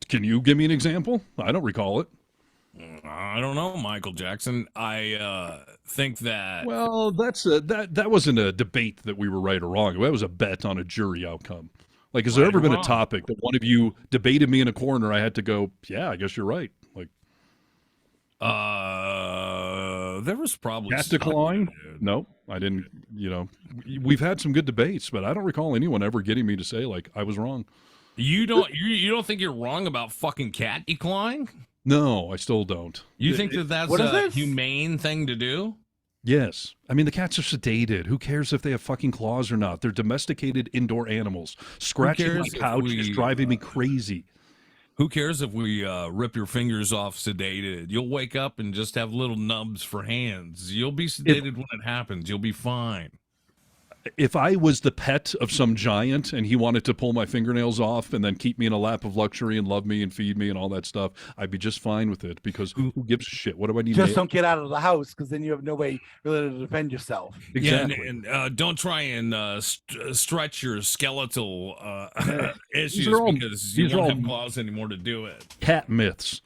Can you give me an example? I don't recall it. I don't know, Michael Jackson. I think that. Well, that wasn't a debate that we were right or wrong. That was a bet on a jury outcome. Like, has there ever been a topic that one of you debated me in a corner? I had to go, yeah, I guess you're right. Like, there was probably cat decline. No, I didn't. We've had some good debates, but I don't recall anyone ever getting me to say like I was wrong. You don't think you're wrong about fucking cat decline? No, I still don't. You think that's a humane thing to do? Yes. I mean, the cats are sedated. Who cares if they have fucking claws or not? They're domesticated indoor animals. Scratching my couch is driving me crazy. Who cares if we rip your fingers off sedated? You'll wake up and just have little nubs for hands. You'll be sedated when it happens. You'll be fine. If I was the pet of some giant and he wanted to pull my fingernails off and then keep me in a lap of luxury and love me and feed me and all that stuff, I'd be just fine with it because who gives a shit? What do I need? Just don't get out of the house because then you have no way really to defend yourself. Exactly. Yeah, and don't try and stretch your skeletal issues because you don't have claws anymore to do it. Cat myths.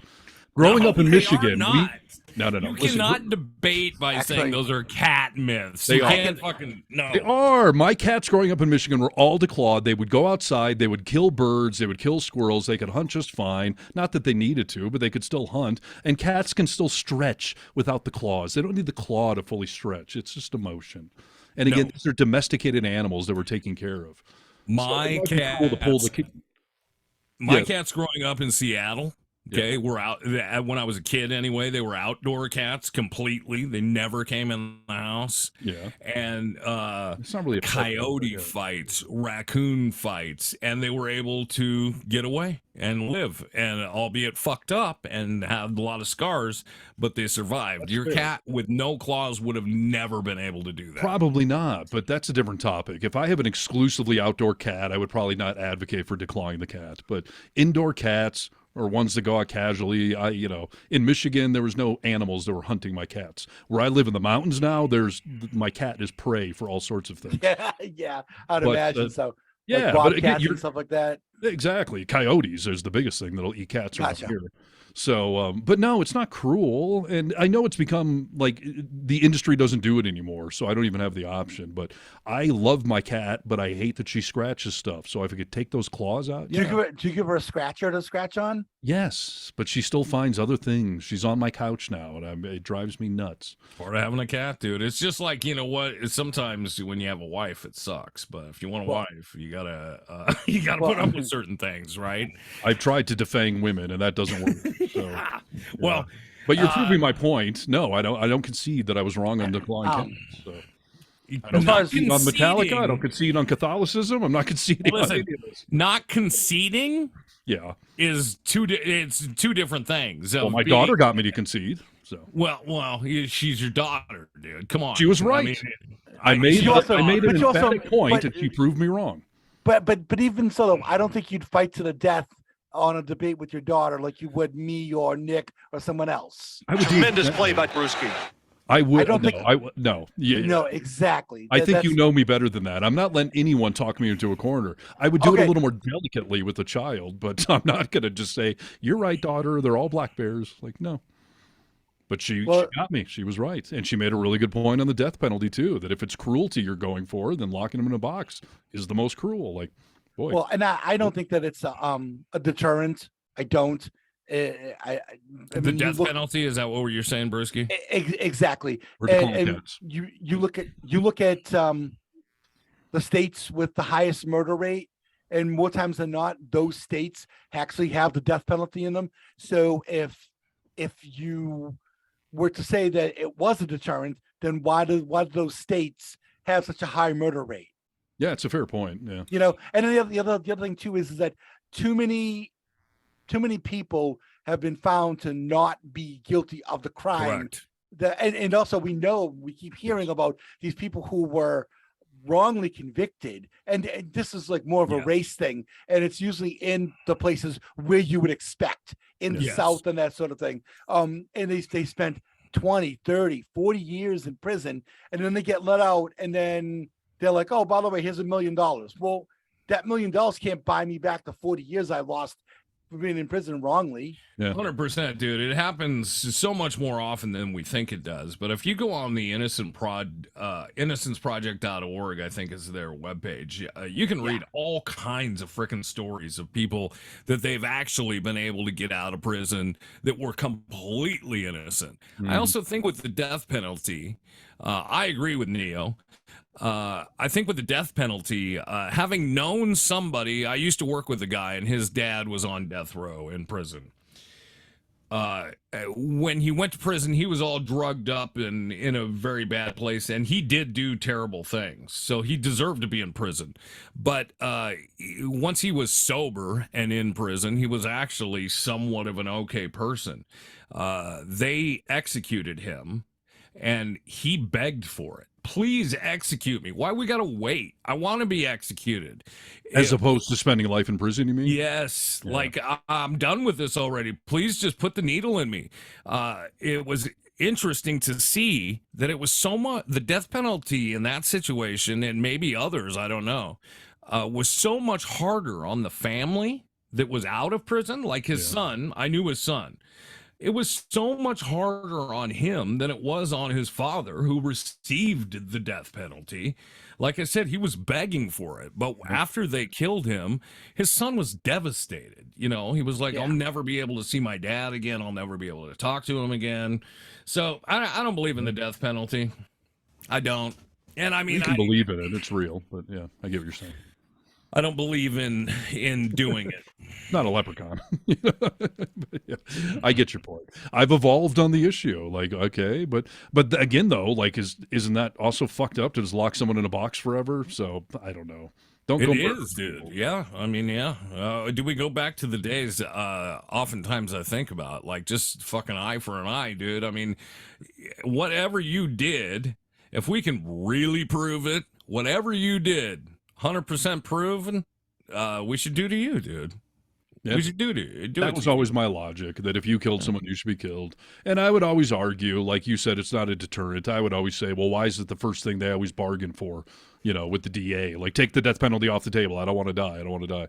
Growing up in Michigan, No. You cannot debate by saying those are cat myths. They can't fucking no. They are. My cats growing up in Michigan were all declawed. They would go outside. They would kill birds. They would kill squirrels. They could hunt just fine. Not that they needed to, but they could still hunt. And cats can still stretch without the claws. They don't need the claw to fully stretch. It's just emotion. And again, these are domesticated animals that we're taking care of. My cats growing up in Seattle. Okay, we're out. When I was a kid, anyway, they were outdoor cats completely. They never came in the house. Yeah, and it's not really a coyote fights, raccoon fights, and they were able to get away and live, and albeit fucked up and had a lot of scars, but they survived. Your cat with no claws would have never been able to do that. Probably not, but that's a different topic. If I have an exclusively outdoor cat, I would probably not advocate for declawing the cat. But indoor cats, or ones that go out casually. In Michigan, there was no animals that were hunting my cats. Where I live in the mountains now, my cat is prey for all sorts of things. Yeah, I'd imagine so. Yeah, like but again, and stuff like that. Exactly. Coyotes is the biggest thing that'll eat cats around Gotcha. here. So, but no, it's not cruel. And I know it's become like the industry doesn't do it anymore. So I don't even have the option. But I love my cat, but I hate that she scratches stuff. So if I could take those claws out. Do you give her a scratcher to scratch on? Yes, but she still finds other things. She's on my couch now, and it drives me nuts. Part of having a cat, dude. It's just like, you know what? Sometimes when you have a wife, it sucks. But if you want a wife, you gotta put up with certain things, right? I've tried to defang women, and that doesn't work. So, well, but you're proving my point. No, I don't concede that I was wrong on declawing cats. So. I don't Not concede on Metallica. I conceding. don't concede on Catholicism. I'm not conceding on Listen, any of this. not conceding Yeah. is it's two different things. Well, of my being- daughter got me to concede. So Well, she's your daughter, dude. Come on. she was right. I mean, I made she also- an but you also- emphatic point, but- and she proved me wrong. But even so, though, I don't think you'd fight to the death on a debate with your daughter like you would me or Nick or someone else. I would Tremendous play by Brewski. I would. I don't no, think- I would. No. Yeah. No, exactly. I think you That's- know me better than that. I'm not letting anyone talk me into a corner. I would do it Okay. a little more delicately with a child, but I'm not going to just say, "You're right, daughter. They're all black bears." Like, no. But she got me. She was right, and she made a really good point on the death penalty too. That if it's cruelty you're going for, then locking them in a box is the most cruel. Like, boy. Well, and I don't think that it's a deterrent. I don't. I the mean, death penalty, is that what you're saying, Brewski? Exactly. We're declaring And cats. you look at the states with the highest murder rate, and more times than not, those states actually have the death penalty in them. So if you were to say that it was a deterrent, then why do those states have such a high murder rate? Yeah, it's a fair point. Yeah. You know, and then the other thing too is that too many people have been found to not be guilty of the crime. Correct. And also we keep hearing about these people who were wrongly convicted, and this is like more of a race thing, and it's usually in the places where you would expect in the South and that sort of thing. And they spent 20, 30, 40 years in prison, and then they get let out, and then they're like, oh, by the way, here's $1 million. Well, that $1 million can't buy me back the 40 years I lost for being in prison wrongly. 100%, dude. It happens so much more often than we think it does. But if you go on the innocenceproject.org, I think is their webpage, you can read all kinds of freaking stories of people that they've actually been able to get out of prison that were completely innocent. I also think with the death penalty, I agree with Neo. I think with the death penalty, having known somebody, I used to work with a guy and his dad was on death row in prison. When he went to prison, he was all drugged up and in a very bad place, and he did do terrible things. So he deserved to be in prison. But once he was sober and in prison, he was actually somewhat of an okay person. They executed him, and he begged for it. Please execute me. Why we gotta wait? I want to be executed. As opposed to spending life in prison, you mean? Yes. Yeah. Like, I'm done with this already. Please just put the needle in me. It was interesting to see that it was so much, the death penalty in that situation, and maybe others, I don't know, was so much harder on the family that was out of prison. Like his son, I knew his son. It was so much harder on him than it was on his father, who received the death penalty. Like I said, he was begging for it. But after they killed him, his son was devastated. You know, he was like, I'll never be able to see my dad again. I'll never be able to talk to him again. So I don't believe in the death penalty. I don't. And I mean, you can believe in it. It's real. But yeah, I get what you're saying. I don't believe in doing it. Not a leprechaun. Yeah, I get your point. I've evolved on the issue. Like, okay, but again though, like, isn't that also fucked up to just lock someone in a box forever? So I don't know. Don't go. It is, dude. Yeah, I mean, yeah. Do we go back to the days? Oftentimes I think about like just fucking eye for an eye, dude. I mean, whatever you did, if we can really prove it, whatever you did. 100% proven, we should do to you, dude. Yeah. We should do it. That was always my logic, that if you killed someone, you should be killed. And I would always argue, like you said, it's not a deterrent. I would always say, well, why is it the first thing they always bargain for, you know, with the DA? Like, take the death penalty off the table. I don't want to die. I don't want to die.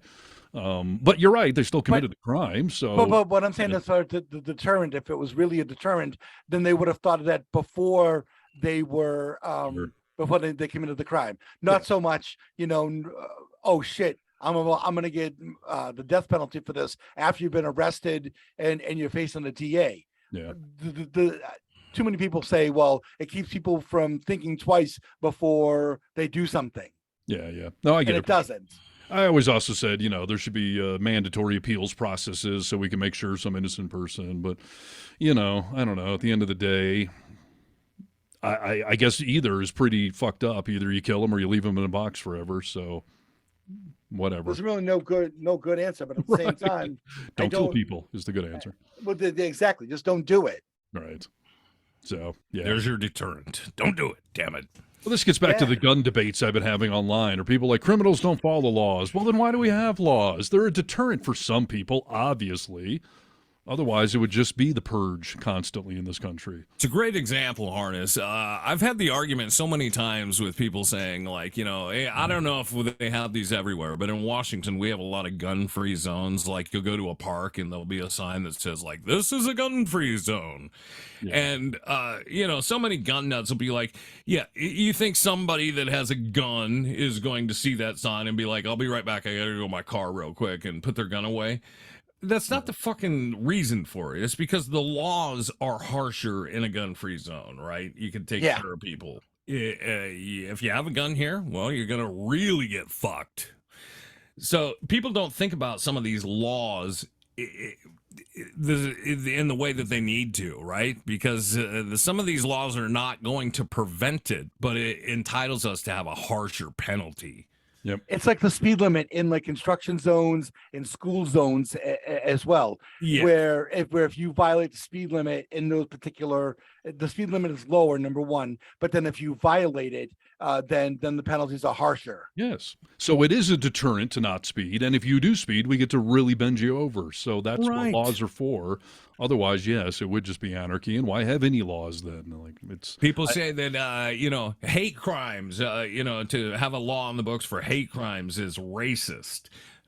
But you're right. They still committed the crime. So, but what I'm saying is for the deterrent, if it was really a deterrent, then they would have thought of that before they were before they committed the crime. Not so much, you know, oh shit, I'm gonna get the death penalty for this after you've been arrested and you're facing the DA. Yeah. Too many people say, well, it keeps people from thinking twice before they do something. Yeah, yeah. No, I get and it doesn't. I always also said, you know, there should be mandatory appeals processes so we can make sure some innocent person. But, you know, I don't know. At the end of the day, I guess either is pretty fucked up. Either you kill them or you leave them in a box forever. So whatever. There's really no good answer, but at the same time, don't kill people is the good answer. Well, exactly. Just don't do it. Right. So yeah, there's your deterrent. Don't do it. Damn it. Well, this gets back to the gun debates I've been having online. Are people like, criminals don't follow the laws? Well, then why do we have laws? They're a deterrent for some people, obviously. Otherwise, it would just be the purge constantly in this country. It's a great example, Harness. I've had the argument so many times with people saying, like, you know, hey, I don't know if they have these everywhere, but in Washington, we have a lot of gun-free zones. Like, you'll go to a park, and there'll be a sign that says, like, this is a gun-free zone. Yeah. And, you know, so many gun nuts will be like, yeah, you think somebody that has a gun is going to see that sign and be like, I'll be right back, I gotta go to my car real quick, and put their gun away? That's not the fucking reason for it. It's because the laws are harsher in a gun-free zone, right? You can take care of people. If you have a gun here, well, you're going to really get fucked. So people don't think about some of these laws in the way that they need to, right? Because some of these laws are not going to prevent it, but it entitles us to have a harsher penalty. Yep. It's like the speed limit in like construction zones, in school zones as well. Yeah. Where if you violate the speed limit in those particular, the speed limit is lower, number one. But then if you violate it, then the penalties are harsher. Yes. So it is a deterrent to not speed. And if you do speed, we get to really bend you over. So that's what laws are for. Otherwise, yes, it would just be anarchy. And why have any laws then? Like, it's people say that you know, hate crimes, you know, to have a law on the books for hate crimes is racist.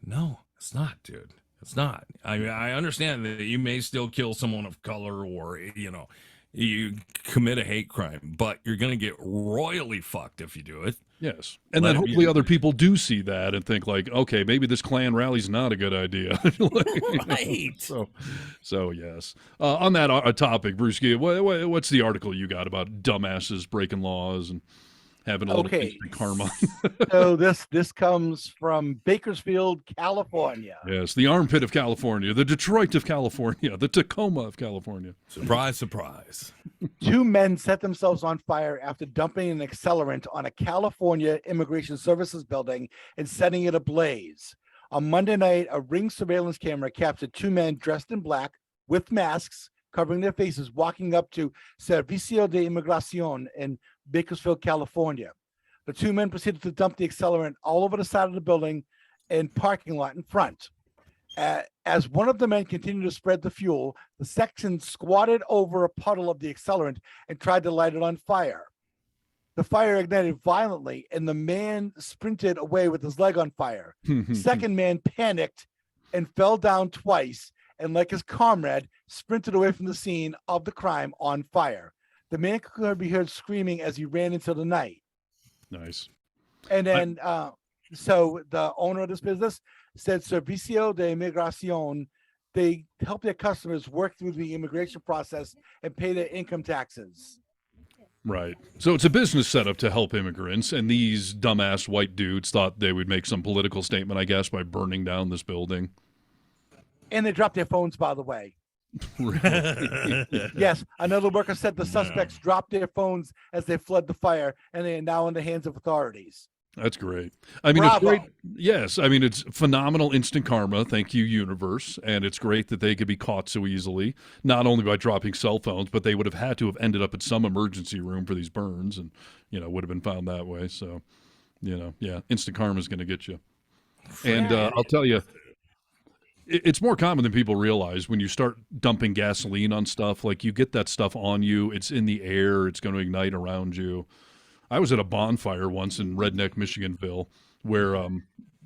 No, it's not, dude. It's not. I understand that you may still kill someone of color, or, you know, you commit a hate crime, but you're going to get royally fucked if you do it. Yes. And then hopefully other people do see that and think like, okay, maybe this Klan rally's not a good idea. Right. So yes. On that topic, Brewski, what's the article you got about dumbasses breaking laws and having a little instant karma? So this comes from Bakersfield, California. Yes, the armpit of California, the Detroit of California, the Tacoma of California. Surprise, surprise. 2 men set themselves on fire after dumping an accelerant on a California Immigration Services building and setting it ablaze. On Monday night, a Ring surveillance camera captured 2 men dressed in black with masks covering their faces walking up to Servicio de Inmigración in Bakersfield, California. The 2 men proceeded to dump the accelerant all over the side of the building and parking lot in front. As one of the men continued to spread the fuel, the second squatted over a puddle of the accelerant and tried to light it on fire. The fire ignited violently, and the man sprinted away with his leg on fire. The second man panicked and fell down twice, and like his comrade, sprinted away from the scene of the crime on fire. The man could be heard screaming as he ran into the night. Nice. And then, so the owner of this business said Servicio de Inmigración, they help their customers work through the immigration process and pay their income taxes. Right. So it's a business setup to help immigrants, and these dumbass white dudes thought they would make some political statement, I guess, by burning down this building. And they dropped their phones, by the way. Yes, another worker said the suspects dropped their phones as they fled the fire, and they are now in the hands of authorities. That's great. I mean, Bravo. It's great. Yes, I mean, it's phenomenal instant karma. Thank you, universe. And it's great that they could be caught so easily, not only by dropping cell phones, but they would have had to have ended up at some emergency room for these burns and, you know, would have been found that way. So, you know, yeah, instant karma is going to get you. And I'll tell you, it's more common than people realize when you start dumping gasoline on stuff. Like, you get that stuff on you. It's in the air. It's going to ignite around you. I was at a bonfire once in Redneck, Michiganville, where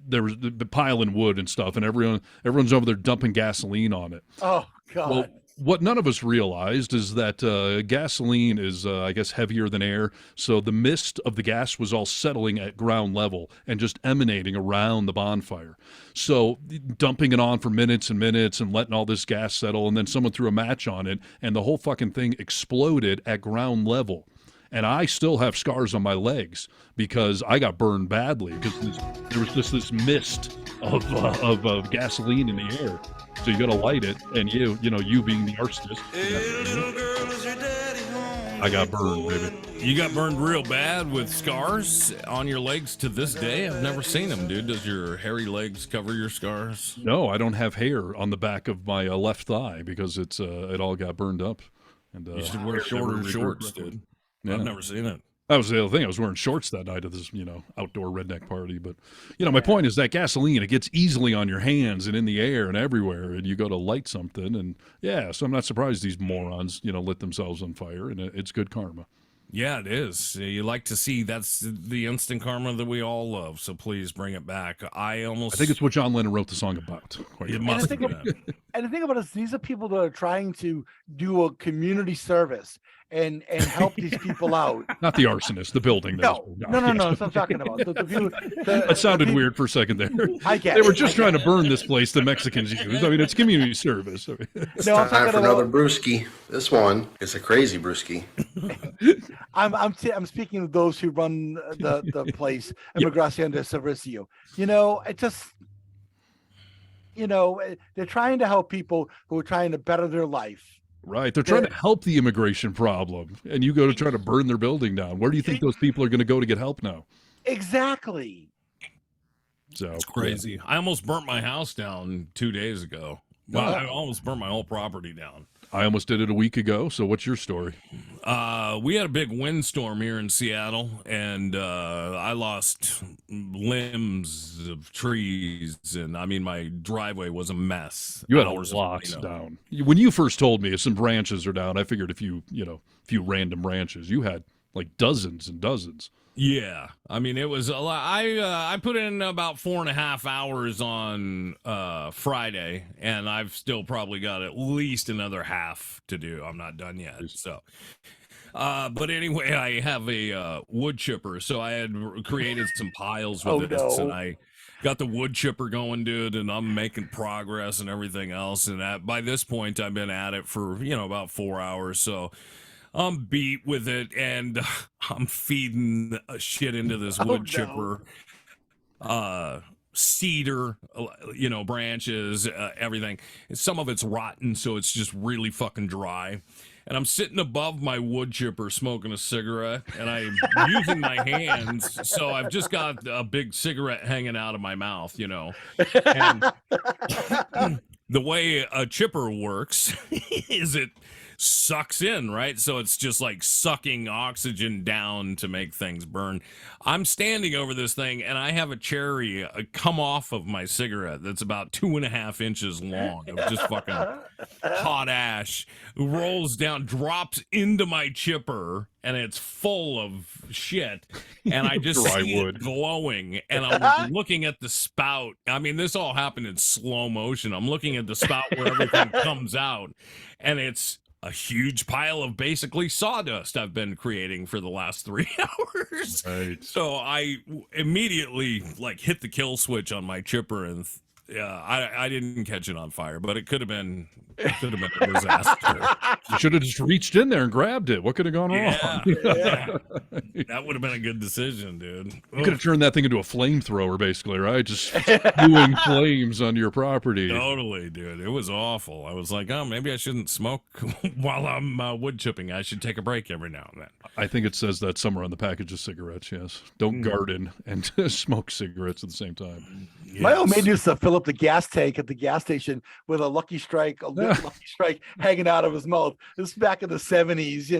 there was the piling wood and stuff, and everyone's over there dumping gasoline on it. Oh, God. Well, what none of us realized is that gasoline is, I guess, heavier than air, so the mist of the gas was all settling at ground level and just emanating around the bonfire. So dumping it on for minutes and minutes and letting all this gas settle, and then someone threw a match on it, and the whole fucking thing exploded at ground level. And I still have scars on my legs because I got burned badly because there was just this mist of gasoline in the air. So you got to light it, and you being the arsonist. Hey, little girl, is your daddy home I got burned, baby. You got burned real bad with scars on your legs to this day? I've never seen them, dude. Does your hairy legs cover your scars? No, I don't have hair on the back of my left thigh because it all got burned up. And you should wear shorter shorts, dude. Yeah. I've never seen it. That was the other thing. I was wearing shorts that night at this, outdoor redneck party. But, my point is that gasoline, it gets easily on your hands and in the air and everywhere. And you go to light something. And, so I'm not surprised these morons, lit themselves on fire. And it's good karma. Yeah, it is. You like to see that's the instant karma that we all love. So please bring it back. I think it's what John Lennon wrote the song about. It must have been. And the thing about it is, these are people that are trying to do a community service and help these people out. Not the arsonist, the building. No. That's what I'm talking about. That sounded weird for a second there. I get They were just trying to burn this place the Mexicans use. I mean, it's community service. It's time for another brewski. This one is a crazy brewski. I'm speaking of those who run the place, Emigración de Servicio. It just, they're trying to help people who are trying to better their life. Right. They're trying to help the immigration problem, and you go to try to burn their building down. Where do you think those people are going to go to get help now? Exactly. So it's crazy. I almost burnt my house down 2 days ago. Well, I almost burnt my whole property down. I almost did it a week ago. So what's your story? We had a big windstorm here in Seattle, and I lost limbs of trees, and I mean, my driveway was a mess. You had a lot down. When you first told me some branches are down, I figured a few random branches. You had like dozens and dozens. Yeah, I mean, it was a lot. I put in about 4.5 hours on Friday, and I've still probably got at least another half to do. I'm not done yet. So, but anyway, I have a wood chipper, so I had created some piles with this, and I got the wood chipper going, dude, and I'm making progress and everything else. And by this point, I've been at it for about 4 hours, so I'm beat with it, and I'm feeding shit into this wood chipper, cedar, branches, everything. And some of it's rotten, so it's just really fucking dry. And I'm sitting above my wood chipper smoking a cigarette, and I'm using my hands, so I've just got a big cigarette hanging out of my mouth, And the way a chipper works is it sucks in, right? So it's just like sucking oxygen down to make things burn. I'm standing over this thing, and I have a cherry come off of my cigarette that's about 2.5 inches long of just fucking hot ash, rolls down, drops into my chipper, and it's full of shit, and I just see it glowing, and I'm looking at the spout. I mean, this all happened in slow motion. I'm looking at the spout where everything comes out, and it's a huge pile of basically sawdust I've been creating for the last 3 hours. Right. So I immediately hit the kill switch on my chipper, and I didn't catch it on fire, but it could have been a disaster. You should have just reached in there and grabbed it. What could have gone wrong? Yeah. That would have been a good decision, dude. You could have turned that thing into a flamethrower, basically, right? Just spewing flames on your property. Totally, dude. It was awful. I was like, oh, maybe I shouldn't smoke while I'm wood chipping. I should take a break every now and then. I think it says that somewhere on the package of cigarettes, yes. Don't garden and smoke cigarettes at the same time. Yes. My old man used to fill up the gas tank at the gas station with a Lucky Strike, Lucky Strike hanging out of his mouth. This is back in the 70s,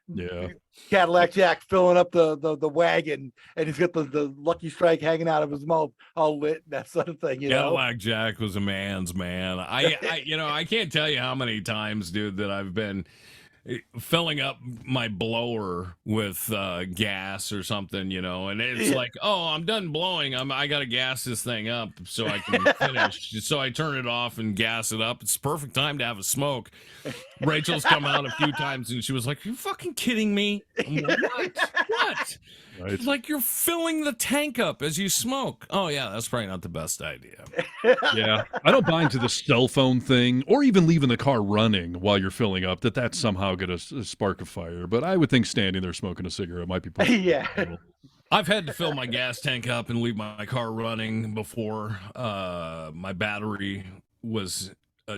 Yeah. Cadillac Jack filling up the wagon, and he's got the Lucky Strike hanging out of his mouth, all lit, that sort of thing. Cadillac Jack was a man's man. I can't tell you how many times, dude, that I've been filling up my blower with gas or something, and it's like, oh, I'm done blowing. I got to gas this thing up so I can finish. So I turn it off and gas it up. It's the perfect time to have a smoke. Rachel's come out a few times, and she was like, "Are you fucking kidding me?" I'm like, what? Right. It's like you're filling the tank up as you smoke. Oh yeah, that's probably not the best idea. Yeah, I don't buy into the cell phone thing, or even leaving the car running while you're filling up. That's somehow going to spark a fire. But I would think standing there smoking a cigarette might be. Yeah. I've had to fill my gas tank up and leave my car running before my battery was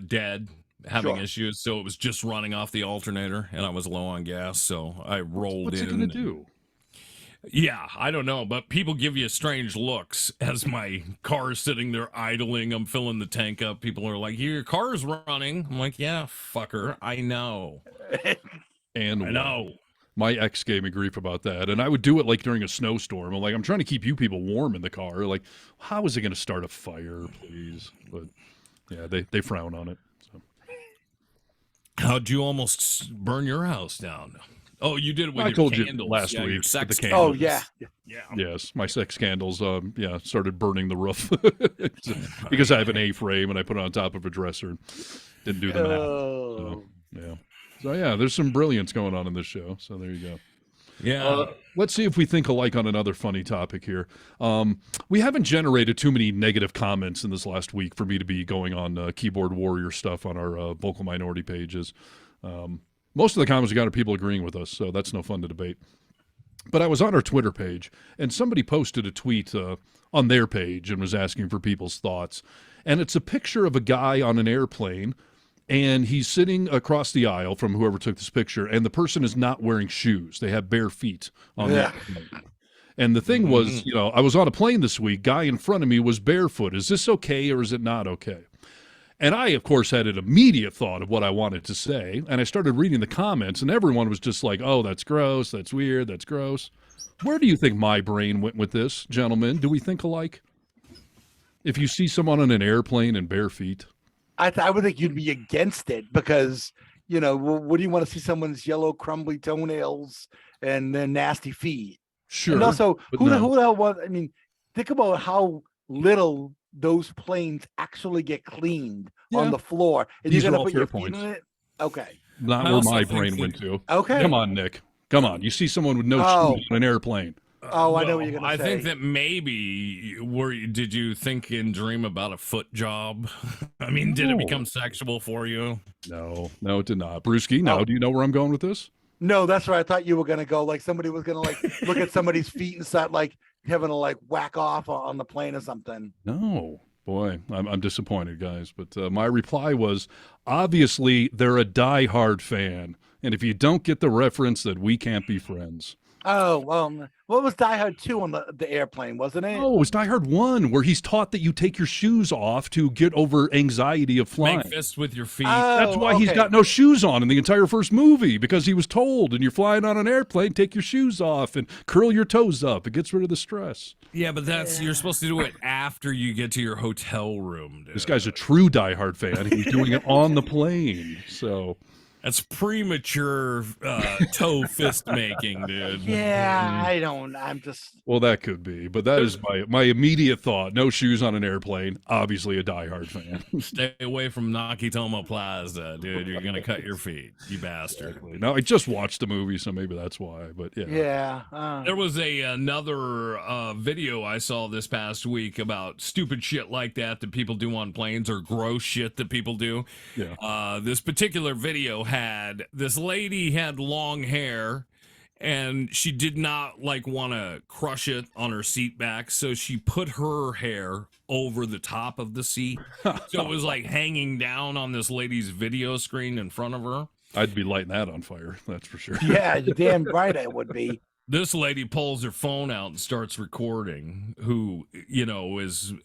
dead. having Sure. issues, so it was just running off the alternator, and I was low on gas, so I rolled What's in. it going to do? Yeah, I don't know, but people give you strange looks as my car is sitting there idling. I'm filling the tank up. People are like, "Your car's running." I'm like, "Yeah, fucker, I know." And I know. My ex gave me grief about that, and I would do it like during a snowstorm. I'm like, I'm trying to keep you people warm in the car. Like, how is it going to start a fire, please? But yeah, they frown on it. So. How'd you almost burn your house down? Oh, you did it with I your told candles. you last yeah, week your with sex the candles. Oh yeah. Yeah. Yes, my sex candles, started burning the roof because I have an A-frame and I put it on top of a dresser. Didn't do the math. So, yeah. So yeah, there's some brilliance going on in this show. So there you go. Yeah. Let's see if we think alike on another funny topic here. We haven't generated too many negative comments in this last week for me to be going on keyboard warrior stuff on our vocal minority pages. Most of the comments we got are people agreeing with us, so that's no fun to debate. But I was on our Twitter page, and somebody posted a tweet on their page and was asking for people's thoughts. And it's a picture of a guy on an airplane, and he's sitting across the aisle from whoever took this picture, and the person is not wearing shoes. They have bare feet on the airplane. And the thing was, I was on a plane this week. Guy in front of me was barefoot. Is this okay or is it not okay? And I, of course, had an immediate thought of what I wanted to say. And I started reading the comments, and everyone was just like, oh, that's gross. That's weird. That's gross. Where do you think my brain went with this, gentlemen? Do we think alike? If you see someone on an airplane in bare feet? I would think you'd be against it because, what do you want to see someone's yellow, crumbly toenails and their nasty feet? Sure. And also, who no. the hell was, think about how little those planes actually get cleaned on the floor. And These you're are going all to put your fair feet points. in it? Okay. Not I where also my think brain that- went to. Okay. Come on, Nick. Come on. You see someone with no shoes on an airplane. Oh, I know what you're going to say. I think that maybe did you think and dream about a foot job? I mean, did it become sexual for you? No, it did not. Brewski, no. Do you know where I'm going with this? No, that's where I thought you were going to go. Like somebody was going to look at somebody's feet and start having to whack off on the plane or something. No. Boy, I'm disappointed, guys. But my reply was, obviously, they're a diehard fan. And if you don't get the reference, then we can't be friends. Oh, well, what was Die Hard 2 on the airplane, wasn't it? Oh, it was Die Hard 1, where he's taught that you take your shoes off to get over anxiety of flying. Make fists with your feet. That's why he's got no shoes on in the entire first movie, because he was told, and you're flying on an airplane, take your shoes off and curl your toes up. It gets rid of the stress. Yeah, but you're supposed to do it after you get to your hotel room, dude. This guy's a true Die Hard fan. He's doing it on the plane, so... That's premature toe fist making, dude. Yeah, I'm just... Well, that could be, but that is my immediate thought. No shoes on an airplane. Obviously a diehard fan. Stay away from Nakatomi Plaza, dude. You're going to cut your feet, you bastard. Now, I just watched the movie, so maybe that's why, but yeah. Yeah. There was another video I saw this past week about stupid shit like that people do on planes, or gross shit that people do. Yeah. This particular video had this lady had long hair, and she did not want to crush it on her seat back, so she put her hair over the top of the seat, so it was hanging down on this lady's video screen in front of her. I'd be lighting that on fire, that's for sure. Yeah, you're damn right I would be. This lady pulls her phone out and starts recording who,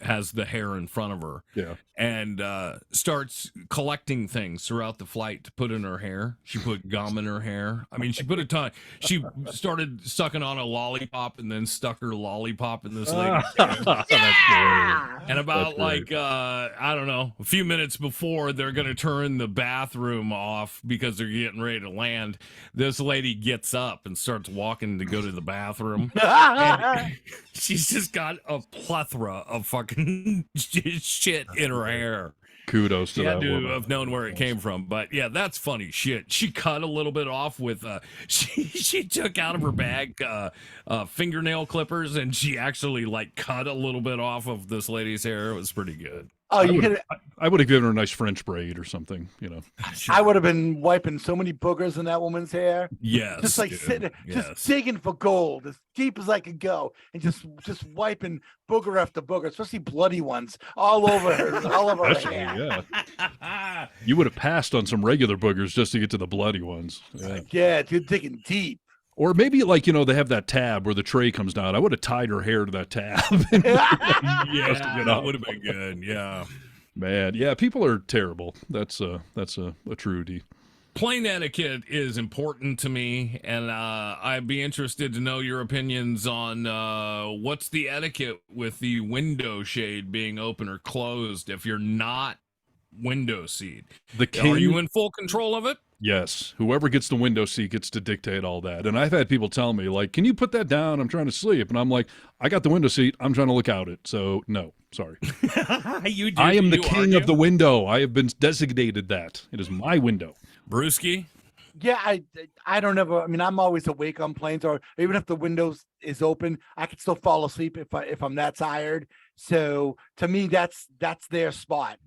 has the hair in front of her. Yeah. And starts collecting things throughout the flight to put in her hair. She put gum in her hair. I mean, she put a ton. She started sucking on a lollipop and then stuck her lollipop in this lady's hair. Yeah! And about I don't know, a few minutes before they're going to turn the bathroom off because they're getting ready to land, this lady gets up and starts walking to go to the bathroom. And she's just got a plethora of fucking shit in her hair. Kudos to She that had to woman. have known where it came from, but yeah, that's funny shit. She cut a little bit off with she took out of her bag fingernail clippers, and she actually cut a little bit off of this lady's hair. It was pretty good. Oh, you hit it. I would have given her a nice French braid or something, I would have been wiping so many boogers in that woman's hair. Yes, just like dude. sitting, Yes. just digging for gold as deep as I could go, and just wiping booger after booger, especially bloody ones, all over her, all over her hair. Yeah. You would have passed on some regular boogers just to get to the bloody ones. Yeah, you're digging deep. Or maybe like, they have that tab where the tray comes down. I would have tied her hair to that tab. Yeah, that would have been good. Yeah. Man, yeah, people are terrible. That's a truity. Plane etiquette is important to me, and I'd be interested to know your opinions on what's the etiquette with the window shade being open or closed if you're not window seat. Are you in full control of it? Yes. Whoever gets the window seat gets to dictate all that. And I've had people tell me, like, can you put that down? I'm trying to sleep. And I'm like, I got the window seat. I'm trying to look out it. So, no, sorry. You do. I am the king of the window. I have been designated that. It is my window. Brewski? Yeah, I don't ever. I mean, I'm always awake on planes, or even if the windows is open, I can still fall asleep if I'm that tired. So to me, that's their spot.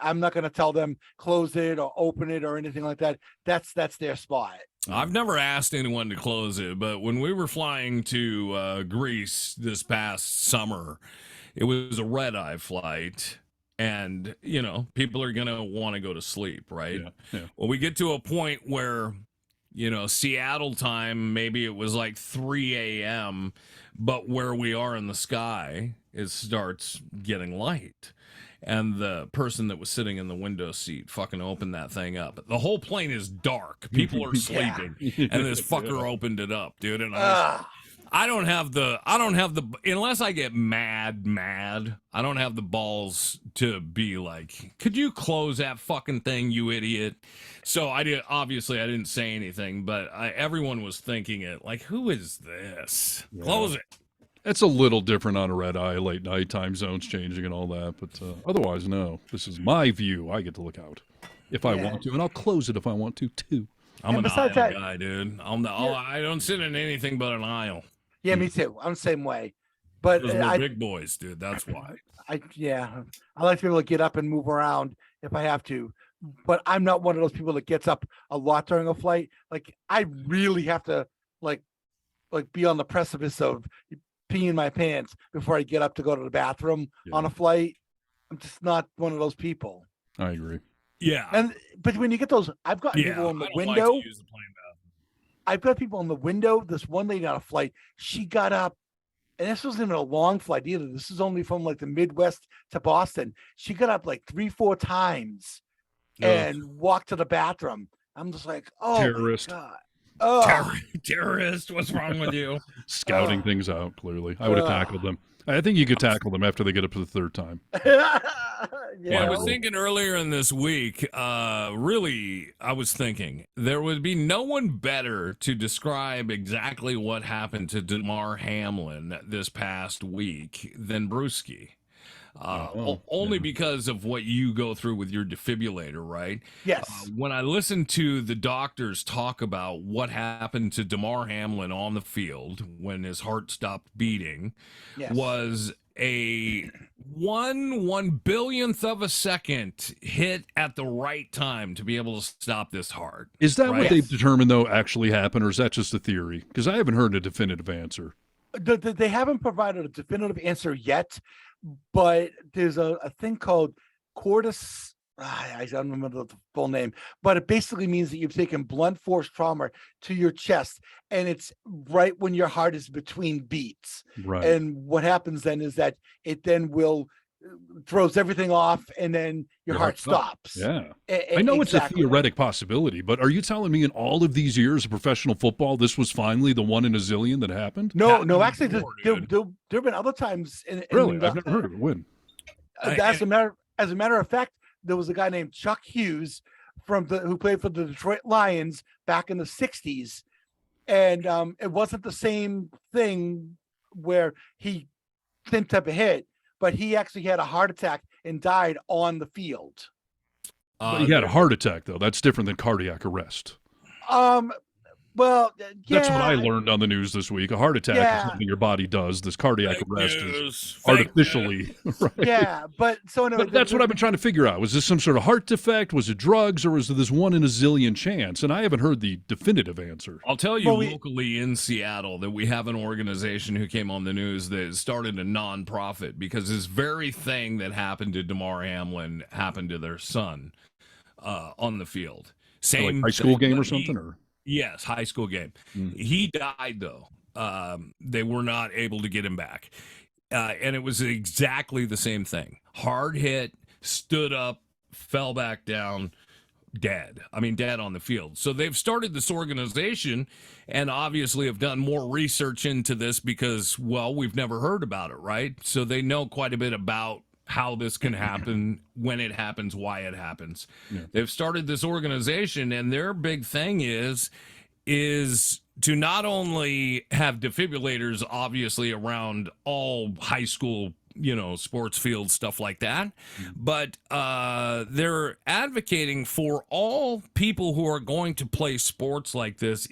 I'm not going to tell them close it or open it or anything like that. That's their spot. I've never asked anyone to close it, but when we were flying to Greece this past summer, it was a red-eye flight. And, people are going to want to go to sleep, right? Yeah. Well, we get to a point where, Seattle time, maybe it was like 3 a.m., but where we are in the sky, it starts getting light. And the person that was sitting in the window seat fucking opened that thing up. The whole plane is dark. People are sleeping. And this fucker opened it up, dude. And I don't have the, unless I get mad, I don't have the balls to be like, could you close that fucking thing, you idiot? So I didn't say anything, but everyone was thinking it, like, who is this? Yeah. Close it. It's a little different on a red eye, late night, time zones changing and all that. But otherwise, no. This is my view. I get to look out if I want to, and I'll close it if I want to, too. I'm an aisle guy, dude. I don't sit in anything but an aisle. Yeah, me too. I'm the same way. But we're big boys, dude. That's why. I like to be able to get up and move around if I have to. But I'm not one of those people that gets up a lot during a flight. Like, I really have to like be on the precipice of peeing my pants before I get up to go to the bathroom on a flight. I'm just not one of those people. I agree. Yeah. But when you get those, I've got people in the window. Like to use the plane bathroom. I've got people in the window. This one lady on a flight, she got up, and this wasn't even a long flight either. This is only from like the Midwest to Boston. She got up like 3-4 times and walked to the bathroom. I'm just like, oh, terrorist. My God. Oh. Terrorist, what's wrong with you? Scouting things out, clearly. I would have tackled them. I think you could tackle them after they get up to the third time. Well, I was thinking earlier in this week, I was thinking there would be no one better to describe exactly what happened to Damar Hamlin this past week than Brewski. Only because of what you go through with your defibrillator, right? Yes. When I listened to the doctors talk about what happened to Damar Hamlin on the field when his heart stopped beating, was a 1/1 of a second hit at the right time to be able to stop this heart. Is that what they've determined, though, actually happened, or is that just a theory? Because I haven't heard a definitive answer. They haven't provided a definitive answer yet. But there's a thing called cortis. I don't remember the full name, but it basically means that you've taken blunt force trauma to your chest, and it's right when your heart is between beats. Right. And what happens then is that it then throws everything off, and then your heart stops. Yeah. I know it's a theoretic possibility, but are you telling me in all of these years of professional football, this was finally the one in a zillion that happened? No, actually, there have been other times. Really? I've never heard of it. When? As a matter of fact, there was a guy named Chuck Hughes who played for the Detroit Lions back in the 60s. And it wasn't the same thing where same type of hit, but he actually had a heart attack and died on the field. But he had a heart attack, though. That's different than cardiac arrest. Well, yeah. That's what I learned on the news this week. A heart attack is something your body does. This cardiac arrest is artificially. Right? Yeah, but so anyway, but that's what I've been trying to figure out. Was this some sort of heart defect? Was it drugs, or was it this 1 in a zillion chance? And I haven't heard the definitive answer. I'll tell you locally in Seattle that we have an organization who came on the news that started a nonprofit because this very thing that happened to Damar Hamlin happened to their son on the field. Same like high school game or something, or. Yes, high school game. He died, though. They were not able to get him back. And it was exactly the same thing. Hard hit, stood up, fell back down, dead. I mean, dead on the field. So they've started this organization and obviously have done more research into this because, well, we've never heard about it, right? So they know quite a bit about how this can happen, when it happens, why it happens. Yeah. They've started this organization, and their big thing is to not only have defibrillators, obviously, around all high school, sports fields, stuff like that, but they're advocating for all people who are going to play sports like this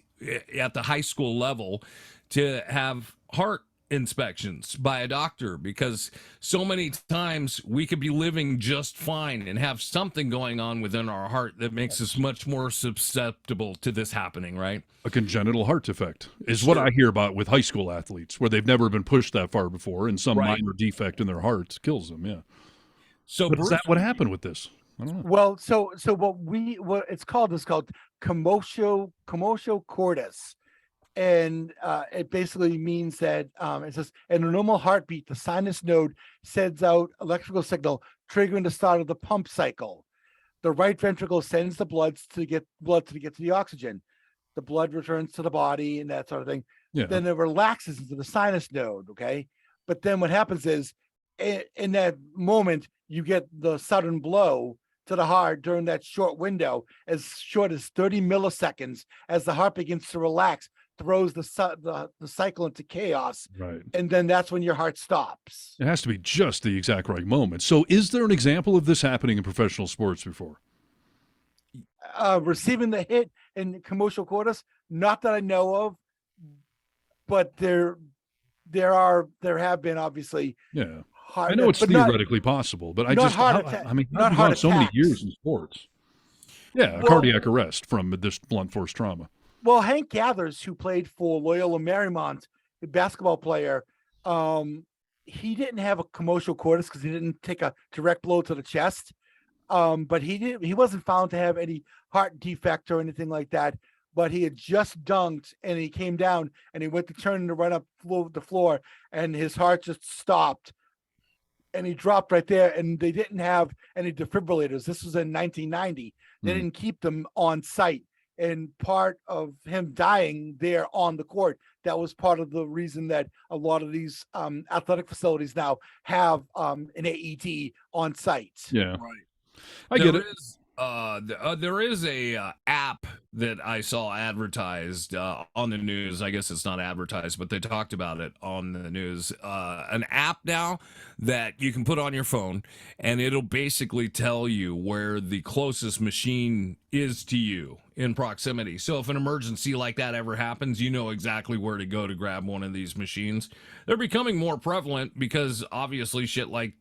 at the high school level to have heart inspections by a doctor, because so many times we could be living just fine and have something going on within our heart that makes us much more susceptible to this happening, right? A congenital heart defect is what I hear about with high school athletes, where they've never been pushed that far before, and some minor defect in their heart kills them. Yeah. So but is that what happened with this? I don't know. Well, so what it's called is called commotio cordis. And it basically means that it says in a normal heartbeat, the sinus node sends out electrical signal, triggering the start of the pump cycle. The right ventricle sends the blood to get to the oxygen. The blood returns to the body and that sort of thing. Yeah. Then it relaxes into the sinus node. Okay, but then what happens is in that moment you get the sudden blow to the heart during that short window, as short as 30 milliseconds, as the heart begins to relax, throws the cycle into chaos, right? And then that's when your heart stops. It has to be just the exact right moment. So is there an example of this happening in professional sports before? Receiving the hit in commotio cordis, not that I know of, but there have been, obviously. Yeah, I know it's theoretically possible, but we've gone so many years in sports. Yeah, cardiac arrest from this blunt force trauma. Well, Hank Gathers, who played for Loyola Marymount, the basketball player, he didn't have a commotio cordis because he didn't take a direct blow to the chest. But he wasn't found to have any heart defect or anything like that. But he had just dunked, and he came down, and he went to turn to run up the floor, and his heart just stopped, and he dropped right there. And they didn't have any defibrillators. This was in 1990. They didn't keep them on site. And part of him dying there on the court, that was part of the reason that a lot of these athletic facilities now have an AED on site. Yeah, right. I get it. There is a app that I saw advertised on the news. I guess it's not advertised, but they talked about it on the news. An app now that you can put on your phone, and it'll basically tell you where the closest machine is to you in proximity. So if an emergency like that ever happens, you know exactly where to go to grab one of these machines. They're becoming more prevalent because obviously shit like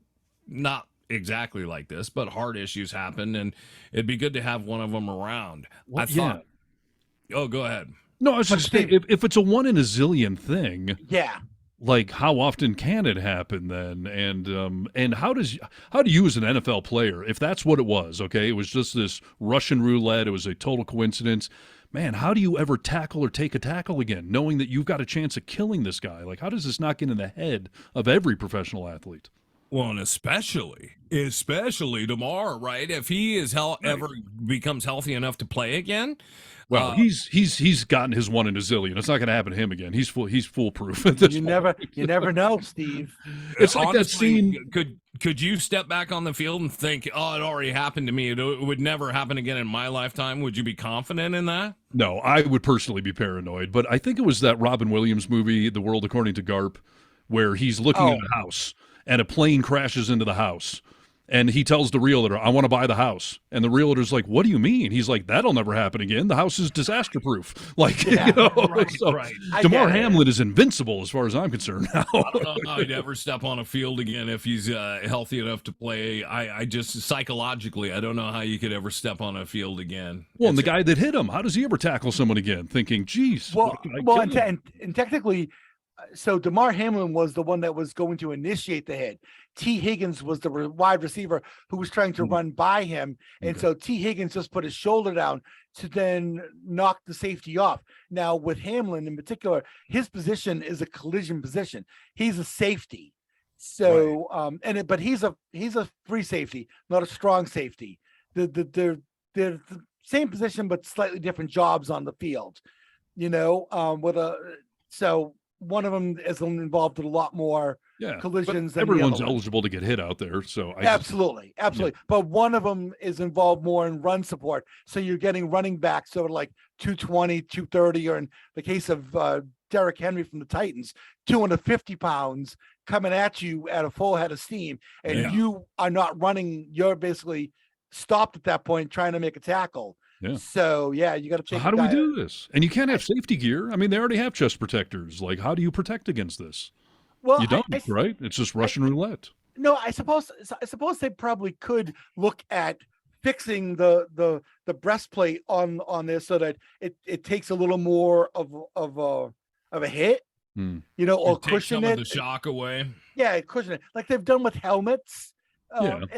not exactly like this, but heart issues happen, and it'd be good to have one of them around. Well, I thought. Yeah. Oh, go ahead. No, I was just saying, if it's a 1 in a zillion thing, yeah, like how often can it happen then? And how do you as an NFL player, if that's what it was, okay, it was just this Russian roulette, it was a total coincidence. Man, how do you ever tackle or take a tackle again, knowing that you've got a chance of killing this guy? Like, how does this not get in the head of every professional athlete? Well, and especially Damar, right? If he is ever becomes healthy enough to play again, well, he's gotten his 1 in a zillion. It's not going to happen to him again. He's foolproof at this point. You never know, Steve. It's like that scene. Could you step back on the field and think, oh, it already happened to me. It would never happen again in my lifetime. Would you be confident in that? No, I would personally be paranoid. But I think it was that Robin Williams movie, The World According to Garp, where he's looking at a house and a plane crashes into the house. And he tells the realtor, I want to buy the house. And the realtor's like, what do you mean? He's like, that'll never happen again. The house is disaster proof. Like, Right. Damar Hamlin is invincible as far as I'm concerned now. I don't know how he'd ever step on a field again if he's healthy enough to play. I just psychologically, I don't know how you could ever step on a field again. Well, and the guy that hit him, how does he ever tackle someone again? Thinking, geez. And technically, so Damar Hamlin was the one that was going to initiate the hit. T. Higgins was the wide receiver who was trying to run by him. And so T. Higgins just put his shoulder down to then knock the safety off. Now, with Hamlin in particular, his position is a collision position. He's a safety. So, but he's a free safety, not a strong safety. They're the same position, but slightly different jobs on the field, so one of them is involved in a lot more collisions than everyone's eligible to get hit out there. So absolutely. But one of them is involved more in run support. So you're getting running backs sort of like 220, 230, or in the case of Derrick Henry from the Titans, 250 pounds coming at you at a full head of steam. And you are not running. You're basically stopped at that point trying to make a tackle. Yeah. So you got to take. So how do we do this? And you can't have safety gear. I mean, they already have chest protectors. Like, how do you protect against this? Well, you don't, right? It's just Russian roulette. No, I suppose they probably could look at fixing the breastplate on this so that it takes a little more of a hit, or cushion it. The shock away. Yeah, cushion it like they've done with helmets. But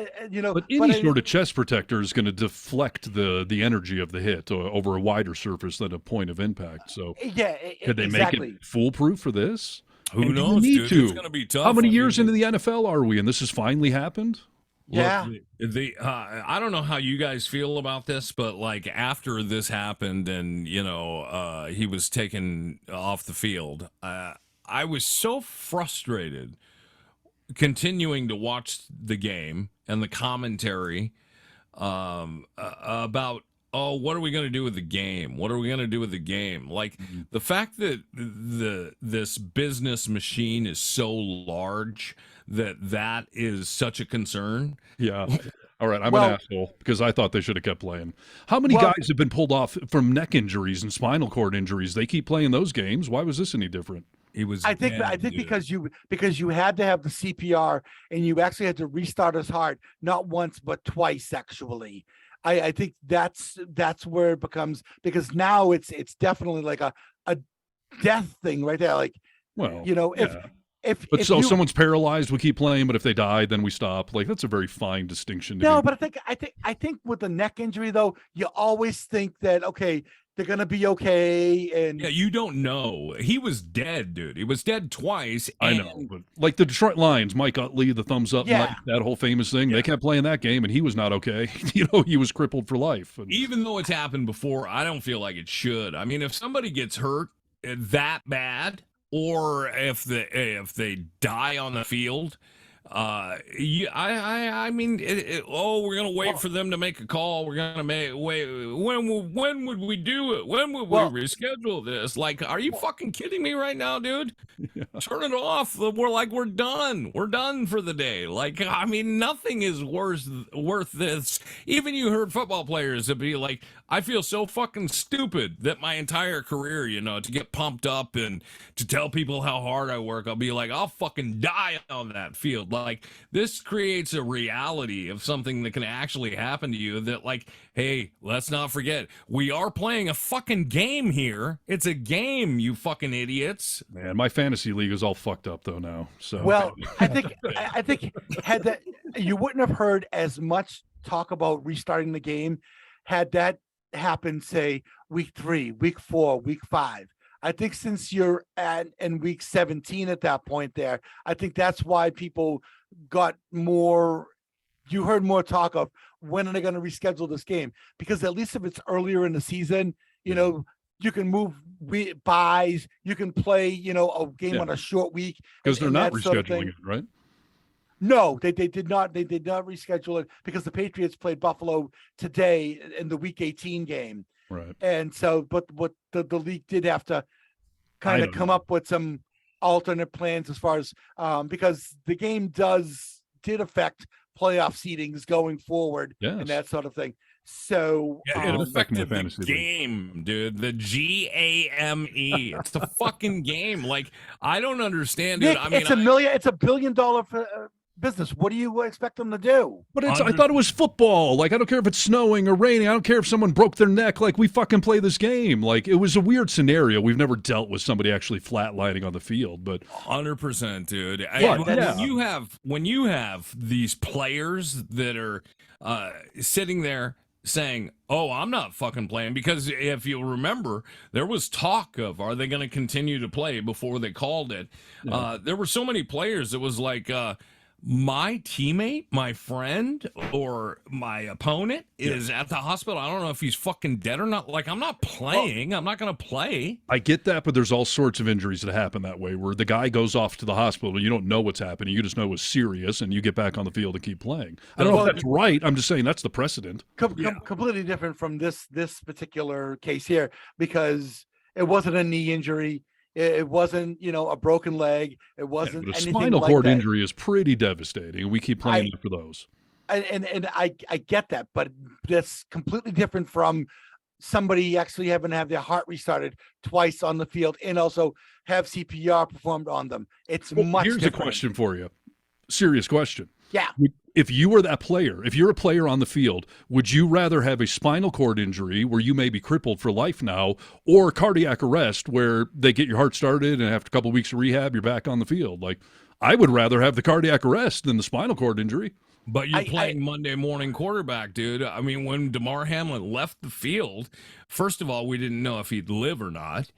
any sort of chest protector is going to deflect the energy of the hit over a wider surface than a point of impact. So could they make it foolproof for this? Who knows, dude? It's going to be tough. How many years into the NFL are we, and this has finally happened? Yeah. Look, I don't know how you guys feel about this, but like after this happened and he was taken off the field, I was so frustrated continuing to watch the game and the commentary about what are we going to do with the game? What are we going to do with the game? Like the fact that this business machine is so large that is such a concern. Yeah. All right, I'm an asshole because I thought they should have kept playing. How many guys have been pulled off from neck injuries and spinal cord injuries? They keep playing those games. Why was this any different? I think because you had to have the CPR and you actually had to restart his heart not once but twice actually. I think that's where it becomes, because now it's definitely like a death thing right there. Like, if someone's paralyzed, we keep playing, but if they die, then we stop. Like, that's a very fine distinction. But I think with the neck injury though, you always think that they're gonna be okay. And you don't know. He was dead, dude. He was dead twice. I know, but like the Detroit Lions, Mike Utley, the thumbs up, Mike, that whole famous thing. They kept playing that game, and he was not okay. He was crippled for life. And even though it's happened before, I don't feel like it should. I mean, if somebody gets hurt that bad, or if they die on the field, I mean, we're gonna wait for them to make a call. We're gonna wait. When would we do it? When would we reschedule this? Like, are you fucking kidding me right now, dude? Yeah. Turn it off. We're done. We're done for the day. Like, I mean, nothing is worth this. Even you heard football players that be like, I feel so fucking stupid that my entire career, to get pumped up and to tell people how hard I work, I'll be like, I'll fucking die on that field. Like, this creates a reality of something that can actually happen to you that, like, hey, let's not forget, we are playing a fucking game here. It's a game, you fucking idiots. Man, my fantasy league is all fucked up though now. So I think had that, you wouldn't have heard as much talk about restarting the game had that happened, say, week 3, week 4, week 5. I think since you're in week 17 at that point there, I think that's why people got more, you heard more talk of when are they going to reschedule this game? Because at least if it's earlier in the season, you can move buys, you can play, a game on a short week. Because they're not rescheduling it, right? No, they did not. They did not reschedule it because the Patriots played Buffalo today in the Week 18 game. Right. And so, but what the league did have to kind of come up with some alternate plans as far as because the game did affect playoff seedings going forward and that sort of thing. So it affected the game, dude. The GAME. It's the fucking game. Like, I don't understand, dude. Nick, I mean, it's $1 billion business. What do you expect them to do? But I thought it was football. Like, I don't care if it's snowing or raining. I don't care if someone broke their neck. Like, we fucking play this game. Like, it was a weird scenario. We've never dealt with somebody actually flatlining on the field, but 100%, dude. When you have these players that are sitting there saying, "Oh, I'm not fucking playing," because if you remember, there was talk of, are they going to continue to play before they called it? There were so many players. It was like, my teammate, my friend, or my opponent is at the hospital. I don't know if he's fucking dead or not. Like, I'm not playing. I'm not going to play. I get that, but there's all sorts of injuries that happen that way, where the guy goes off to the hospital, you don't know what's happening, you just know it's serious, and you get back on the field and keep playing. I don't know if that's right. I'm just saying that's the precedent. Completely different from this particular case here, because it wasn't a knee injury. It wasn't, a broken leg. It wasn't but a anything spinal like cord that. injury is pretty devastating. We keep playing for those. And I get that, but that's completely different from somebody actually having to have their heart restarted twice on the field and also have CPR performed on them. It's much Here's different. a question for you. Serious question. Yeah. If you were that player, if you're a player on the field, would you rather have a spinal cord injury where you may be crippled for life now, or cardiac arrest where they get your heart started and after a couple of weeks of rehab, you're back on the field? Like, I would rather have the cardiac arrest than the spinal cord injury. But you're playing Monday morning quarterback, dude. I mean, when Damar Hamlin left the field, first of all, we didn't know if he'd live or not.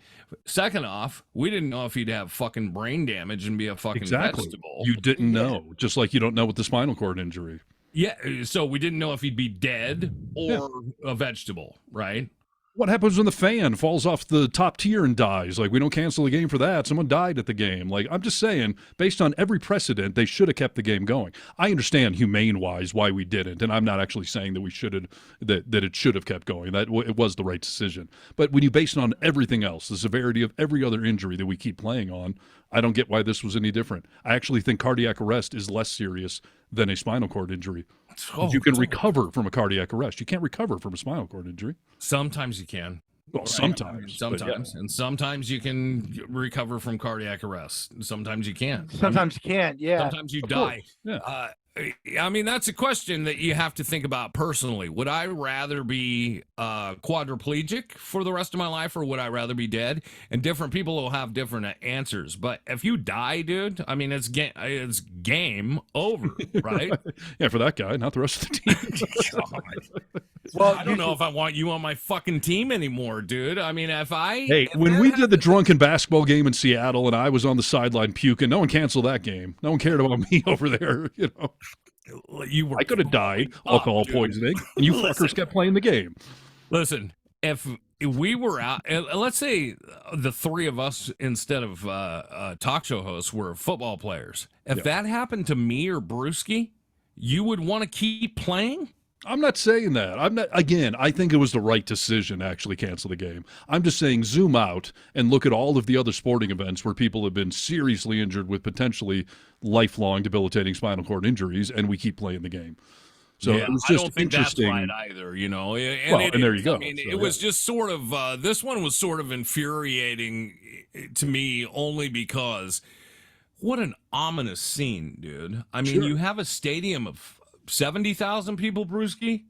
Second off, we didn't know if he'd have fucking brain damage and be a fucking vegetable. You didn't know, just like you don't know with the spinal cord injury. Yeah, so we didn't know if he'd be dead or a vegetable, right? What happens when the fan falls off the top tier and dies? Like, we don't cancel the game for that. Someone died at the game. Like, I'm just saying, based on every precedent, they should have kept the game going. I understand humane-wise why we didn't, and I'm not actually saying that we should have, that it should have kept going. That it was the right decision. But when you base it on everything else, the severity of every other injury that we keep playing on, I don't get why this was any different. I actually think cardiac arrest is less serious than a spinal cord injury. You can recover from a cardiac arrest. You can't recover from a spinal cord injury. Sometimes you can. Well, sometimes. And sometimes you can recover from cardiac arrest. Sometimes you can't. Sometimes you can't, yeah. Sometimes you die. I mean, that's a question that you have to think about personally. Would I rather be quadriplegic for the rest of my life, or would I rather be dead? And different people will have different answers. But if you die, dude, I mean, it's game over, right? Yeah, for that guy, not the rest of the team. Well, I don't know if I want you on my fucking team anymore, dude. I mean, when we did the drunken basketball game in Seattle and I was on the sideline puking, no one canceled that game. No one cared about me over there, I could have died, alcohol poisoning, and you fuckers kept playing the game. Listen, if we were out, let's say the three of us instead of talk show hosts were football players. If that happened to me or Brewski, you would want to keep playing? I'm not saying that. I think it was the right decision to actually cancel the game. I'm just saying zoom out and look at all of the other sporting events where people have been seriously injured with potentially lifelong debilitating spinal cord injuries, and we keep playing the game. So it was just I don't think interesting. That's right either, And there you go. I mean, it was just sort of, this one was sort of infuriating to me only because what an ominous scene, dude. I mean, you have a stadium of 70,000 people, Brewski?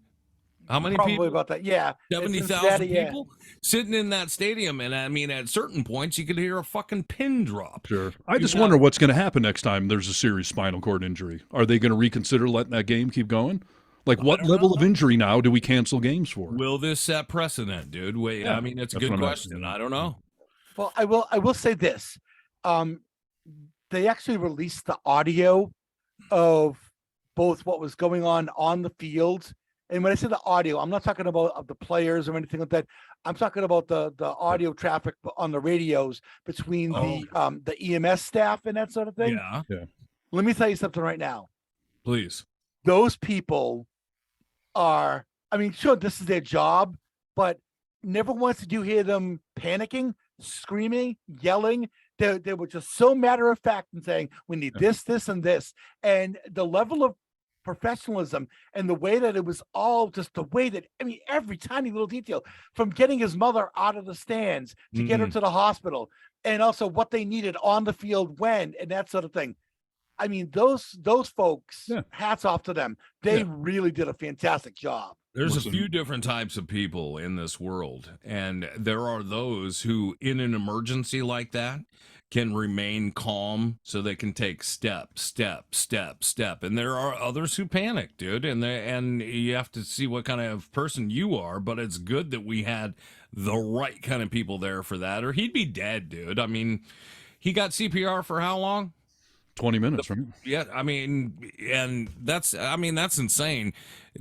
How many Probably people? about that, yeah. 70,000 people sitting in that stadium. And I mean, at certain points, you could hear a fucking pin drop. Sure. I just wonder what's going to happen next time there's a serious spinal cord injury. Are they going to reconsider letting that game keep going? Like, what level of injury now do we cancel games for? Will this set precedent, dude? Wait, I mean, it's a good question. I don't know. Well, I will say this. They actually released the audio of both what was going on the field. And when I say the audio, I'm not talking about the players or anything like that. I'm talking about the audio traffic on the radios between the EMS staff and that sort of thing. Yeah. Let me tell you something right now. Please. Those people are, I mean, sure, this is their job, but never once did you hear them panicking, screaming, yelling. They were just so matter of fact and saying, we need this, this, and this. And the level of professionalism and the way that it was all just the way that, I mean, every tiny little detail from getting his mother out of the stands to get her to the hospital, and also what they needed on the field when, and that sort of thing. I mean, those folks, hats off to them. They really did a fantastic job. There's a few different types of people in this world, and there are those who, in an emergency like that, can remain calm so they can take step. And there are others who panic, dude, and you have to see what kind of person you are, but it's good that we had the right kind of people there for that, or he'd be dead, dude. I mean, he got CPR for how long? 20 minutes, right? Yeah, I mean, and that's insane.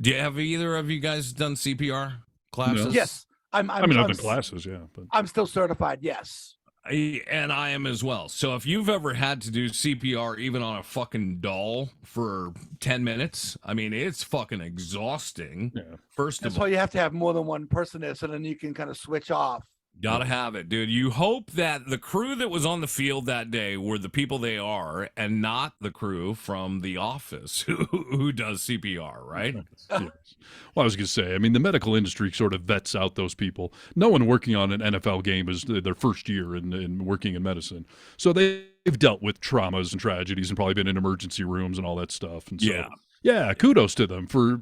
Have either of you guys done CPR classes? No. Yes. I've done classes, but I'm still certified, yes. And I am as well. So if you've ever had to do CPR even on a fucking doll for 10 minutes, I mean, it's fucking exhausting. Yeah. That's why you have to have more than one person there, so then you can kind of switch off. Gotta have it, dude. You hope that the crew that was on the field that day were the people they are, and not the crew from The Office who does CPR, right? Yes. Well, I was going to say, I mean, the medical industry sort of vets out those people. No one working on an NFL game is their first year in working in medicine. So they've dealt with traumas and tragedies and probably been in emergency rooms and all that stuff. And so, yeah, kudos to them for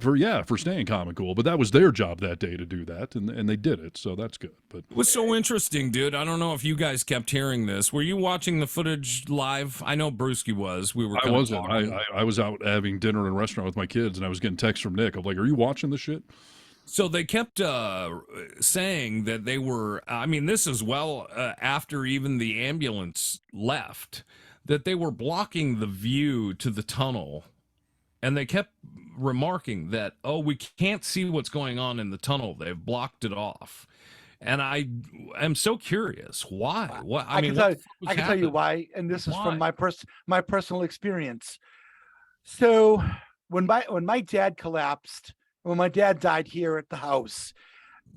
staying calm and cool. But that was their job that day to do that, and they did it, so that's good. But it was so interesting, dude. I don't know if you guys kept hearing this. Were you watching the footage live? I know Brewski was. I wasn't. I was out having dinner in a restaurant with my kids, and I was getting texts from Nick. I'm like, "Are you watching this shit?" So they kept saying that they were. I mean, this is well after even the ambulance left, that they were blocking the view to the tunnel. And they kept remarking that, oh, we can't see what's going on in the tunnel. They've blocked it off. And I am so curious. Why? What? I can tell you why. And this is from my personal experience. So when my dad collapsed, when my dad died here at the house,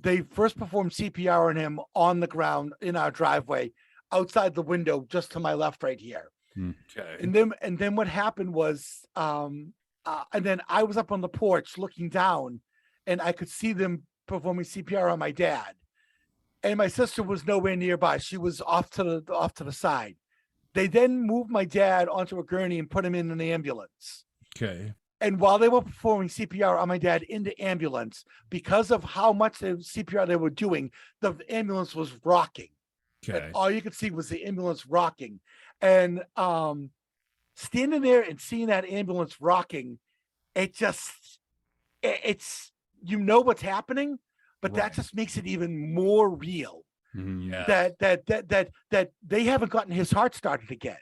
they first performed CPR on him on the ground in our driveway, outside the window, just to my left right here. Okay. And then what happened was, and then I was up on the porch looking down, and I could see them performing CPR on my dad. And my sister was nowhere nearby; she was off to the side. They then moved my dad onto a gurney and put him in an ambulance. Okay. And while they were performing CPR on my dad in the ambulance, because of how much CPR they were doing, the ambulance was rocking. Okay. And all you could see was the ambulance rocking. And standing there and seeing that ambulance rocking, it's you know what's happening, but that just makes it even more real. Yeah. That they haven't gotten his heart started again.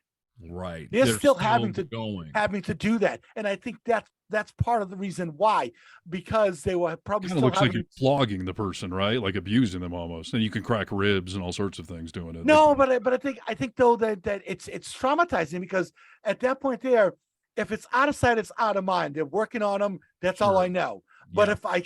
Right. They're still having to do that. And I think that's part of the reason why, because they were probably kind of looks like you're flogging the person, right? Like abusing them almost. And you can crack ribs and all sorts of things doing it. No, but I think though that it's traumatizing, because at that point there, if it's out of sight, it's out of mind. They're working on them. That's all I know. But if I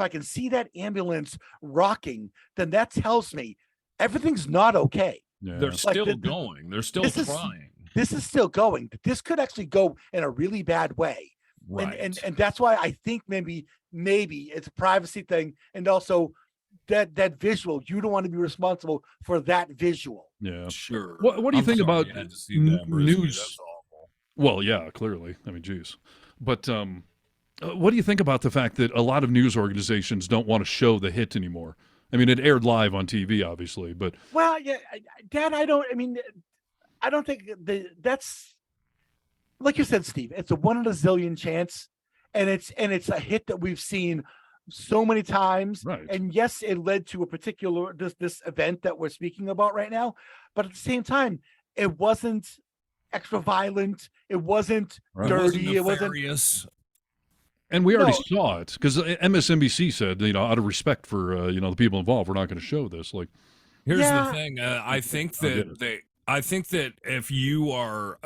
can see that ambulance rocking, then that tells me everything's not okay. Yeah. They're still going. They're still trying. This is still going. This could actually go in a really bad way. Right. And that's why I think maybe it's a privacy thing, and also that visual. You don't want to be responsible for that visual. Yeah, sure. What do you think about news? That's awful. Well, yeah, clearly. I mean, geez. But what do you think about the fact that a lot of news organizations don't want to show the hit anymore? I mean, it aired live on TV, obviously, but Dad, I don't think that's, like you said, Steve. It's a 1 in a zillion chance, and it's a hit that we've seen so many times. Right. And yes, it led to a particular this event that we're speaking about right now. But at the same time, it wasn't extra violent. It wasn't dirty. It wasn't nefarious. And we already saw it, because MSNBC said, out of respect for the people involved, we're not going to show this. Like, here's the thing. I think that if you are,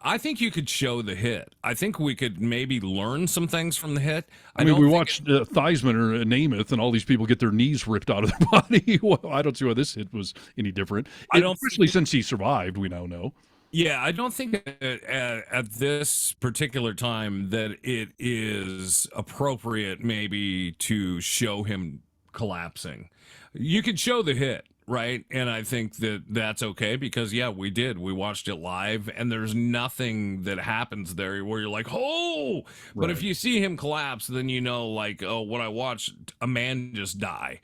I think you could show the hit. I think we could maybe learn some things from the hit. I mean, we watched Theismann or Namath, and all these people get their knees ripped out of their body. Well, I don't see why this hit was any different. Especially since he survived, we now know. Yeah, I don't think at this particular time that it is appropriate maybe to show him collapsing. You could show the hit, right? And I think that that's okay because, yeah, we did. We watched it live, and there's nothing that happens there where you're like, oh! But if you see him collapse, then you know, like, oh, what I watched, a man just die.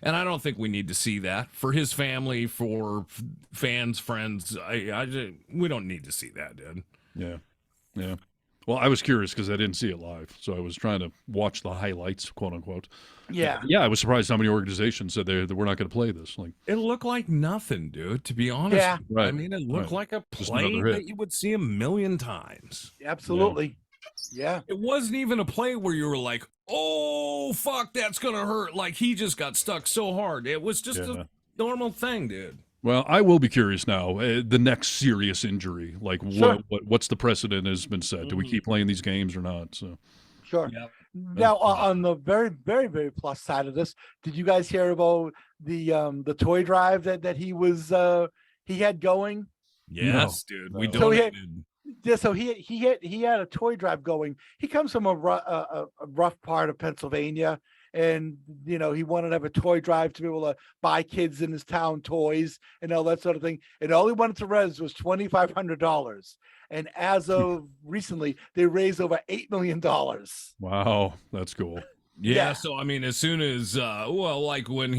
And I don't think we need to see that for his family, for fans, friends. We don't need to see that, dude. Yeah, yeah. Well, I was curious because I didn't see it live, so I was trying to watch the highlights, quote unquote. Yeah, yeah. I was surprised how many organizations said they were not going to play this. Like, it looked like nothing, dude. To be honest, Yeah. Right. I mean, it looked like a Just play another hit. that you would see a million times. Absolutely. Yeah. It wasn't even a play where you were like, "Oh fuck, that's gonna hurt." Like he just got stuck so hard. It was just a normal thing, dude. Well, I will be curious now. The next serious injury, like Sure. what's the precedent has been set? Do we keep playing these games or not? So, Sure. Now, on the very, very, very plus side of this, did you guys hear about the toy drive that he had going? Yes, dude. We So donated. he had a toy drive going. He comes from a rough part of Pennsylvania, and he wanted to have a toy drive to be able to buy kids in his town toys and all that sort of thing. And all he wanted to raise was $2,500. And as of recently, they raised over $8 million. wow, that's cool. Yeah, so I mean, as soon as like when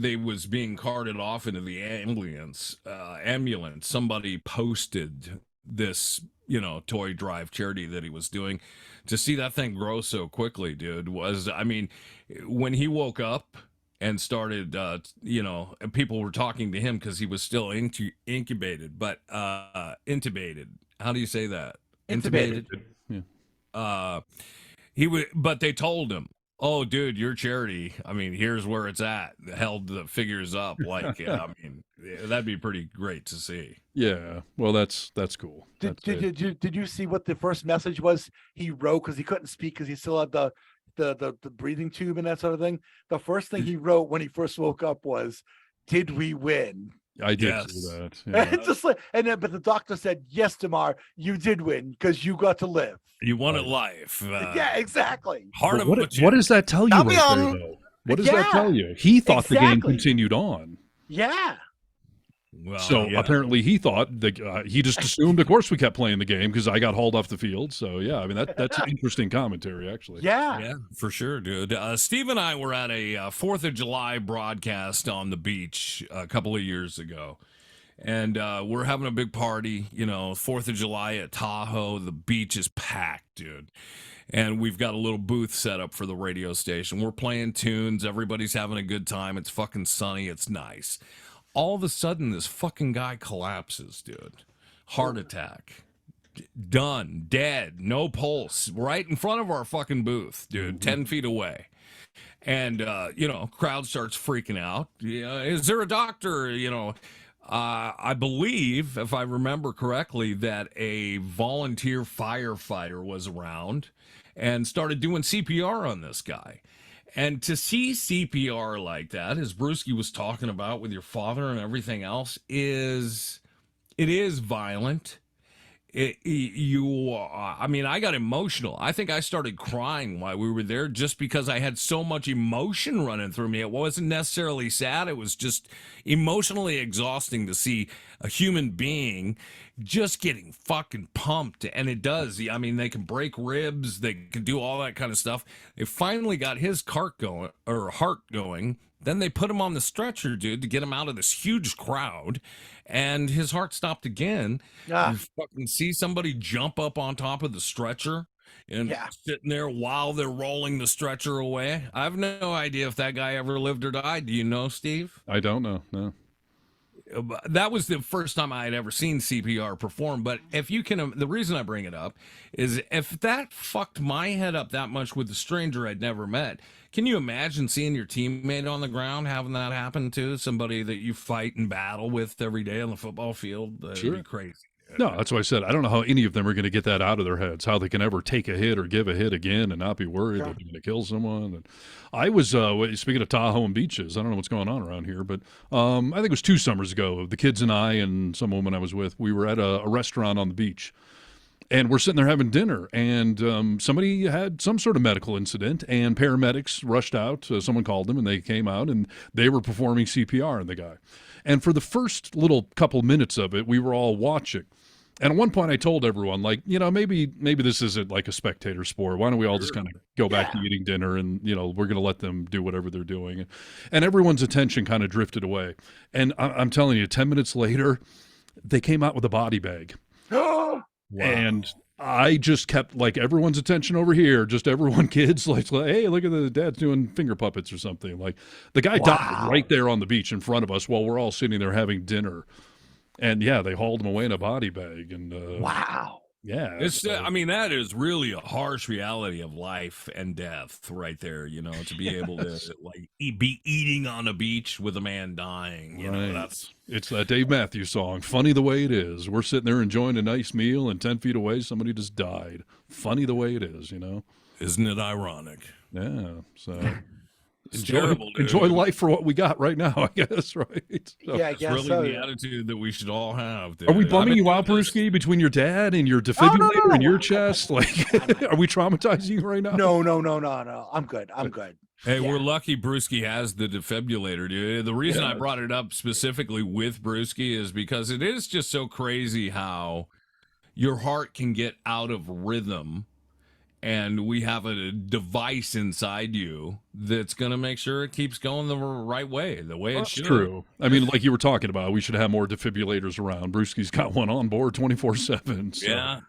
they was being carted off into the ambulance, somebody posted this, toy drive charity that he was doing. To see that thing grow so quickly, dude, was, I mean, when he woke up and started, people were talking to him because he was still incubated, but intubated. How do you say that? Intubated. Yeah. But they told him, "Oh, dude, your charity. I mean, here's where it's at." Held the figures up, like, I mean, that'd be pretty great to see. Yeah. Well, that's cool. Did you see what the first message was he wrote, because he couldn't speak because he still had the breathing tube and that sort of thing? The first thing he wrote when he first woke up was, "Did we win?" I did see that. Yeah. It's just like, but the doctor said, "Yes, Damar, you did win because you got to live. You won at life." Yeah, exactly. Heart of what does that tell you right there, though? What does that tell you? He thought the game continued on. Yeah. Well, So apparently he thought that he just assumed, of course, we kept playing the game because I got hauled off the field. So yeah, I mean that's an interesting commentary, actually. Yeah, for sure, dude. Steve and I were at a 4th of July broadcast on the beach a couple of years ago, and we're having a big party. 4th of July at Tahoe. The beach is packed, dude. And we've got a little booth set up for the radio station. We're playing tunes. Everybody's having a good time. It's fucking sunny. It's nice. All of a sudden, this fucking guy collapses, dude. Heart attack. Done. Dead. No pulse. Right in front of our fucking booth, dude. 10 feet away. And, crowd starts freaking out. Is there a doctor? I believe, if I remember correctly, that a volunteer firefighter was around and started doing CPR on this guy. And to see CPR like that, as Brewski was talking about with your father and everything else, it is violent. I mean, I got emotional. I think I started crying while we were there just because I had so much emotion running through me. It wasn't necessarily sad. It was just emotionally exhausting to see a human being just getting fucking pumped. And it does. I mean, they can break ribs. They can do all that kind of stuff. They finally got his heart going. Then they put him on the stretcher, dude, to get him out of this huge crowd. And his heart stopped again. You fucking see somebody jump up on top of the stretcher and sitting there while they're rolling the stretcher away. I have no idea if that guy ever lived or died. Do you know, Steve? I don't know. No. That was the first time I had ever seen CPR perform. But if you can, the reason I bring it up is if that fucked my head up that much with a stranger I'd never met, can you imagine seeing your teammate on the ground having that happen to somebody that you fight and battle with every day on the football field? That'd be crazy. No, that's why I said I don't know how any of them are going to get that out of their heads, how they can ever take a hit or give a hit again and not be worried that they're going to kill someone. And I was, speaking of Tahoe and beaches, I don't know what's going on around here, but I think it was 2 summers ago, the kids and I and some woman I was with, we were at a restaurant on the beach. And we're sitting there having dinner, and somebody had some sort of medical incident, and paramedics rushed out. Someone called them, and they came out, and they were performing CPR on the guy. And for the first little couple minutes of it, we were all watching. And at one point, I told everyone, like, maybe this isn't like a spectator sport. Why don't we all just kind of go back to eating dinner, and we're going to let them do whatever they're doing. And everyone's attention kind of drifted away. And I'm telling you, 10 minutes later, they came out with a body bag. Wow. And I just kept like everyone's attention over here, just everyone, kids, like, hey, look at the dad's doing finger puppets or something. Like the guy died right there on the beach in front of us while we're all sitting there having dinner. And yeah, they hauled him away in a body bag. And wow. Yeah. It's I mean, that is really a harsh reality of life and death right there, to be able to like be eating on a beach with a man dying. It's that Dave Matthews song, Funny the Way It Is. We're sitting there enjoying a nice meal, and 10 feet away, somebody just died. Funny the way it is, Isn't it ironic? Yeah. So enjoy life for what we got right now, I guess, right? So, yeah, I guess really so. The attitude that we should all have. Dude. Are we bumming you out, Brewski, between your dad and your defibrillator in your chest? Like, are we traumatizing you right now? No. I'm good. Hey, we're lucky Brewski has the defibrillator, dude. The reason I brought it up specifically with Brewski is because it is just so crazy how your heart can get out of rhythm, and we have a device inside you that's going to make sure it keeps going the right way, the way it should. True. I mean, like you were talking about, we should have more defibrillators around. Brewski's got one on board 24/7. So.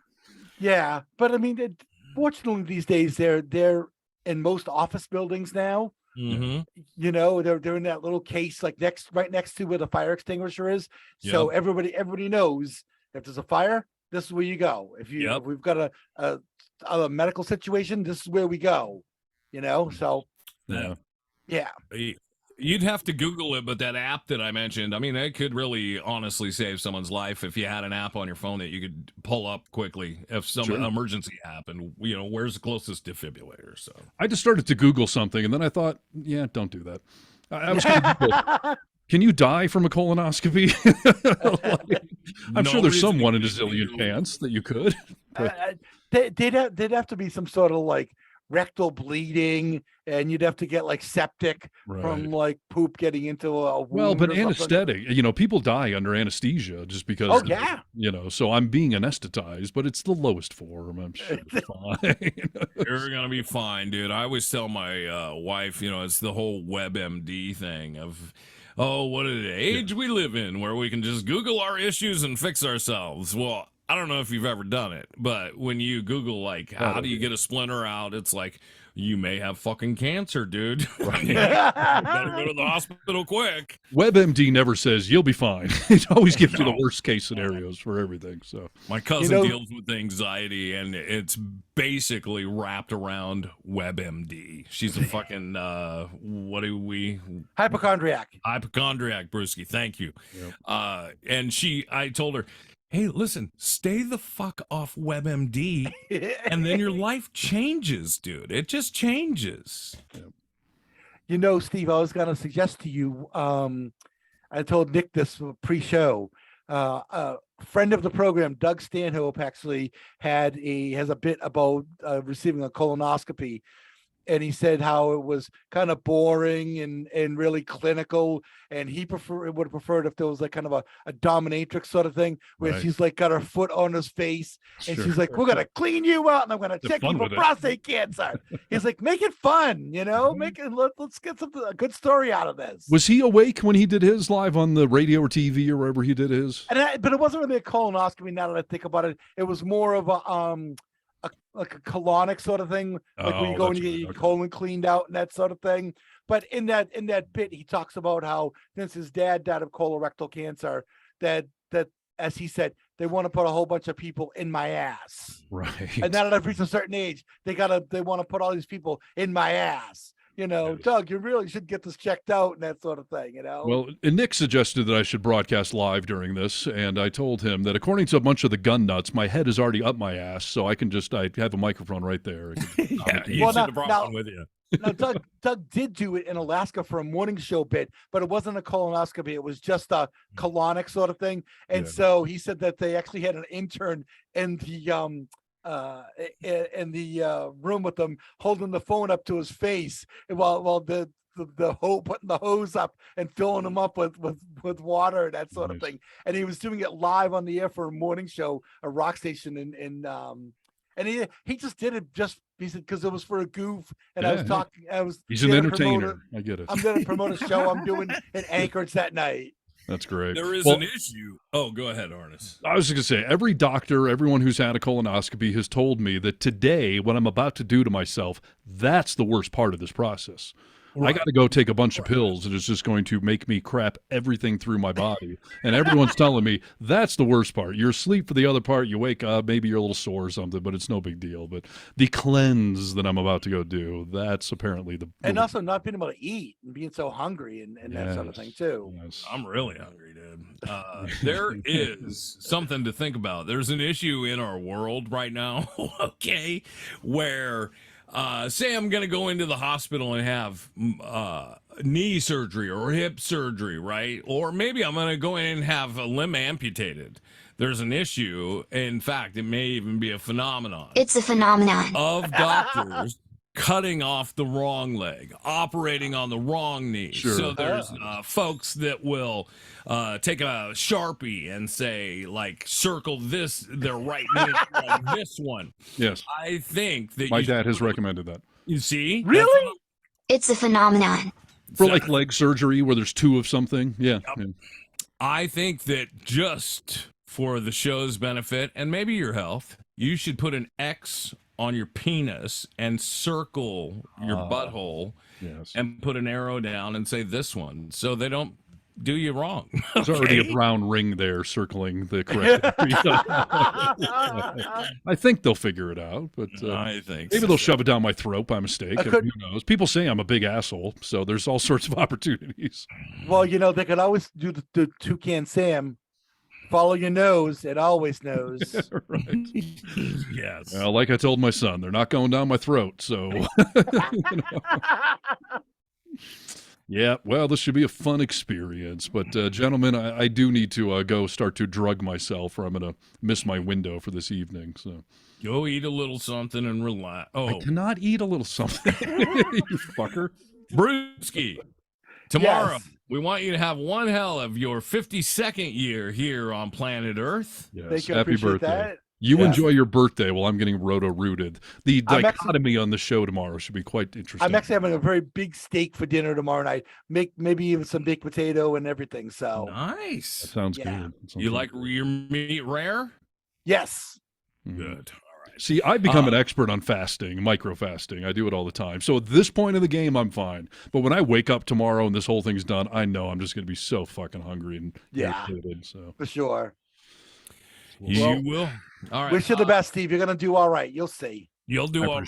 Yeah, but I mean, fortunately these days they're in most office buildings now. Mm-hmm. They're in that little case like right next to where the fire extinguisher is. So everybody knows if there's a fire, this is where you go. If we've got a medical situation, this is where we go. So yeah. You'd have to Google it, but that app that I mentioned, I mean, it could really honestly save someone's life if you had an app on your phone that you could pull up quickly if some emergency happened. Where's the closest defibrillator? So I just started to Google something, and then I thought, yeah, don't do that. I was going to Google, can you die from a colonoscopy? I'm sure there's someone in a zillion chance that you could. They'd have to be some sort of like rectal bleeding, and you'd have to get like septic from like poop getting into a wound. But anesthetic, people die under anesthesia just because so I'm being anesthetized, but it's the lowest form. I'm sure it's fine. You're gonna be fine, dude. I always tell my wife, it's the whole WebMD thing of what an age we live in where we can just Google our issues and fix ourselves. Well, I don't know if you've ever done it, but when you Google, like, how do you get a splinter out? It's like, you may have fucking cancer, dude. Right. You better go to the hospital quick. WebMD never says you'll be fine. It always gives you the worst case scenarios for everything. So my cousin deals with anxiety, and it's basically wrapped around WebMD. She's a fucking, hypochondriac. Hypochondriac, Brewski. Thank you. Yep. And I told her, hey, listen, stay the fuck off WebMD, and then your life changes, dude. It just changes. Steve, I was going to suggest to you, I told Nick this pre-show, a friend of the program, Doug Stanhope, actually has a bit about receiving a colonoscopy. And he said how it was kind of boring and really clinical, and he would have preferred if there was like kind of a dominatrix sort of thing where she's like got her foot on his face and she's like, we're gonna clean you out and I'm gonna check you for prostate cancer. He's like, make it fun, let's get a good story out of this. Was he awake when he did his live on the radio or TV or wherever he did his? But it wasn't really a colonoscopy. Now that I think about it, it was more of like a colonic sort of thing, like when you go and you get your colon cleaned out and that sort of thing. But in that bit, he talks about how since his dad died of colorectal cancer, that as he said, they want to put a whole bunch of people in my ass. Right. And now that I've reached a certain age, they want to put all these people in my ass. Doug, you really should get this checked out and that sort of thing, Well, and Nick suggested that I should broadcast live during this, and I told him that according to a bunch of the gun nuts, my head is already up my ass, so I have a microphone right there. Yeah, you should have brought one with you. Now, Doug did do it in Alaska for a morning show bit, but it wasn't a colonoscopy. It was just a colonic sort of thing. And so he said that they actually had an intern in the room with them, holding the phone up to his face while the putting the hose up and filling him up with water and that sort of thing. And he was doing it live on the air for a morning show, a rock station and he just did it he said because it was for a goof, and he's an entertainer. I get it. I'm going to promote a show I'm doing in Anchorage that night. That's great. There is an issue. Oh, go ahead, Arnis. I was going to say, every doctor, everyone who's had a colonoscopy has told me that today, what I'm about to do to myself, that's the worst part of this process. Right. I got to go take a bunch of pills, and it's just going to make me crap everything through my body. And everyone's telling me that's the worst part. You're asleep for the other part. You wake up, maybe you're a little sore or something, but it's no big deal. But the cleanse that I'm about to go do, that's apparently and also not being able to eat and being so hungry and that sort of thing too. Yes. I'm really hungry, dude. There is something to think about. There's an issue in our world right now, okay, where say I'm going to go into the hospital and have knee surgery or hip surgery, right? Or maybe I'm going to go in and have a limb amputated. There's an issue. In fact, it may even be a phenomenon. It's a phenomenon. Of doctors cutting off the wrong leg, operating on the wrong knee. Sure. So there's folks that will take a Sharpie and say, like, circle their right knee like this one. Yes. I think that my dad has recommended that. You see? Really? It's a phenomenon. For like leg surgery where there's two of something. Yeah. Yep. I think that just for the show's benefit and maybe your health, you should put an X on your penis and circle your butthole and put an arrow down and say this one so they don't do you wrong. There's already a brown ring there circling the correct I think they'll figure it out, but I think maybe they'll shove it down my throat by mistake. Who knows? People say I'm a big asshole, so there's all sorts of opportunities. Well, they could always do the Toucan Sam. Follow your nose. It always knows. Right. Yes. Well, like I told my son, they're not going down my throat. So, yeah, well, this should be a fun experience. But, gentlemen, I do need to go start to drug myself or I'm going to miss my window for this evening. So, go eat a little something and relax. Oh, I cannot eat a little something. You fucker. Brewski. Tomorrow, we want you to have one hell of your 52nd year here on planet Earth. Yes. Thank you. Happy birthday. That. You enjoy your birthday while I'm getting roto-rooted. The dichotomy on the show tomorrow should be quite interesting. I'm actually having a very big steak for dinner tomorrow night. Maybe even some baked potato and everything. So nice. That sounds good. You like your meat rare? Yes. Good. See, I've become an expert on fasting, micro-fasting. I do it all the time. So at this point of the game, I'm fine. But when I wake up tomorrow and this whole thing's done, I know I'm just going to be so fucking hungry and irritated. So for sure. You will. All right. Wish you the best, Steve. You're going to do all right. You'll see. You'll do all right.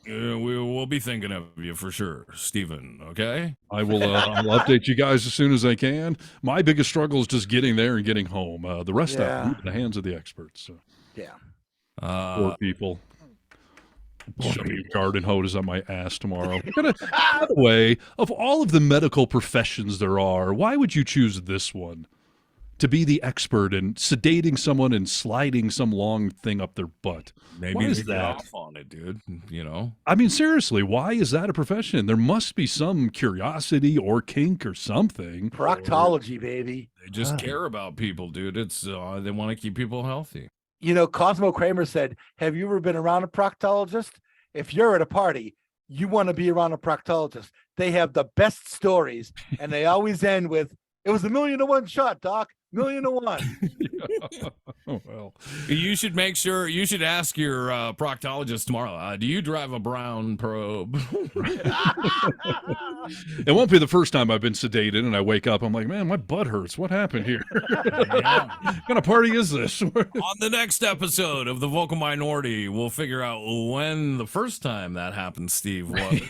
We'll be thinking of you for sure, Stephen. Okay? I will I'll update you guys as soon as I can. My biggest struggle is just getting there and getting home. The rest of it in the hands of the experts. So. Yeah. Poor people. Shoving garden hose on my ass tomorrow. By the way, of all of the medical professions there are, why would you choose this one? To be the expert in sedating someone and sliding some long thing up their butt. Maybe why is they that? off on it, dude. You know? I mean, seriously, why is that a profession? There must be some curiosity or kink or something. Proctology, baby. They just care about people, dude. It's they want to keep people healthy. Cosmo Kramer said, have you ever been around a proctologist? If you're at a party, you want to be around a proctologist. They have the best stories, and they always end with, it was $1,000,000 to 1 shot, doc. 1,000,001. Oh, well. You should make sure, you should ask your proctologist tomorrow, do you drive a brown probe? It won't be the first time I've been sedated and I wake up, I'm like, man, my butt hurts. What happened here? What kind of party is this? On the next episode of The Vocal Minority, we'll figure out when the first time that happened, Steve, was.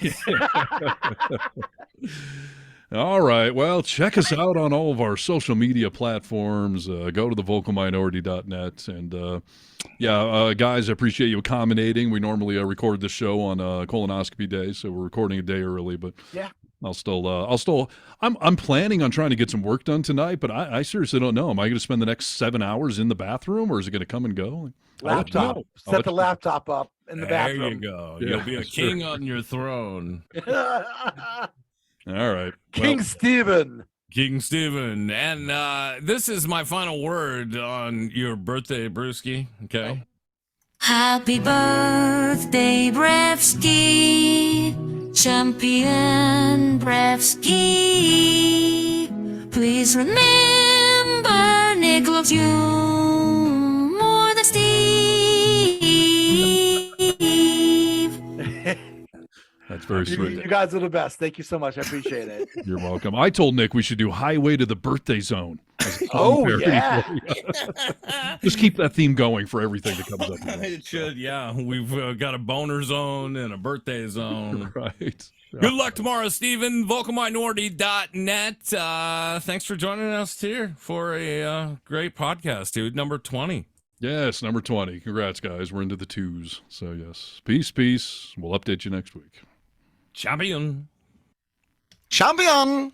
All right. Well, check us out on all of our social media platforms. Go to thevocalminority.net. And guys, I appreciate you accommodating. We normally record the show on colonoscopy day, so we're recording a day early. But yeah, I'm planning on trying to get some work done tonight. But I seriously don't know. Am I going to spend the next 7 hours in the bathroom, or is it going to come and go? Laptop. Set the laptop up in the bathroom. There you go. Yeah, You'll be a king on your throne. All right. King Stephen. King Stephen. And this is my final word on your birthday, Brewski. Okay. Happy birthday, Brewski, champion Brewski. Please remember Nick loves you more than Steve. That's very sweet. You guys are the best. Thank you so much. I appreciate it. You're welcome. I told Nick we should do Highway to the Birthday Zone. Oh, yeah. Just keep that theme going for everything that comes up. It should, yeah. We've got a boner zone and a birthday zone. Right. Good luck tomorrow, Stephen. Vocalminority.net. Thanks for joining us here for a great podcast, dude. Number 20. Yes, number 20. Congrats, guys. We're into the twos. So, yes. Peace. We'll update you next week. Champion. Champion.